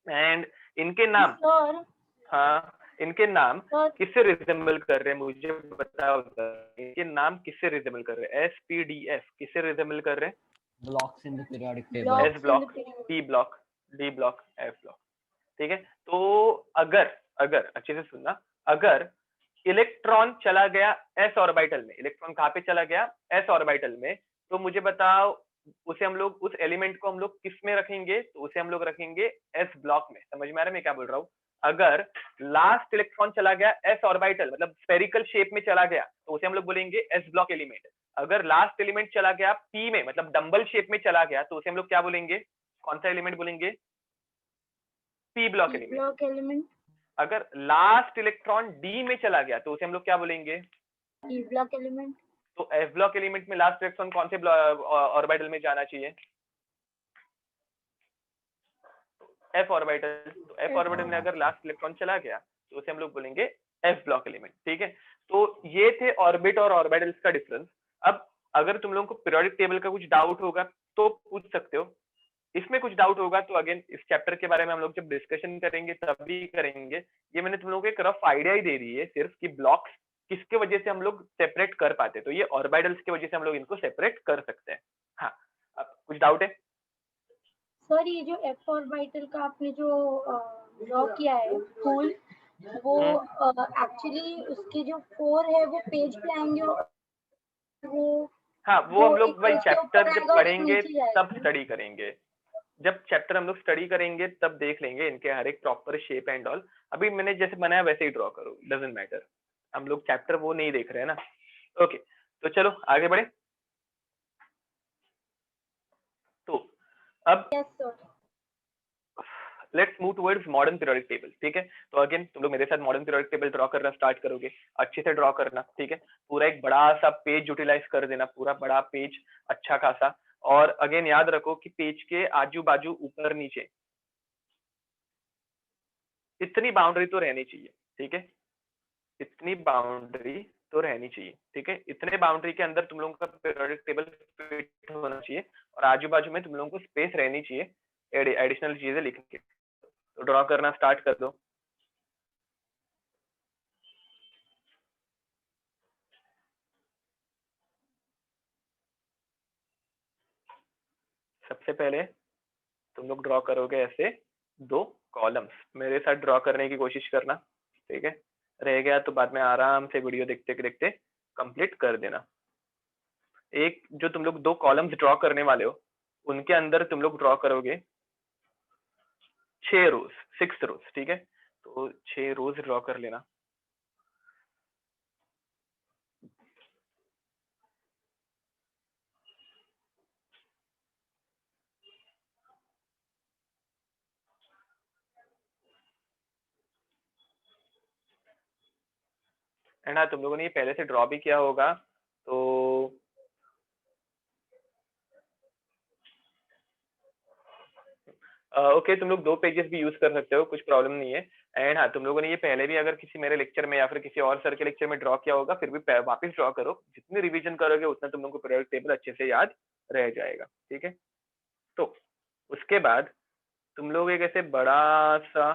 एंड इनके नाम, Sir, हाँ, इनके नाम sir, किससे रिजेंबल कर रहे हैं मुझे बताओ। इनके नाम किससे रिजेंबल कर रहे हैं? एस पी डी एफ किससे रिजेंबल कर रहे हैं? Blocks in the periodic table. blocks S in block, the period. P block, D block, F block, ठीक है। तो अगर अच्छे से सुनना, अगर इलेक्ट्रॉन चला गया एस ऑर्बिटल में, इलेक्ट्रॉन कहाँ पे चला गया? एस ऑर्बिटल में, तो मुझे बताओ उसे हम लोग, उस एलिमेंट को हम लोग किस में रखेंगे? तो उसे हम लोग रखेंगे एस ब्लॉक में। समझ में आ रहा है मैं क्या बोल रहा हूँ? अगर लास्ट इलेक्ट्रॉन चला गया एस ऑर्बिटल, मतलब स्फेरिकल शेप में चला गया, तो उसे हम लोग बोलेंगे एस ब्लॉक एलिमेंट। अगर लास्ट एलिमेंट चला गया पी में, मतलब डंबल शेप में चला गया, तो उसे हम लोग क्या बोलेंगे? कौन सा एलिमेंट बोलेंगे? P block element. Block element. अगर लास्ट इलेक्ट्रॉन डी में चला गया तो उसे हम लोग क्या बोलेंगे? E block element. तो एफ ब्लॉक एलिमेंट में लास्ट इलेक्ट्रॉन कौन से ऑर्बिटल में जाना चाहिए? F orbital. तो एफ ऑर्बिटल में अगर लास्ट इलेक्ट्रॉन चला गया तो उसे हम लोग बोलेंगे एफ ब्लॉक एलिमेंट, ठीक है। तो ये थे ऑर्बिट और ऑर्बिटल्स का डिफरेंस। अब अगर तुम लोगों को पीरियोडिक टेबल का कुछ डाउट होगा तो पूछ सकते हो। इसमें कुछ डाउट होगा तो अगेन इस चैप्टर के बारे में हम लोग जब डिस्कशन करेंगे तभी करेंगे। ये मैंने तुम लोगों को एक रफ आइडिया ही दे दी है सिर्फ कि ब्लॉक्स किसके वजह से हम लोग सेपरेट कर पाते, तो ये ऑर्बिटल्स की वजह से हम लोग इनको सेपरेट कर सकते हैं। हाँ, अब कुछ डाउट है? सर ये जो एफ ऑर्बिटल का आपने जो ड्रॉ किया है फूल, वो एक्चुअली उसके जो 4 है वो पेज पे आएंगे और वो हाँ वो हम एक लोग भाई पेज के चैप्टर ऊपर जब आएगा और एक पढ़ेंगे नीचे जाएगा। तब स्टडी करेंगे। जब चैप्टर हम लोग स्टडी करेंगे तब देख लेंगे इनके हर एक प्रॉपर शेप एंड ऑल। अभी मैंने जैसे बनाया वैसे ही ड्रॉ करो, डजेंट मैटर। हम लोग चैप्टर वो नहीं देख रहे हैं ना। ओके तो चलो आगे बढ़े। तो अब yes sir. Let's move towards modern periodic table. ठीक है, तो अगेन तुम लोग मेरे साथ मॉडर्न पीरियोडिक टेबल ड्रॉ करना स्टार्ट करोगे। अच्छे से ड्रॉ करना, ठीक है। पूरा एक बड़ा सा पेज यूटिलाइज कर देना, पूरा बड़ा पेज अच्छा खासा। और अगेन याद रखो कि पेज के आजू बाजू ऊपर नीचे इतनी बाउंड्री तो रहनी चाहिए, ठीक है। इतनी बाउंड्री तो रहनी चाहिए, ठीक है। इतने बाउंड्री के अंदर तुम लोगों का पीरियोडिक टेबल फिट होना चाहिए और आजू बाजू में तुम लोगों को स्पेस रहनी चाहिए एडिशनल चीजें लिख के। तो ड्रॉ करना स्टार्ट कर दो। सबसे पहले तुम लोग ड्रॉ करोगे ऐसे 2 कॉलम्स। मेरे साथ ड्रॉ करने की कोशिश करना, ठीक है। रह गया तो बाद में आराम से वीडियो देखते देखते कंप्लीट कर देना। एक जो तुम लोग 2 कॉलम्स ड्रॉ करने वाले हो उनके अंदर तुम लोग ड्रॉ करोगे 6 रोज, 6 रोज, ठीक है। तो 6 रोज ड्रॉ कर लेना। एंड हाँ तुम लोगों ने ये पहले से ड्रॉ भी किया होगा तो ओके तुम लोग 2 पेजेस भी यूज कर सकते हो, कुछ प्रॉब्लम नहीं है। एंड हाँ तुम लोगों ने ये पहले भी अगर किसी मेरे लेक्चर में या फिर किसी और सर के लेक्चर में ड्रॉ किया होगा, फिर भी वापस ड्रॉ करो। जितनी रिवीजन करोगे उतना तुम लोगों को पीरियोडिक टेबल अच्छे से याद रह जाएगा, ठीक है। तो उसके बाद तुम लोग एक ऐसे बड़ा सा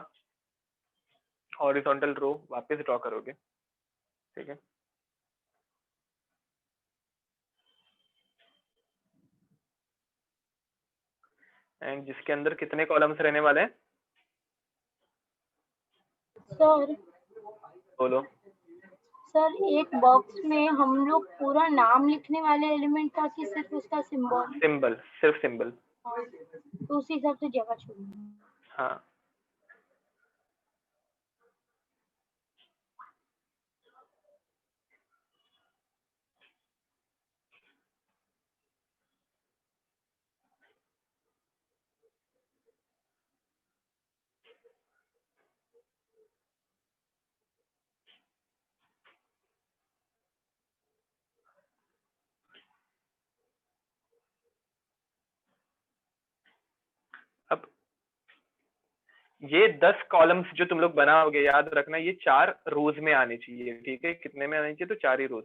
हॉरिजॉन्टल रो वापस ड्रॉ करोगे, ठीक है। एंड जिसके अंदर कितने कॉलम्स रहने वाले हैं सर बोलो। सर एक बॉक्स में हम लोग पूरा नाम लिखने वाले एलिमेंट का कि सिर्फ उसका सिंबल? सिंबल, सिर्फ सिंबल। तो उसी हिसाब से जगह छोड़नी। हाँ अब ये 10 कॉलम्स जो तुम लोग बनाओगे याद रखना ये 4 रोज में आने चाहिए, ठीक है। कितने में आने चाहिए? तो 4 ही रोज।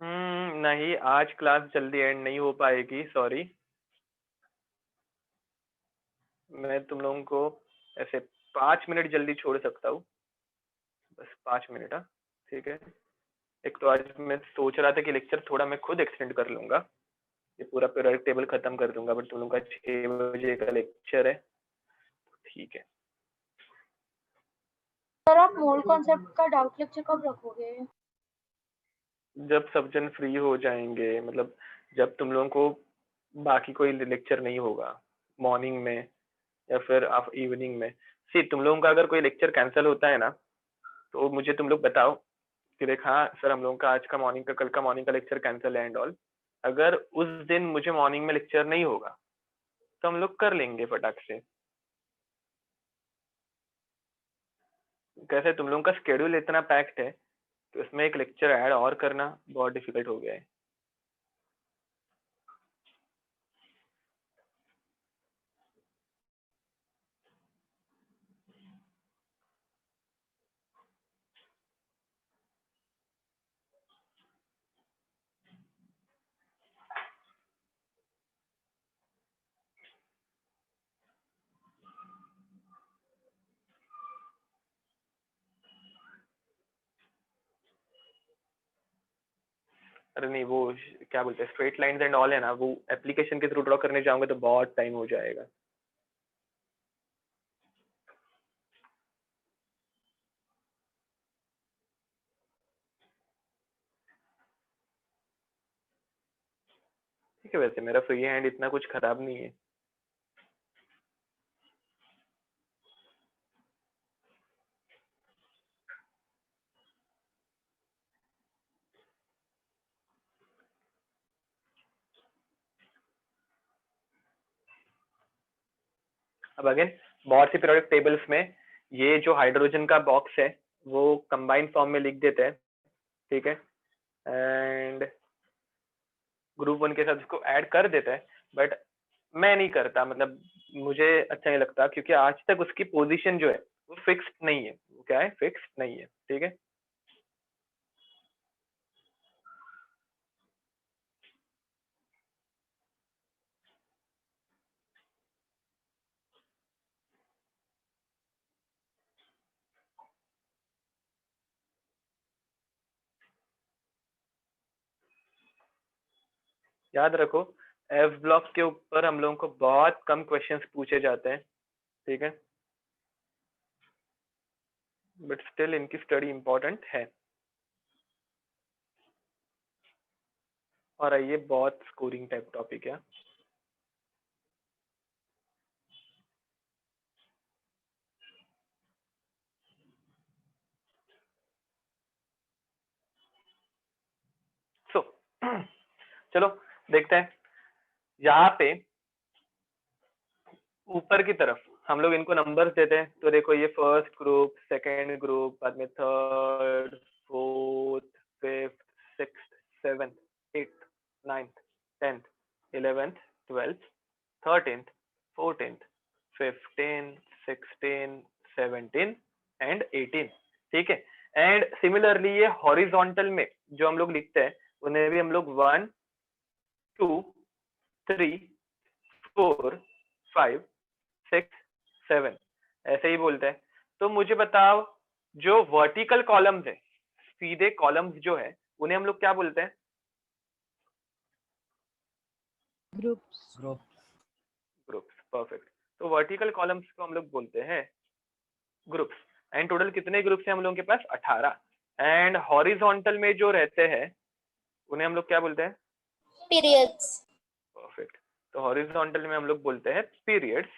नहीं आज क्लास जल्दी एंड नहीं हो पाएगी, सॉरी। मैं तुम लोगों को ऐसे 5 मिनट जल्दी छोड़ सकता हूँ, बस 5 मिनट। हाँ ठीक है। एक तो आज मैं सोच रहा था कि लेक्चर थोड़ा मैं खुद एक्सटेंड कर लूंगा, ये पूरा पीरियोडिक टेबल खत्म कर दूंगा, बट तुम लोगों का 6 बजे का लेक्चर है, ठीक है। सर आप मोल कॉन्सेप्ट का डाउट लेक्चर कब रखोगे? जब सब जन फ्री हो जाएंगे, मतलब जब तुम लोगों को बाकी कोई लेक्चर नहीं होगा मॉर्निंग में या फिर आप इवनिंग में। सी तुम लोगों का अगर कोई लेक्चर कैंसिल होता है ना तो मुझे तुम लोग बताओ कि देख हाँ सर हम लोगों का आज का मॉर्निंग का, कल का मॉर्निंग का लेक्चर कैंसिल है एंड ऑल। अगर उस दिन मुझे मॉर्निंग में लेक्चर नहीं होगा तो हम लोग कर लेंगे फटाक से। कैसे तुम लोगों का स्केड्यूल इतना पैक्ड है तो इसमें एक लेक्चर ऐड और करना बहुत डिफिकल्ट हो गया है। अरे नहीं, वो क्या बोलते हैं स्ट्रेट लाइंस एंड ऑल है ना, वो एप्लीकेशन के थ्रू ड्रॉ करने जाऊंगा तो बहुत टाइम हो जाएगा। ठीक है, वैसे मेरा फ्री हैंड इतना कुछ खराब नहीं है। अब अगेन बहुत सी पीरियोडिक टेबल्स में ये जो हाइड्रोजन का बॉक्स है वो कंबाइंड फॉर्म में लिख देते हैं, ठीक है, एंड ग्रुप 1 के साथ उसको ऐड कर देता है, बट मैं नहीं करता, मतलब मुझे अच्छा नहीं लगता, क्योंकि आज तक उसकी पोजीशन जो है वो फिक्स्ड नहीं है। वो क्या है, फिक्स्ड नहीं है, ठीक है। याद रखो एफ ब्लॉक के ऊपर हम लोगों को बहुत कम क्वेश्चंस पूछे जाते हैं, ठीक है, बट स्टिल इनकी स्टडी इंपॉर्टेंट है। और ये बहुत स्कोरिंग टाइप टॉपिक है। सो चलो देखते हैं यहाँ पे ऊपर की तरफ हम लोग इनको नंबर्स देते हैं, तो देखो ये फर्स्ट ग्रुप, सेकेंड ग्रुप, बाद में third, fourth, fifth, sixth, seventh, eighth, ninth, 10th, 11th, 12th, 13th, 14th, 15, 16, 17 and 18, ठीक है। एंड सिमिलरली ये हॉरिजॉन्टल में जो हम लोग लिखते हैं उन्हें भी हम लोग 1, 2, 3, 4, 5, 6, 7 ऐसे ही बोलते हैं। तो मुझे बताओ जो वर्टिकल कॉलम्स है, सीधे कॉलम्स जो है उन्हें हम लोग क्या बोलते हैं? ग्रुप्स। Groups, perfect. तो वर्टिकल कॉलम्स को हम लोग बोलते हैं ग्रुप्स। एंड टोटल कितने ग्रुप्स हैं हम लोगों के पास? 18। एंड हॉरिजॉन्टल में जो रहते हैं उन्हें हम लोग क्या बोलते हैं? Periods. परफेक्ट। तो हॉरिजॉन्टल में हम लोग बोलते हैं पीरियड्स,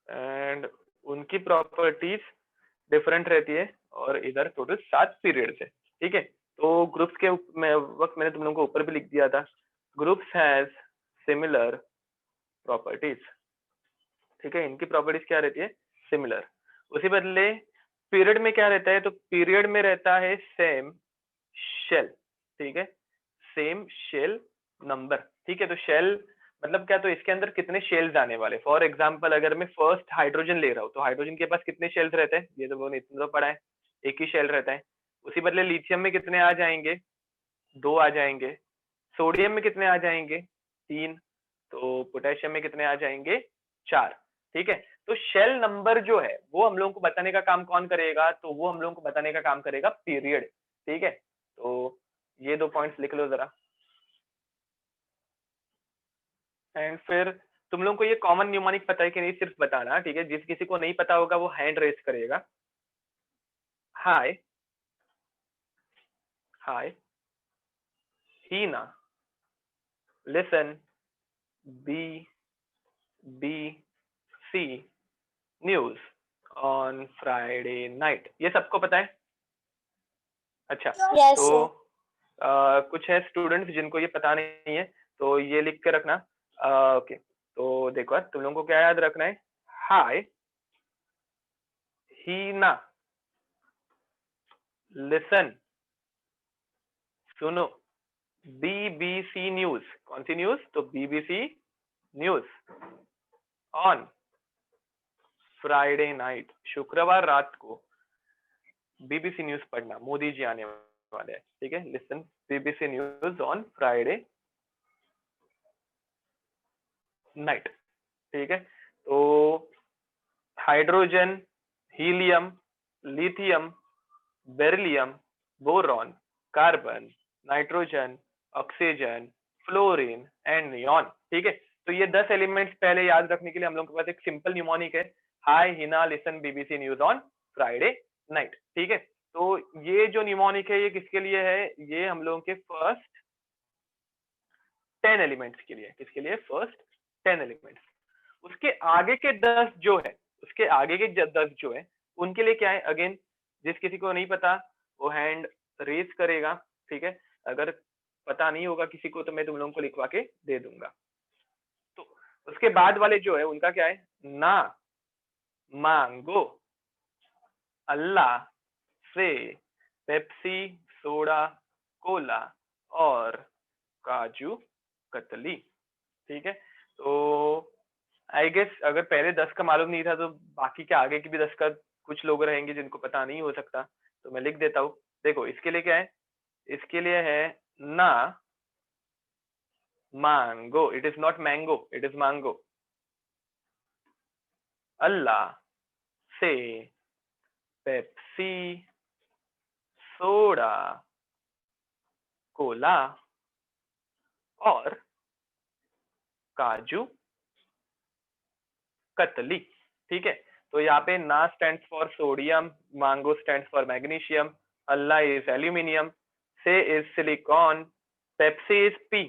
एंड उनकी प्रॉपर्टीज डिफरेंट रहती है, और इधर टोटल 7 पीरियड्स है, ठीक है। तो ग्रुप्स के वक्त मैंने तुम लोगों को ऊपर भी लिख दिया था, ग्रुप्स हैज सिमिलर प्रॉपर्टीज, ठीक है। इनकी प्रॉपर्टीज क्या रहती है? सिमिलर। उसी बदले पीरियड में क्या रहता है? तो पीरियड में रहता है सेम शेल, ठीक है, सेम शेल नंबर, ठीक है। तो शेल मतलब क्या? तो इसके अंदर कितने शेल्स आने वाले। फॉर एग्जांपल अगर मैं फर्स्ट हाइड्रोजन ले रहा हूँ तो हाइड्रोजन के पास कितने शेल्स रहते हैं? ये तो इतना तो पड़ा है, एक ही शेल रहता है। उसी बदले लिथियम में कितने आ जाएंगे? 2 आ जाएंगे। सोडियम में कितने आ जाएंगे? 3। तो पोटेशियम में कितने आ जाएंगे? 4, ठीक है। तो शेल नंबर जो है वो हम लोगों को बताने का काम कौन करेगा? तो वो हम लोगों को बताने का काम करेगा पीरियड, ठीक है। तो ये 2 पॉइंट्स लिख लो जरा। एंड फिर तुम लोगों को ये कॉमन न्यूमोनिक पता है कि नहीं सिर्फ बताना, ठीक है। जिस किसी को नहीं पता होगा वो हैंड रेज करेगा। Hi, hi, Hina, listen, BBC news on Friday night, ये सबको पता है? अच्छा, Yes, तो sir. कुछ है स्टूडेंट्स जिनको ये पता नहीं है, तो ये लिख के रखना। ओके, तो देखो तुम लोगों को क्या याद रखना है? हाय, हीना, लिसन, सुनो, BBC न्यूज। कौन सी न्यूज? तो BBC news on Friday night, शुक्रवार रात को BBC न्यूज पढ़ना, मोदी जी आने वाले हैं, ठीक है। Listen BBC news on Friday night, ठीक है। तो hydrogen, helium, lithium, beryllium, boron, carbon, nitrogen, oxygen, fluorine and neon. ठीक है, तो ये 10 एलिमेंट्स पहले याद रखने के लिए हम लोग के पास एक सिंपल न्यूमोनिक है, hi Hina listen BBC news on Friday night. ठीक है, तो ये जो न्यूमोनिक है ये किसके लिए है, ये हम लोगों के फर्स्ट 10 एलिमेंट्स के लिए। किसके लिए? First 10 elements. उसके आगे के 10 जो है, उसके आगे के 10 जो है उनके लिए क्या है, अगेन जिस किसी को नहीं पता वो हैंड रेज करेगा। ठीक है, अगर पता नहीं होगा किसी को तो मैं तुम लोगों को लिखवा के दे दूंगा। तो उसके बाद वाले जो है उनका क्या है, ना, मांगो, अल्लाह, से, पेप्सी, सोडा, कोला और काजू कतली। ठीक है, तो आई गेस अगर पहले 10 का मालूम नहीं था तो बाकी के आगे की भी 10 का कुछ लोग रहेंगे जिनको पता नहीं हो सकता, तो मैं लिख देता हूँ। देखो इसके लिए क्या है, इसके लिए है ना, मांगो, it is not mango, it is मांगो। अल्लाह, से, पेप्सी, सोडा, कोला और काजू कतली। ठीक है, तो यहाँ पे ना stands for sodium, mango stands for magnesium, अल्लाह इज एल्यूमिनियम, से is silicon, Pepsi is P,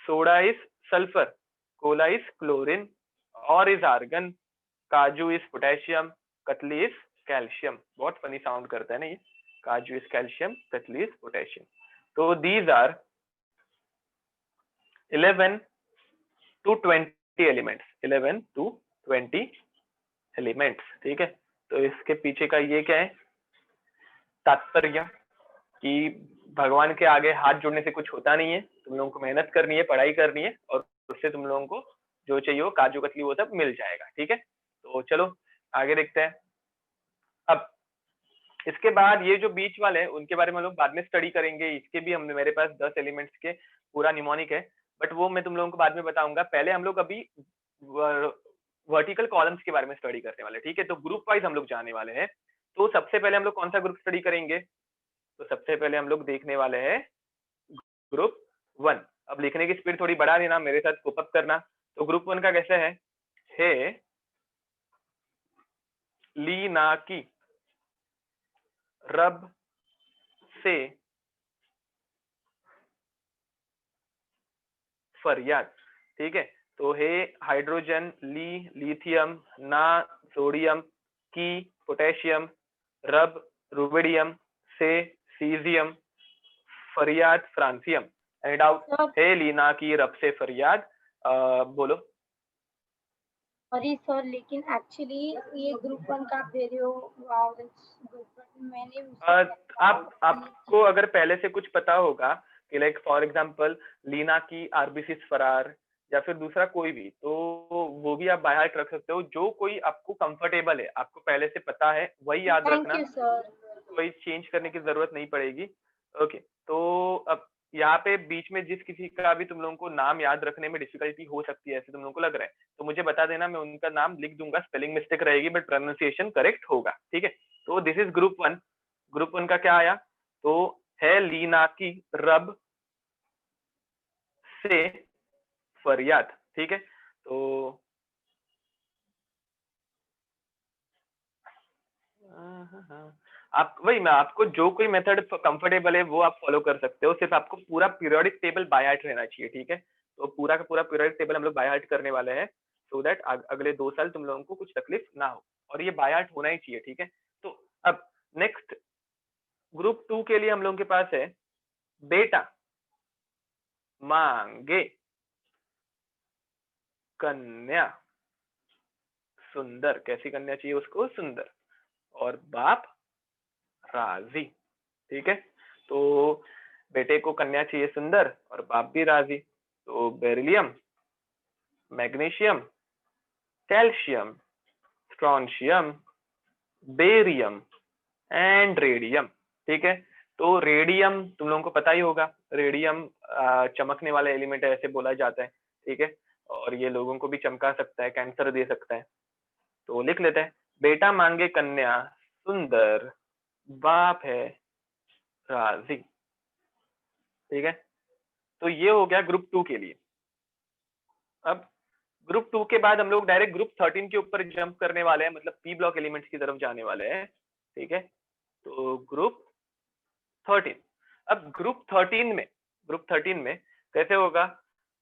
soda is sulphur, cola is chlorine, और इज आर्गन, काजू इज पोटेशियम, कतली इज कैल्शियम। बहुत फनी साउंड करता है ना ये, काजू इज कैल्शियम, कतली इज पोटेशियम। तो these are 11 to 20 elements, 11 to 20 elements. ठीक है, तो इसके पीछे का ये क्या है तात्पर्य, कि भगवान के आगे हाथ जोड़ने से कुछ होता नहीं है, तुम लोगों को मेहनत करनी है, पढ़ाई करनी है, और उससे तुम लोगों को जो चाहिए हो काजू कतली वो सब मिल जाएगा। ठीक है, तो चलो आगे देखते हैं। अब इसके बाद ये जो बीच वाले हैं उनके बारे में हम लोग बाद में स्टडी करेंगे, इसके भी हमने मेरे पास 10 एलिमेंट्स के पूरा निमोनिक है, बट वो मैं तुम लोगों को बाद में बताऊंगा। पहले हम लोग अभी वर्टिकल कॉलम्स के बारे में स्टडी करने वाले। ठीक है, तो ग्रुप वाइज हम लोग जाने वाले हैं। तो सबसे पहले हम लोग कौन सा ग्रुप स्टडी करेंगे, तो सबसे पहले हम लोग देखने वाले हैं ग्रुप 1। अब लिखने की स्पीड थोड़ी बढ़ा देना, मेरे साथ कोप अप करना। तो ग्रुप 1 का कैसे है, हे ली ना की, रब से फरियाद। ठीक है, तो हे हाइड्रोजन, ली लिथियम, ना सोडियम, की पोटेशियम, रब रुबिडियम, से सीजियम, फरियाद फ्रांसियम। Any doubt? हे लीना की रब से फरियाद, बोलो। सॉरी सर, लेकिन एक्चुअली ये ग्रुप 1 का दे रहे हो, वाओ दैट्स गुड, मैंने आपको अगर पहले से कुछ पता होगा कि लाइक फॉर एग्जांपल लीना की आरबीसी फरार या फिर दूसरा कोई भी, तो वो भी आप बाय हार्ट रख सकते हो। जो कोई आपको कंफर्टेबल है, आपको पहले से पता है, वही याद थैंक रखना, यू सर। कोई चेंज करने की जरूरत नहीं पड़ेगी। ओके, तो अब यहाँ पे बीच में जिस किसी का भी तुम लोगों को नाम याद रखने में डिफिकल्टी हो सकती है ऐसे तुम लोगों को लग रहा है, तो मुझे बता देना, मैं उनका नाम लिख दूंगा, स्पेलिंग मिस्टेक रहेगी बट प्रोनाउंसिएशन करेक्ट होगा। ठीक है, तो दिस इज ग्रुप 1। ग्रुप 1 का क्या आया, तो है लीना की रब से फरियाद। ठीक है, तो आप वही, मैं आपको जो कोई मेथड कंफर्टेबल है वो आप फॉलो कर सकते हो, सिर्फ आपको पूरा पीरियोडिक टेबल बाय हार्ट रहना चाहिए। ठीक है, तो पूरा का पूरा पीरियोडिक टेबल हम लोग बाय हार्ट करने वाले हैं, सो दैट अगले 2 साल तुम लोगों को कुछ तकलीफ ना हो, और ये बाय हार्ट होना ही चाहिए। ठीक है, तो अब नेक्स्ट ग्रुप 2 के लिए हम लोगों के पास है बेटा मांगे, कन्या सुंदर, कैसी कन्या चाहिए उसको, सुंदर, और बाप राजी। ठीक है, तो बेटे को कन्या चाहिए सुंदर और बाप भी राजी, तो beryllium, magnesium, calcium, strontium, barium and radium. ठीक है, तो रेडियम तुम लोगों को पता ही होगा, रेडियम चमकने वाला एलिमेंट है ऐसे बोला जाता है। ठीक है, और ये लोगों को भी चमका सकता है, कैंसर दे सकता है। तो लिख लेते हैं, बेटा मांगे कन्या सुंदर, बाप है राजी। ठीक है, तो ये हो गया ग्रुप 2 के लिए। अब ग्रुप 2 के बाद हम लोग डायरेक्ट ग्रुप 13 के ऊपर जंप करने वाले हैं, मतलब पी ब्लॉक एलिमेंट्स की तरफ जाने वाले हैं। ठीक है, तो ग्रुप 13। अब ग्रुप 13 में कैसे होगा,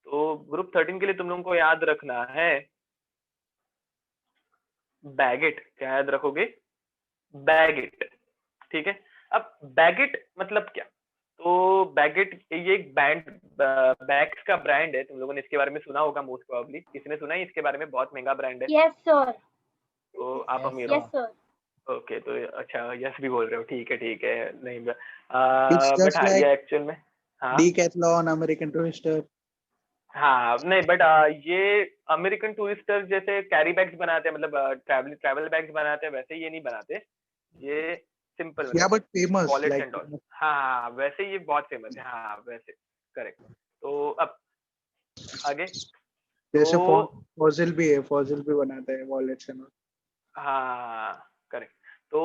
तो ग्रुप 13 के लिए तुम लोगों को याद रखना है बैगेट। क्या याद रखोगे? बैगेट। ठीक है, अब बैगेट मतलब क्या? तो बैगेट ये एक बैग्स का ब्रांड है, तुम लोगों ने इसके बारे में सुना होगा मोस्ट प्रोबेबली। किसी ने सुना है इसके बारे में? बहुत महंगा ब्रांड है। Yes sir. तो आप अमीर यस हो? सर। ओके, तो अच्छा यस भी बोल रहे हो, ठीक है नहीं It's बट just हाँ like ये एक्चुअल में हाँ Decathlon, American Tourister. हाँ नहीं बट ये अमेरिकन टूरिस्टर जैसे कैरी बैग्स बनाते हैं, मतलब ट्रैवल बैग्स बनाते हैं, वैसे ये नहीं बनाते। ये simple Yeah, but famous. Wallets Like and all. हाँ वैसे ये बहुत फेमस है, हाँ वैसे करेक्ट। तो अब आगे जैसे तो Fossil भी है, Fossil भी बनाते हैं wallets and all. हाँ करेक्ट। तो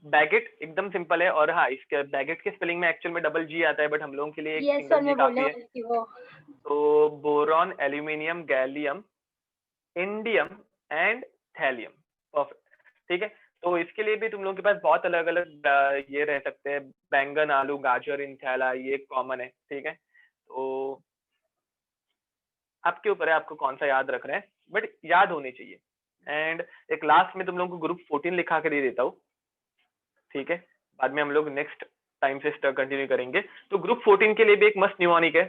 बैगेट एकदम सिंपल है, और हाँ इसके बैगेट के स्पेलिंग में एक्चुअल में डबल जी आता है, बट हम लोगों के लिए एक यस सर, सिंगल जी मैं काफी बोलने है। वाली थी वो। तो boron, aluminium, gallium, indium and thallium. Perfect. ठीक है, तो इसके लिए भी तुम लोगों के पास बहुत अलग अलग ये रह सकते हैं, बैंगन, आलू, गाजर, इंथैला, ये कॉमन है। ठीक है, तो आपके ऊपर है आपको कौन सा याद रख रहे हैं, बट याद होने चाहिए। एंड एक लास्ट में तुम लोगों को ग्रुप 14 लिखा के दे देता हूँ। ठीक है, बाद में हम लोग नेक्स्ट टाइम से कंटिन्यू करेंगे। तो ग्रुप 14 के लिए भी एक मस्त न्यूमोनिक है,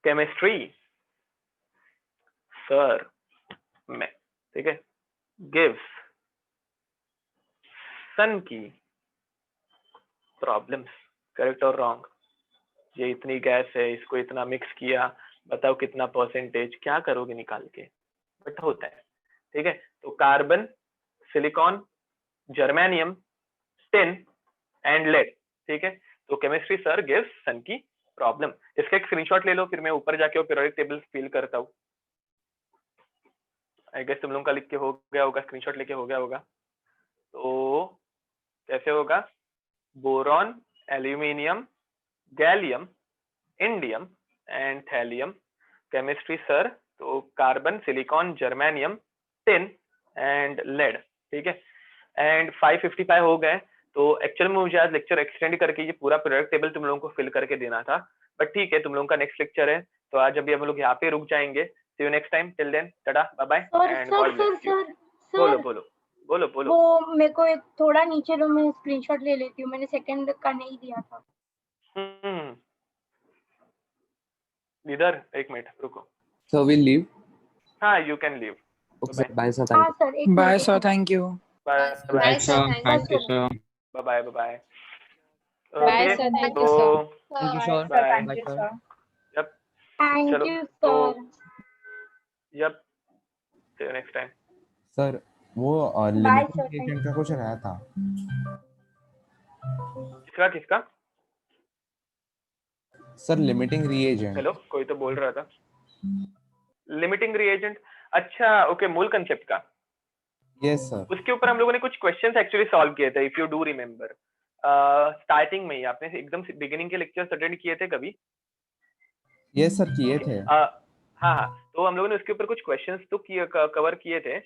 केमिस्ट्री सर में। ठीक है, गिव्स सन की प्रॉब्लम्स। करेक्ट और रॉन्ग? ये इतनी गैस है, इसको इतना मिक्स किया, बताओ कितना परसेंटेज, क्या करोगे निकाल के, बट होता है। ठीक है, तो carbon, silicon, germanium, tin and lead. ठीक है, तो केमिस्ट्री सर गिव्स सन की प्रॉब्लम। इसका एक स्क्रीनशॉट ले लो, फिर मैं ऊपर जाके वो पीरियोडिक टेबल फिल करता हूँ। आई गेस तुम लोगों का लिख के हो गया होगा, स्क्रीनशॉट लेके हो गया होगा। तो कैसे होगा? Boron, aluminium, gallium, indium and thallium. Chemistry sir, तो carbon, silicon, germanium, tin and lead. ठीक है, एंड 555 हो गए। तो एक्चुअल में मुझे आज लेक्चर एक्सटेंड करके ये पूरा पीरियोडिक टेबल तुम लोगों को फिल करके देना था, बट ठीक है, तुम लोगों का नेक्स्ट लेक्चर है, तो आज अभी हम लोग यहाँ पे रुक जाएंगे। See you next time, till then टाटा bye bye sir and sir God sir bless you. Sir बोलो सर बोलो बोलो बोलो। वो मेरे को एक थोड़ा नीचे लो, मैं स्क्रीनशॉट ले लेती हूँ, मैंने सेकंड का नहीं दिया था। इधर एक मिनट रुको। So we'll leave. हाँ you can leave. Okay, sir. Bye, sir. हाँ Thank you. सर, एक bye minute. Sir, thank you. Bye Bye, bye sir. Thank thank you you. Sir. Bye bye. Bye, okay, sir. Thank तो you, sir. Thank you sir. Bye. Bye sir. Yup, thank चलो you तो sir. Yup, see you next time. Sir वो by limiting sir, thank reagent का कुछ रहा था। किसका किसका? Sir limiting reagent. हेलो, कोई तो बोल रहा था लिमिटिंग रिएजेंट। अच्छा ओके, मूल कंसेप्ट का। Yes sir. उसके ऊपर हम लोगों ने कुछ क्वेश्चंस एक्चुअली सॉल्व किए थे, if you do remember. Starting में ही आपने एकदम बिगिनिंग के लेक्चर्स अटेंड किए थे कभी? यस सर किए थे। हाँ हाँ, तो हम लोगों ने उसके ऊपर कुछ क्वेश्चंस तो कवर किए थे।